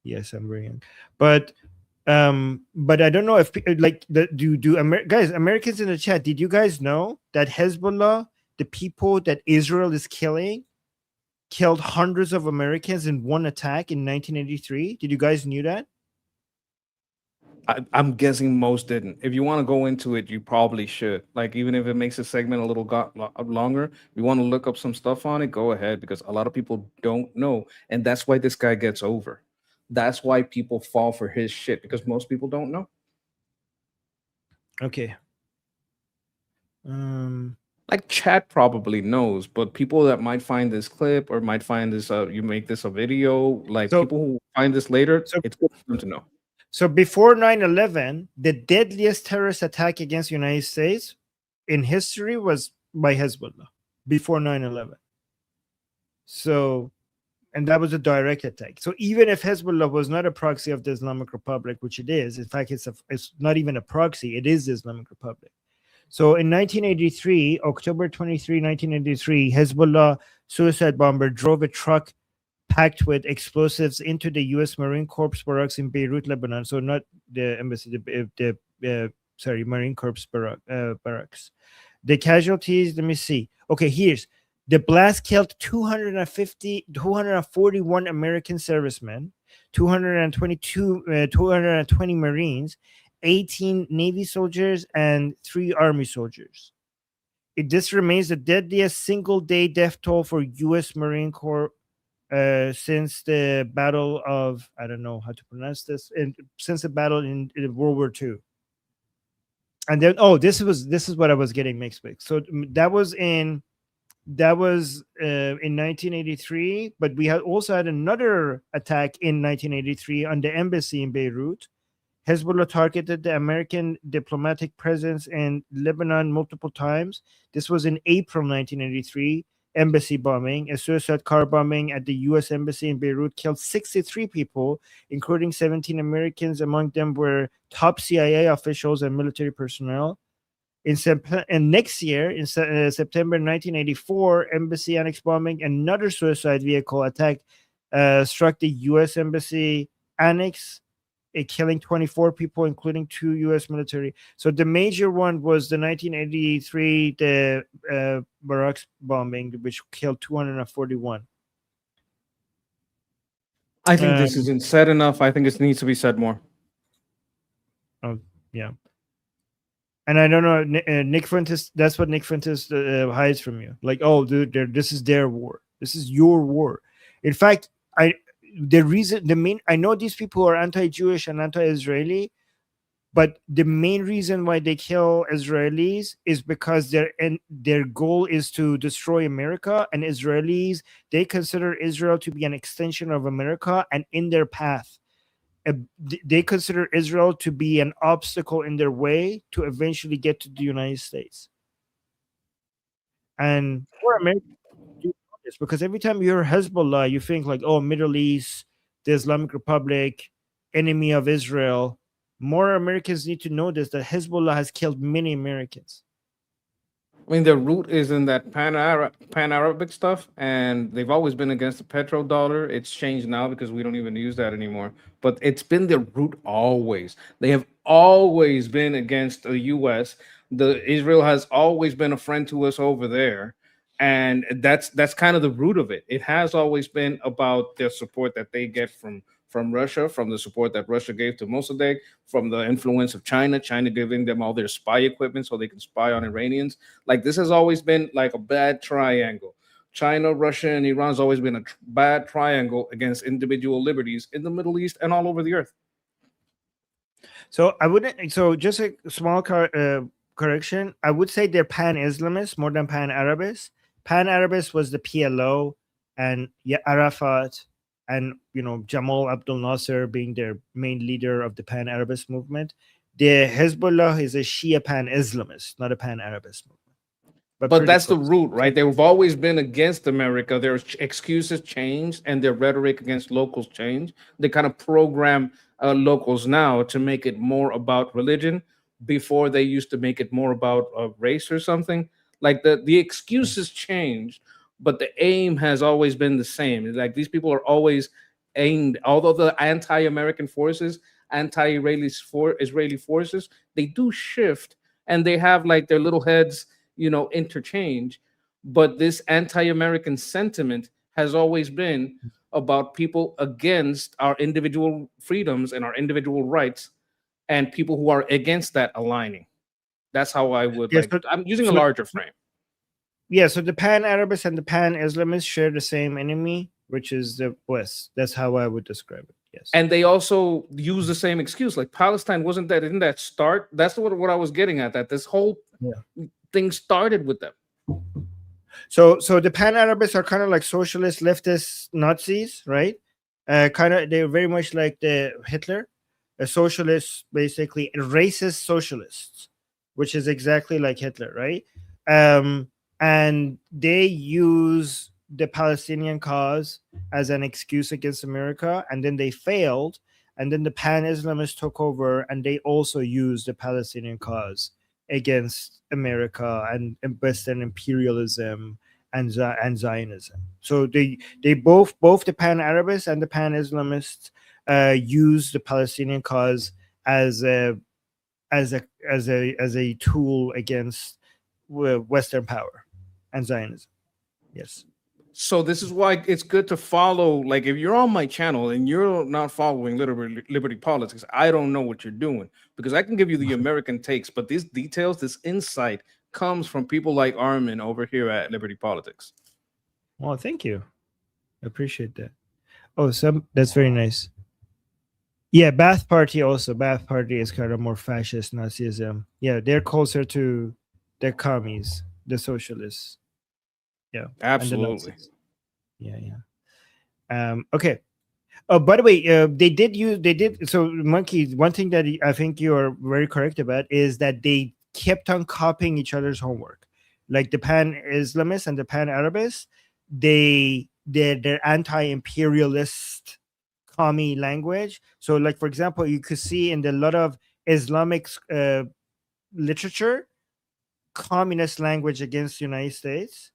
Yes, I'm very young, but I don't know if guys, Americans in the chat, did you guys know that Hezbollah, the people that Israel is killing, killed hundreds of Americans in one attack in 1983? Did you guys knew that? I'm guessing most didn't. If you want to go into it, you probably should. Like, even if it makes a segment a little longer, you want to look up some stuff on it, go ahead, because a lot of people don't know. And that's why this guy gets over. That's why people fall for his shit, because most people don't know. Okay. Like chat probably knows, but people that might find this clip or might find this, you make this a video, like people who find this later, it's good for them to know. So before 9/11, the deadliest terrorist attack against the United States in history was by Hezbollah before 9/11. So, and that was a direct attack. So even if Hezbollah was not a proxy of the Islamic Republic, which it is, in fact, it's not even a proxy, it is the Islamic Republic. So in 1983, October 23, 1983, Hezbollah suicide bomber drove a truck packed with explosives into the U.S. Marine Corps barracks in Beirut, Lebanon. So not the embassy, Marine Corps barracks. The casualties, let me see. Okay, here's the blast killed 241 American servicemen, 220 Marines, 18 Navy soldiers, and 3 Army soldiers. This remains the deadliest single-day death toll for U.S. Marine Corps since the battle of, I don't know how to pronounce this, since the battle in World War II. And then, this is what I was getting mixed with. So that was in 1983, but we also had another attack in 1983 on the embassy in Beirut. Hezbollah targeted the American diplomatic presence in Lebanon multiple times. This was in April 1983. Embassy bombing, a suicide car bombing at the U.S. Embassy in Beirut killed 63 people, including 17 Americans. Among them were top CIA officials and military personnel. And next year, in September 1984, embassy annex bombing, another suicide vehicle attack struck the U.S. Embassy annex, killing 24 people, including 2 U.S. military. So the major one was the 1983 Barracks bombing, which killed 241. I think this isn't said enough. I think it needs to be said more. Oh, yeah. And I don't know, Nick Fuentes, that's what Nick Fuentes hides from you. Like, oh, dude, this is their war. This is your war. In fact, I know these people are anti-Jewish and anti-Israeli, but the main reason why they kill Israelis is because their goal is to destroy America, and Israelis, they consider Israel to be an extension of America, and in their path. They consider Israel to be an obstacle in their way to eventually get to the United States. And for America, this because every time you hear Hezbollah, you think like, oh, Middle East, the Islamic Republic, enemy of Israel. More Americans need to know this, that Hezbollah has killed many Americans. I mean, their root is in that pan-Arabic stuff, and they've always been against the petrodollar. It's changed now because we don't even use that anymore. But it's been their root always. They have always been against the U.S. Israel has always been a friend to us over there, and that's kind of the root of it. It has always been about their support that they get from Russia, from the support that Russia gave to Mossadegh, from the influence of China giving them all their spy equipment so they can spy on Iranians. Like, this has always been like a bad triangle. China, Russia, and Iran has always been a bad triangle against individual liberties in the Middle East and all over the earth. So I wouldn't. So just a small correction. I would say they're pan-Islamist more than pan-Arabist. Pan-Arabist was the PLO and Arafat, and Jamal Abdel Nasser being their main leader of the pan-Arabist movement. The Hezbollah is a Shia pan-Islamist, not a pan-Arabist movement. But that's the root, right? They've always been against America. Their excuses changed, and their rhetoric against locals changed. They kind of program locals now to make it more about religion. Before, they used to make it more about race or something. Like, the excuses changed, but the aim has always been the same. Like, these people are always aimed, although the anti-American forces, Israeli forces, they do shift, and they have like their little heads, interchange. But this anti-American sentiment has always been about people against our individual freedoms and our individual rights, and people who are against that aligning. That's how I would I'm using a larger frame. Yeah, so the pan-Arabists and the pan-Islamists share the same enemy, which is the West. That's how I would describe it. Yes. And they also use the same excuse. Like, Palestine didn't that start? That's what I was getting at, that this whole thing started with them. So the pan-Arabists are kind of like socialist, leftist Nazis, right? They're very much like the Hitler, a socialist, basically racist socialists, which is exactly like Hitler, right? And they use the Palestinian cause as an excuse against America, and then they failed, and then the pan-Islamists took over, and they also used the Palestinian cause against America and Western imperialism and Zionism. So they both the pan-Arabists and the pan-Islamists use the Palestinian cause as a tool against Western power and Zionism. Yes. So this is why it's good to follow. Like, if you're on my channel and you're not following Liberty Politics, I don't know what you're doing, because I can give you the American takes, but these details, this insight comes from people like Armin over here at Liberty Politics. Well, thank you. I appreciate that. Oh, that's very nice. Yeah, Ba'ath Party also. Ba'ath Party is kind of more fascist Nazism. Yeah, they're closer to the commies, the socialists. Yeah, absolutely. Yeah. Okay. Oh, by the way, so Monkey, one thing that I think you are very correct about is that they kept on copying each other's homework. Like the Pan-Islamists and the Pan-Arabists, they're anti-imperialist commie language. So like, for example, you could see in a lot of Islamic literature, communist language against the United States,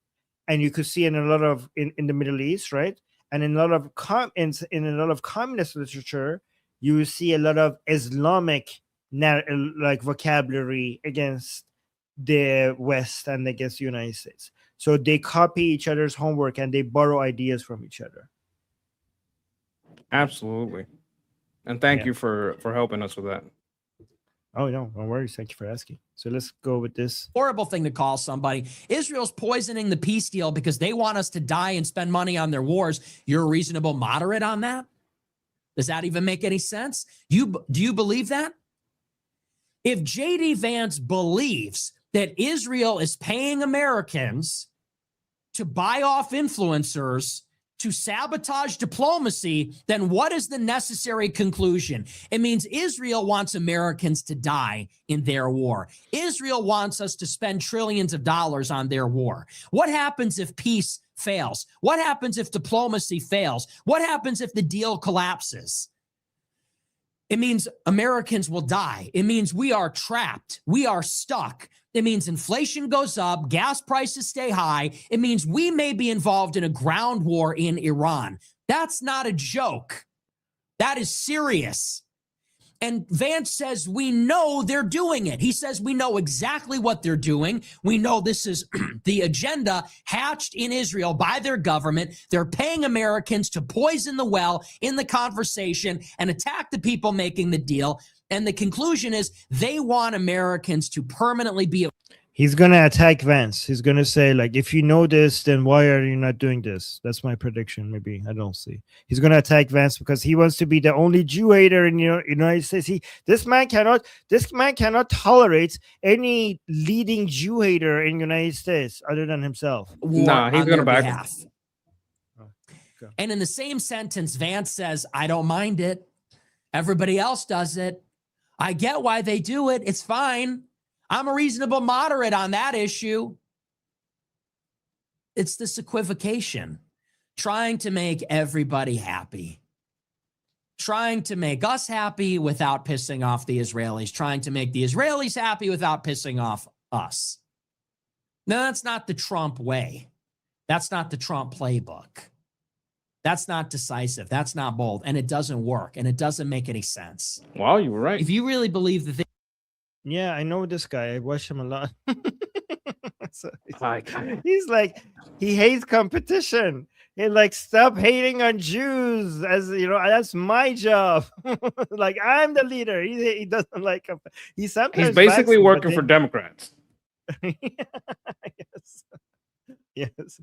and you could see in a lot of in the Middle East, right? And in a lot of in a lot of communist literature, you see a lot of Islamic like vocabulary against the West and against the United States. So they copy each other's homework and they borrow ideas from each other. Absolutely. And thank you for helping us with that. Oh, no worries. Thank you for asking. So let's go with this. Horrible thing to call somebody. Israel's poisoning the peace deal because they want us to die and spend money on their wars. You're a reasonable moderate on that? Does that even make any sense? Do you believe that? If J.D. Vance believes that Israel is paying Americans to buy off influencers to sabotage diplomacy, then what is the necessary conclusion? It means Israel wants Americans to die in their war. Israel wants us to spend trillions of dollars on their war. What happens if peace fails? What happens if diplomacy fails? What happens if the deal collapses? It means Americans will die. It means we are trapped. We are stuck. It means inflation goes up, gas prices stay high. It means we may be involved in a ground war in Iran. That's not a joke. That is serious. And Vance says, we know they're doing it. He says, we know exactly what they're doing. We know this is the agenda hatched in Israel by their government. They're paying Americans to poison the well in the conversation and attack the people making the deal. And the conclusion is they want Americans to permanently be. He's going to attack Vance. He's going to say, like, if you know this, then why are you not doing this? That's my prediction. Maybe. I don't see. He's going to attack Vance because he wants to be the only Jew hater in the United States. This man cannot tolerate any leading Jew hater in the United States other than himself. Nah, he's going to back him. Okay. And in the same sentence, Vance says, I don't mind it. Everybody else does it. I get why they do it. It's fine. I'm a reasonable moderate on that issue. It's this equivocation, trying to make everybody happy, trying to make us happy without pissing off the Israelis, trying to make the Israelis happy without pissing off us. No, that's not the Trump way. That's not the Trump playbook. That's not decisive. That's not bold. And it doesn't work. And it doesn't make any sense. Wow, you were right. If you really believe the thing. Yeah, I know this guy. I watch him a lot. So he's like, he hates competition. He like, stop hating on Jews. As you know, that's my job. Like, I'm the leader. He doesn't like he's basically working for Democrats. Yes.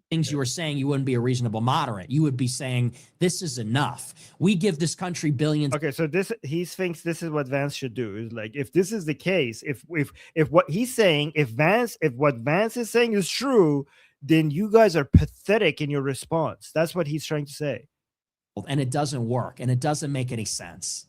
Things you were saying, you wouldn't be a reasonable moderate. You would be saying, this is enough. We give this country billions. Okay, so he thinks this is what Vance should do. Is like, if this is the case, if what he's saying, if what Vance is saying is true, then you guys are pathetic in your response. That's what he's trying to say. And it doesn't work, and it doesn't make any sense.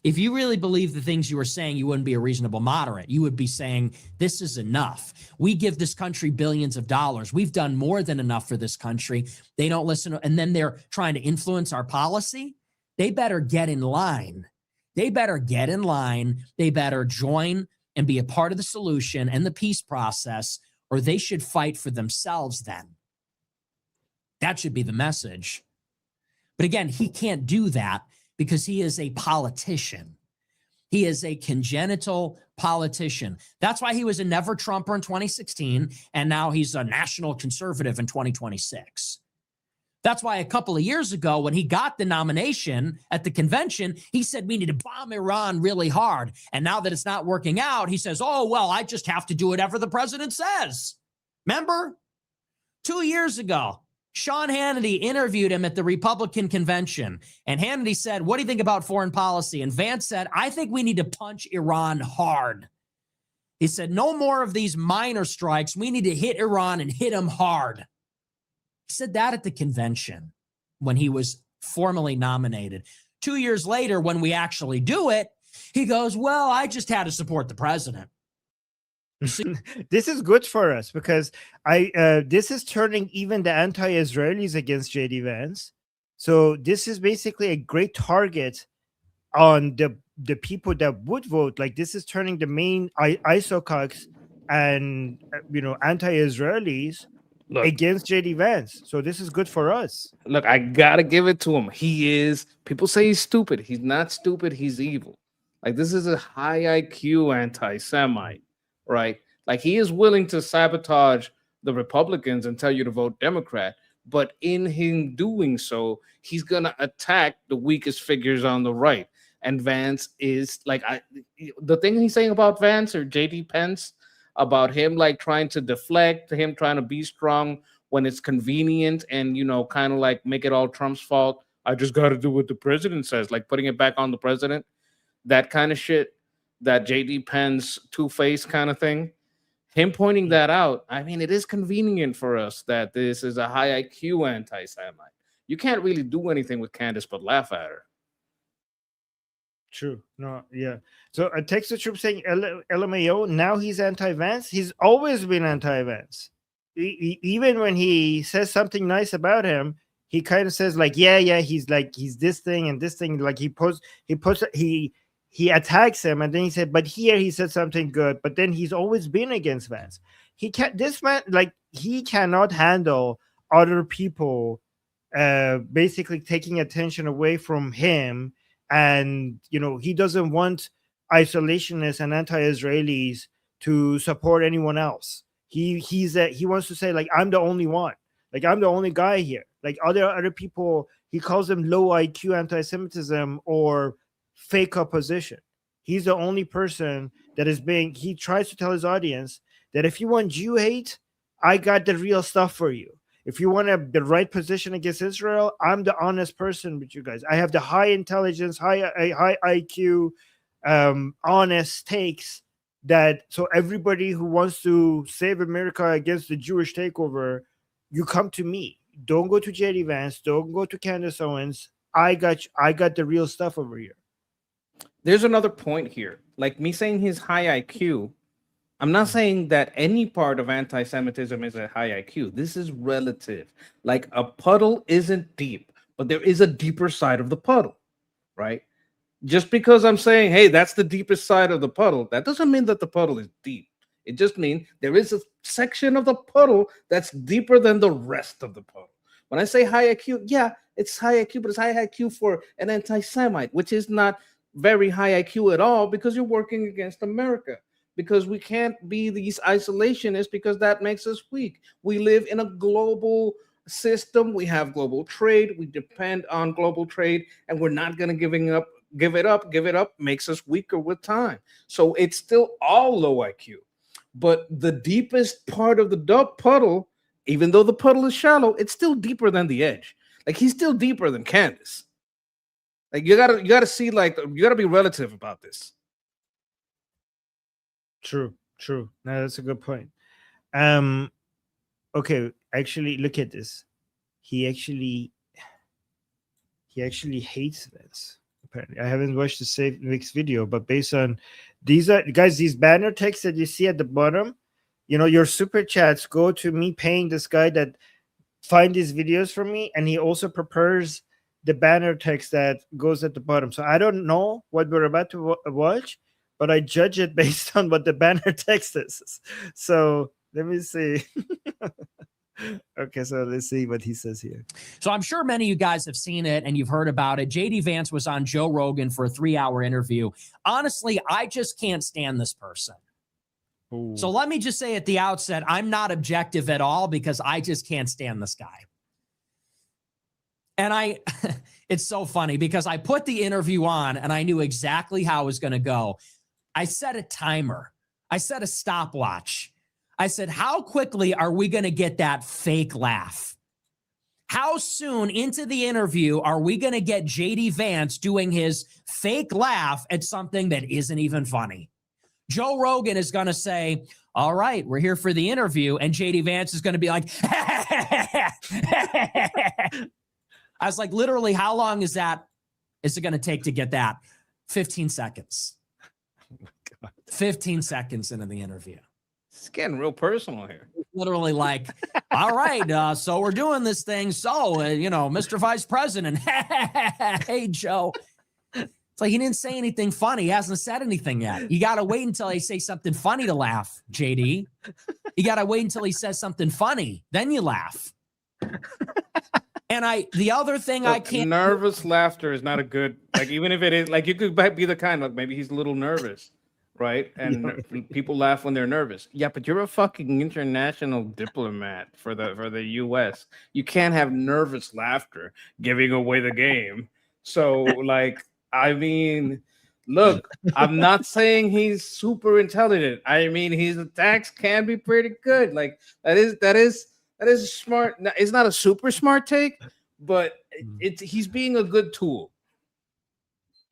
If you really believe the things you were saying, you wouldn't be a reasonable moderate. You would be saying, this is enough. We give this country billions of dollars. We've done more than enough for this country. They don't listen. And then they're trying to influence our policy. They better get in line. They better get in line. They better join and be a part of the solution and the peace process, or they should fight for themselves then. That should be the message. But again, he can't do that because he is a politician. He is a congenital politician. That's why he was a never Trumper in 2016, and now he's a national conservative in 2026. That's why a couple of years ago, when he got the nomination at the convention, he said we need to bomb Iran really hard. And now that it's not working out, he says, oh, well, I just have to do whatever the president says. Remember? 2 years ago, Sean Hannity interviewed him at the Republican convention, and Hannity said, what do you think about foreign policy? And Vance said, I think we need to punch Iran hard. He said, no more of these minor strikes. We need to hit Iran and hit them hard. He said that at the convention when he was formally nominated. 2 years later, when we actually do it, he goes, well, I just had to support the president. This is good for us because this is turning even the anti-Israelis against JD Vance. So this is basically a great target on the people that would vote. Like, this is turning the main ISOCOX and anti-Israelis against JD Vance. So this is good for us. Look, I gotta give it to him. He is. People say he's stupid. He's not stupid. He's evil. Like, this is a high IQ anti-Semite, right? Like, he is willing to sabotage the Republicans and tell you to vote Democrat. But in him doing so, he's gonna attack the weakest figures on the right. And Vance is like, the thing he's saying about Vance or JD Pence, about him like trying to deflect, him trying to be strong when it's convenient and, kind of like make it all Trump's fault. I just got to do what the president says, like putting it back on the president. That kind of shit, that JD Pence two-faced kind of thing. Him pointing that out, I mean, it is convenient for us that this is a high IQ anti-Semite. You can't really do anything with Candace but laugh at her. True. No, yeah. So a Texas troop saying LMAO, now he's anti-Vance. He's always been anti-Vance. Even when he says something nice about him, he kind of says like, yeah, he's this thing and this thing. Like he attacks him, and then he said, but here he said something good. But then he's always been against Vance. This man, like, he cannot handle other people basically taking attention away from him. And he doesn't want isolationists and anti-Israelis to support anyone else. He wants to say, like, I'm the only one, like I'm the only guy here. Like other people, he calls them low IQ anti-Semitism or fake opposition. He's the only person that is he tries to tell his audience that if you want Jew hate, I got the real stuff for you. If you want the right position against Israel, I'm the honest person with you guys. I have the high intelligence, high IQ, honest takes so everybody who wants to save America against the Jewish takeover, you come to me. Don't go to JD Vance. Don't go to Candace Owens. I got the real stuff over here. There's another point here. Like me saying his high IQ, I'm not saying that any part of anti-Semitism is a high IQ. This is relative. Like a puddle isn't deep, but there is a deeper side of the puddle, right? Just because I'm saying, hey, that's the deepest side of the puddle, that doesn't mean that the puddle is deep. It just means there is a section of the puddle that's deeper than the rest of the puddle. When I say high IQ, yeah, it's high IQ, but it's high IQ for an anti-Semite, which is not very high IQ at all because you're working against America. Because we can't be these isolationists because that makes us weak. We live in a global system. We have global trade. We depend on global trade, and we're not going to give it up. Give it up makes us weaker with time. So it's still all low IQ. But the deepest part of the puddle, even though the puddle is shallow, it's still deeper than the edge. Like he's still deeper than Candace. Like you gotta see, like you gotta be relative about this. True. No, that's a good point. Okay, actually, look at this. He actually hates Vance. Apparently, I haven't watched the next video, but based on these banner texts that you see at the bottom, your super chats go to me paying this guy that find these videos for me, and he also prepares the banner text that goes at the bottom. So I don't know what we're about to watch, but I judge it based on what the banner text is. So let me see. Okay, so let's see what he says here. So I'm sure many of you guys have seen it and you've heard about it. JD Vance was on Joe Rogan for a 3-hour interview. Honestly, I just can't stand this person. Ooh. So let me just say at the outset, I'm not objective at all because I just can't stand this guy. And it's so funny because I put the interview on and I knew exactly how it was going to go. I set a timer. I set a stopwatch. I said, how quickly are we going to get that fake laugh? How soon into the interview are we going to get JD Vance doing his fake laugh at something that isn't even funny? Joe Rogan is going to say, all right, we're here for the interview. And JD Vance is going to be like, I was like, literally, how long is it going to take to get that? 15 seconds. 15 seconds into the interview. It's getting real personal here. Literally like, all right, so we're doing this thing. So, Mr. Vice President, hey, Joe. It's like he didn't say anything funny. He hasn't said anything yet. You got to wait until they say something funny to laugh, JD. You got to wait until he says something funny. Then you laugh. And the other thing Look, I can't. Nervous laughter is not a good, like, even if it is, like, you could be the kind of, maybe he's a little nervous, right? And people laugh when they're nervous. Yeah, but you're a fucking international diplomat for the U.S. You can't have nervous laughter giving away the game. So, like, I mean, look, I'm not saying he's super intelligent. I mean, his attacks can be pretty good. Like, that is smart. It's not a super smart take, but he's being a good tool.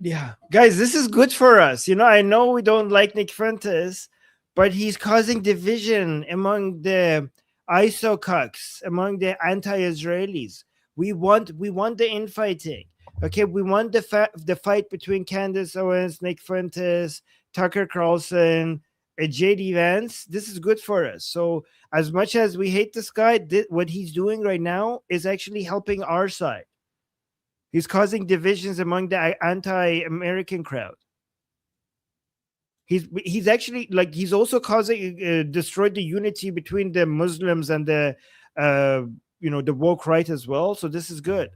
Yeah, guys, this is good for us. I know we don't like Nick Fuentes, but he's causing division among the ISO cucks, among the anti-Israelis. We want the infighting. Okay, we want the fight between Candace Owens, Nick Fuentes, Tucker Carlson, JD Vance. This is good for us. So as much as we hate this guy, what he's doing right now is actually helping our side. He's causing divisions among the anti-American crowd. He's actually, like, he's also causing destroyed the unity between the Muslims and the the woke right as well. So this is good.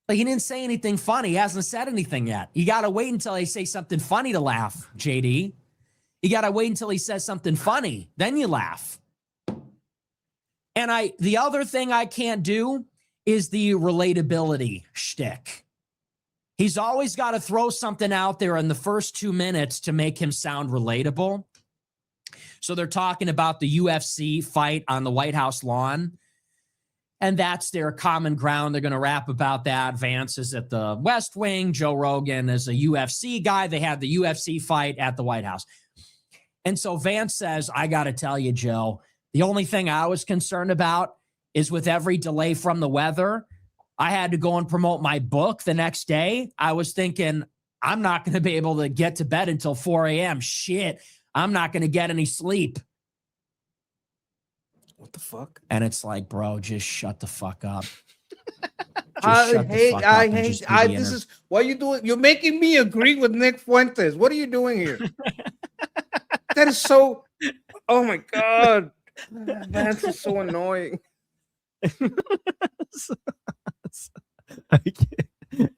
Like, he didn't say anything funny. He hasn't said anything yet. You got to wait until they say something funny to laugh, JD. You got to wait until he says something funny. Then you laugh. And the other thing I can't do is the relatability shtick. He's always got to throw something out there in the first 2 minutes to make him sound relatable. So they're talking about the UFC fight on the White House lawn. And that's their common ground. They're going to rap about that. Vance is at the West Wing. Joe Rogan is a UFC guy. They had the UFC fight at the White House. And so Vance says, I got to tell you, Joe, the only thing I was concerned about is with every delay from the weather, I had to go and promote my book the next day. I was thinking, I'm not going to be able to get to bed until 4 a.m. Shit, I'm not going to get any sleep. What the fuck? And it's like, bro, just shut the fuck up. This is what you doing. You're making me agree with Nick Fuentes. What are you doing here? That is so, oh my God. Vance is so annoying. This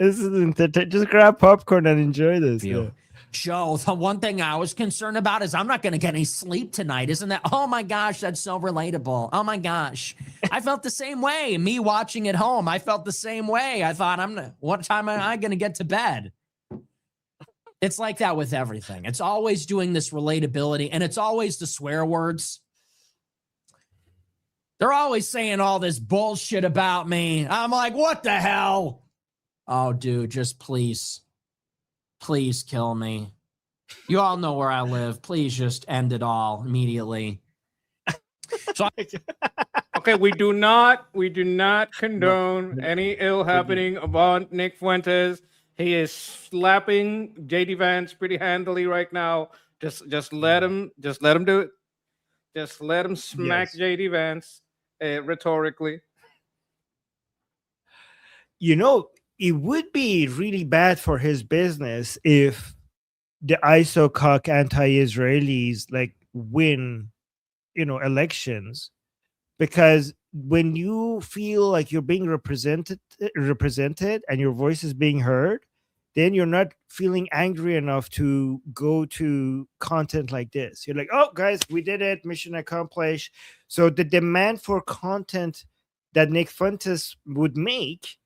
is just grab popcorn and enjoy this. Yeah. Joe, the one thing I was concerned about is I'm not going to get any sleep tonight. Isn't that? Oh my gosh, that's so relatable. Oh my gosh. I felt the same way. Me watching at home, I felt the same way. I thought, what time am I going to get to bed? It's like that with everything. It's always doing this relatability, and it's always the swear words. They're always saying all this bullshit about me. I'm like, what the hell? Oh, dude, just please kill me. You all know where I live. Please just end it all immediately. So okay, we do not condone any ill happening about Nick Fuentes. He is slapping JD Vance pretty handily right now. Just let him do it. Just let him smack JD Vance rhetorically. It would be really bad for his business if the ISO-cock anti-Israelis win, elections, because when you feel like you're being represented and your voice is being heard, then you're not feeling angry enough to go to content like this. You're like, oh, guys, we did it. Mission accomplished. So the demand for content that Nick Fuentes would make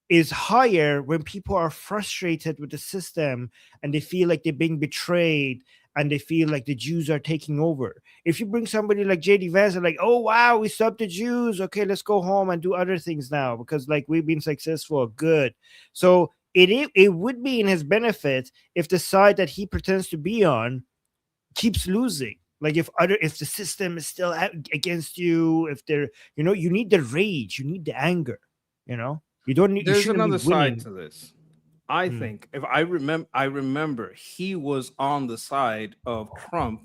is higher when people are frustrated with the system and they feel like they're being betrayed and they feel like the Jews are taking over. If you bring somebody like JD Vance, they're like, oh, wow, we stopped the Jews. Okay, let's go home and do other things now because we've been successful. Good. So it would be in his benefit if the side that he pretends to be on keeps losing. Like if the system is still against you, if they're, you need the rage, you need the anger, You don't need. You There's shouldn't another be side winning. to this. I think if I remember he was on the side of Trump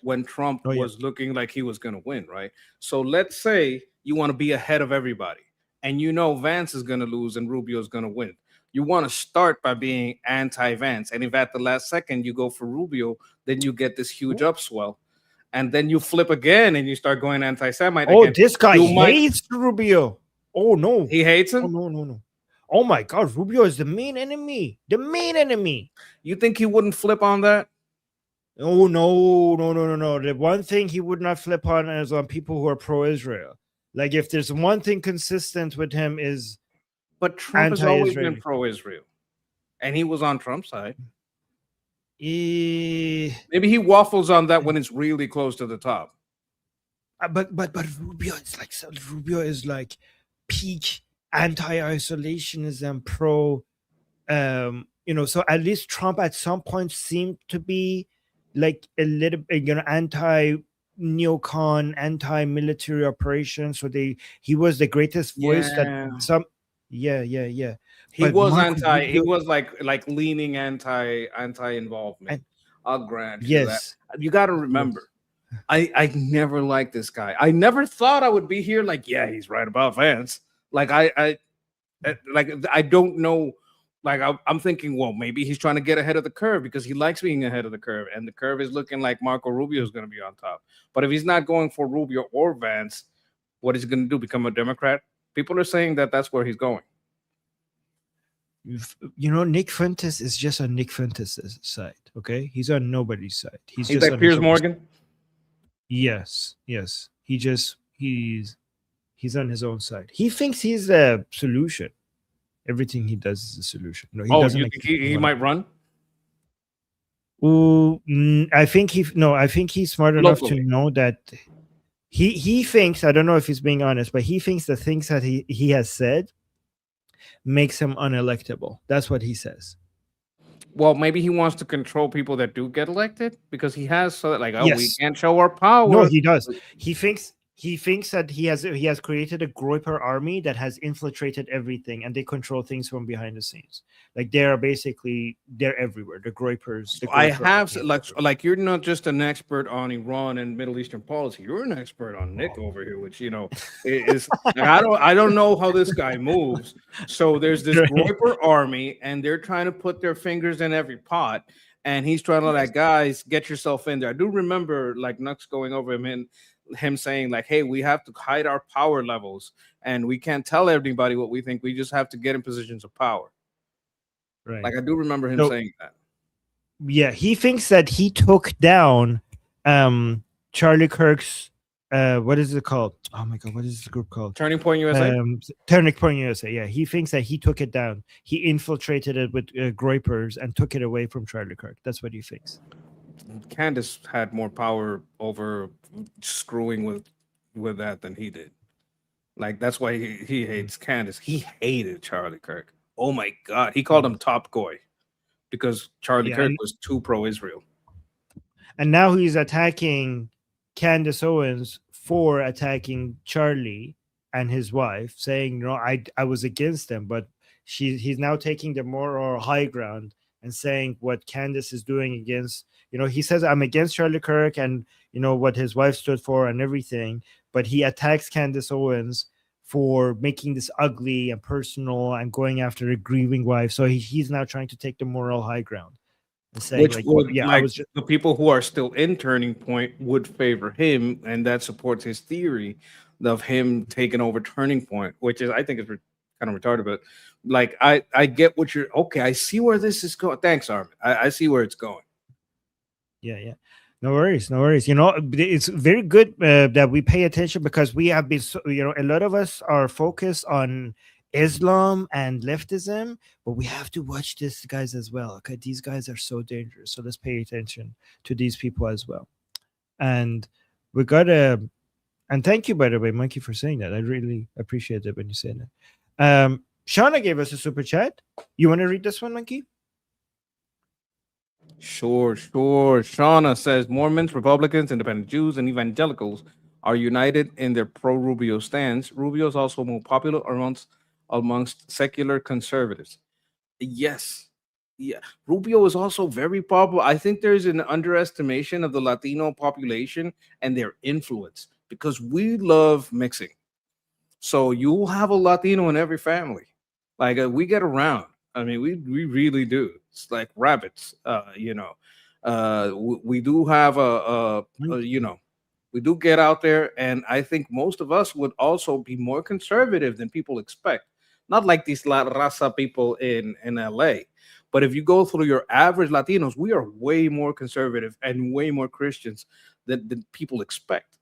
when Trump Oh yeah. was looking like he was going to win, right? So let's say you want to be ahead of everybody and you know Vance is going to lose and Rubio is going to win. You want to start by being anti-Vance. And if at the last second you go for Rubio, then you get this huge upswell. And then you flip again and you start going anti-Semite Oh, again. this guy You might- hates Rubio. Oh no. He hates Oh him? no. Oh my God, Rubio is the main enemy. The main enemy. You think he wouldn't flip on that? Oh no. The one thing he would not flip on is on people who are pro-Israel. Like if there's one thing consistent with him is, But Trump has always been anti-Israeli. pro-Israel. And he was on Trump's side. Eh, Maybe he waffles on that when it's really close to the top. but Rubio is like peak anti-isolationism, pro. So at least Trump at some point seemed to be like a little bit, anti neocon, anti-military operation. So he was the greatest voice Yeah. that some. Yeah. He But was Marco he Rubio- was like leaning anti-involvement. And- I'll grant you Yes. that. You got to remember, I never liked this guy. I never thought I would be here. Like, yeah, he's right about Vance. Like I don't know. Like I'm thinking, well, maybe he's trying to get ahead of the curve because he likes being ahead of the curve, and the curve is looking like Marco Rubio is going to be on top. But if he's not going for Rubio or Vance, what is he going to do? Become a Democrat? People are saying that that's where he's going. Nick Fuentes is just on Nick Fuentes' side. Okay, he's on nobody's side. He's He's just like on Piers his own Morgan. Yes. He's on his own side. He thinks he's the solution. Everything he does is a solution. No, he doesn't. You make think he money. might run? I think he's smart enough Locally. to know that he thinks, I don't know if he's being honest, but he thinks the things that he has said makes him unelectable. That's what he says. Well, maybe he wants to control people that do get elected because he has we Yes. can't show our power. No, he does. He thinks that he has created a Groiper army that has infiltrated everything, and they control things from behind the scenes. Like they're everywhere. The Groipers. The I Groiper have army. like you're not just an expert on Iran and Middle Eastern policy. You're an expert on Nick over here, which is I don't know how this guy moves. So there's this Groiper army, and they're trying to put their fingers in every pot, and he's trying to like, guys, get yourself in there. I do remember like Nux going over him and him saying like, hey, we have to hide our power levels and we can't tell everybody what we think. We just have to get in positions of power. Right. Like I do remember him saying that. Yeah, he thinks that he took down Charlie Kirk's what is it called? Oh my god, what is the group called? Turning Point USA. Turning Point USA. Yeah, he thinks that he took it down. He infiltrated it with Groipers and took it away from Charlie Kirk. That's what he thinks. Candace had more power over screwing with that than he did. Like that's why he hates Candace. He hated Charlie Kirk. Oh my god, he called him Top Goy because Charlie Kirk was too pro-Israel. And now he's attacking Candace Owens for attacking Charlie and his wife, saying, I was against them, but he's now taking the moral high ground and saying what Candace is doing against, he says, I'm against Charlie Kirk and, what his wife stood for and everything, but he attacks Candace Owens for making this ugly and personal and going after a grieving wife. So he's now trying to take the moral high ground. And saying, Which the people who are still in Turning Point would favor him, and that supports his theory of him taking over Turning Point, which is, I think, is kind of retarded. But like, I get what you're. Okay, I see where this is going. Thanks, Armin. I see where it's going. Yeah. No worries. It's very good that we pay attention because we have been, a lot of us are focused on Islam and leftism, but we have to watch these guys as well. Okay, these guys are so dangerous. So let's pay attention to these people as well. And we gotta, and thank you, by the way, Monkey, for saying that. I really appreciate it when you say that. Shauna gave us a super chat. You want to read this one, Monkey? Sure. Shauna says Mormons, Republicans, independent Jews, and evangelicals are united in their pro-Rubio stance. Rubio is also more popular amongst amongst secular conservatives. Yes. Yeah. Rubio is also very popular. I think there's an underestimation of the Latino population and their influence because we love mixing. So you'll have a Latino in every family. Like we get around. I mean, we really do. It's like rabbits. We do have we do get out there, and I think most of us would also be more conservative than people expect. Not like these La Raza people in LA, but if you go through your average Latinos, we are way more conservative and way more Christians than people expect.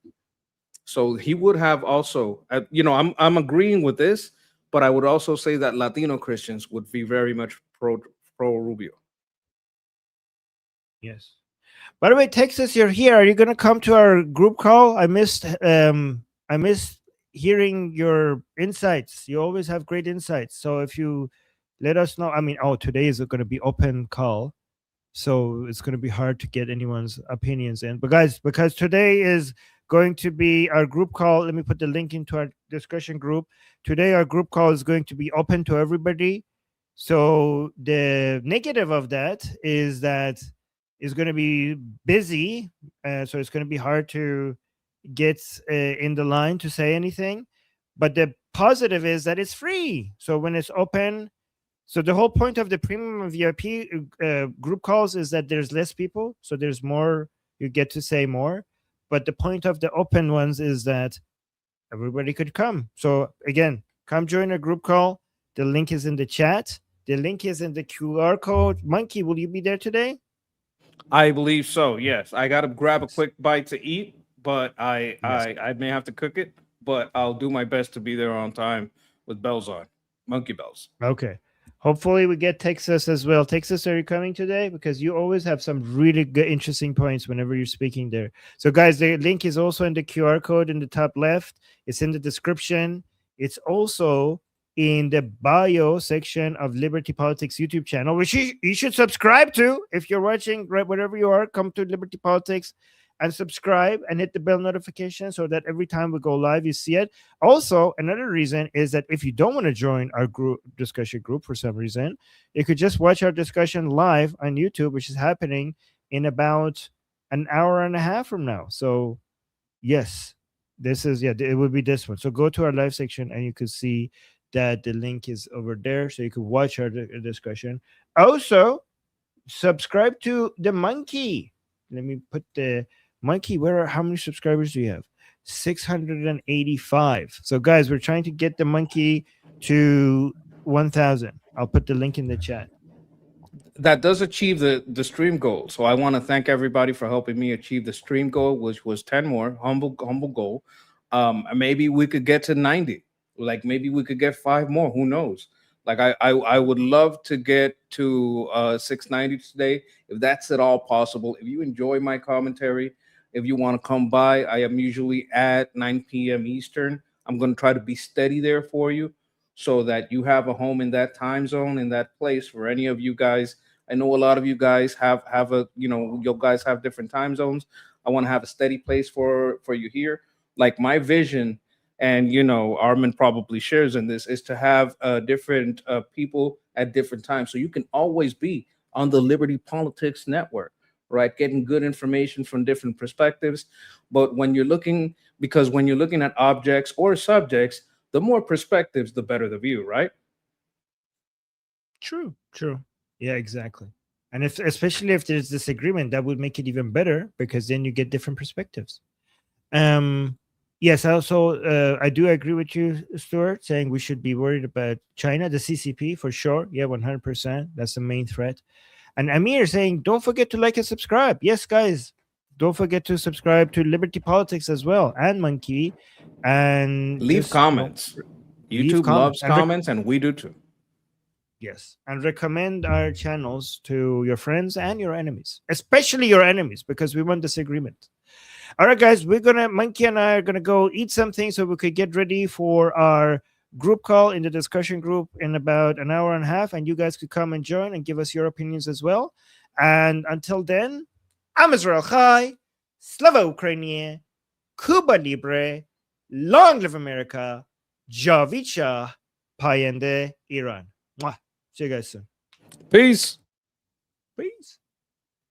So he would have also, I'm agreeing with this, but I would also say that Latino Christians would be very much pro Rubio. Yes. By the way, Texas, you're here. Are you going to come to our group call? I missed hearing your insights. You always have great insights. So if you let us know, I mean, today is going to be open call, so it's going to be hard to get anyone's opinions in. But guys, because today is going to be our group call, let me put the link into our discussion group. Today, our group call is going to be open to everybody. So the negative of that is that it's going to be busy. So it's going to be hard to get in the line to say anything. But the positive is that it's free. So when it's open, so the whole point of the premium VIP group calls is that there's less people. So there's more, you get to say more. But the point of the open ones is that everybody could come. So again, come join a group call. The link is in the chat. The link is in the QR code. Monkey, will you be there today? I believe so. Yes, I got to grab a quick bite to eat, but I may have to cook it. But I'll do my best to be there on time with bells on, monkey bells. Okay. Hopefully we get Texas as well. Texas, are you coming today? Because you always have some really good, interesting points whenever you're speaking there. So guys, the link is also in the QR code in the top left. It's in the description. It's also in the bio section of Liberty Politics YouTube channel, which you should subscribe to. If you're watching, right, wherever you are, come to Liberty Politics and subscribe and hit the bell notification so that every time we go live, you see it. Also, another reason is that if you don't want to join our group discussion group for some reason, you could just watch our discussion live on YouTube, which is happening in about an hour and a half from now. So yes, it would be this one. So go to our live section and you could see that the link is over there, so you could watch our discussion. Also, subscribe to the monkey. Let me put the monkey. How many subscribers do you have? 685. So guys, we're trying to get the monkey to 1,000. I'll put the link in the chat. That does achieve the stream goal. So I want to thank everybody for helping me achieve the stream goal, which was 10 more. Humble goal. Maybe we could get to 90. Like maybe we could get 5 more. Who knows? Like I would love to get to 690 today, if that's at all possible. If you enjoy my commentary, if you want to come by, I am usually at 9 p.m. Eastern. I'm going to try to be steady there for you so that you have a home in that time zone, in that place. For any of you guys, I know a lot of you guys have you guys have different time zones. I want to have a steady place for you here. Like my vision, and Armin probably shares in this, is to have different people at different times, so you can always be on the Liberty Politics Network, right? Getting good information from different perspectives. But when you're looking at objects or subjects, the more perspectives, the better the view, right? True. Yeah, exactly. And especially if there's disagreement, that would make it even better, because then you get different perspectives. Yes, also, I do agree with you, Stuart, saying we should be worried about China, the CCP, for sure. Yeah, 100%. That's the main threat. And Amir saying, don't forget to like and subscribe. Yes, guys, don't forget to subscribe to Liberty Politics as well, and Monkey. And leave comments. YouTube loves comments, and we do too. Yes, and recommend our channels to your friends and your enemies, especially your enemies, because we want disagreement. All right, guys, Monkey and I are going to go eat something so we could get ready for our group call in the discussion group in about an hour and a half. And you guys could come and join and give us your opinions as well. And until then, I'm Israel Chai, Slava Ukrainie, Cuba Libre, Long Live America, Javicha, پاینده ایران. See you guys soon. Peace. Peace.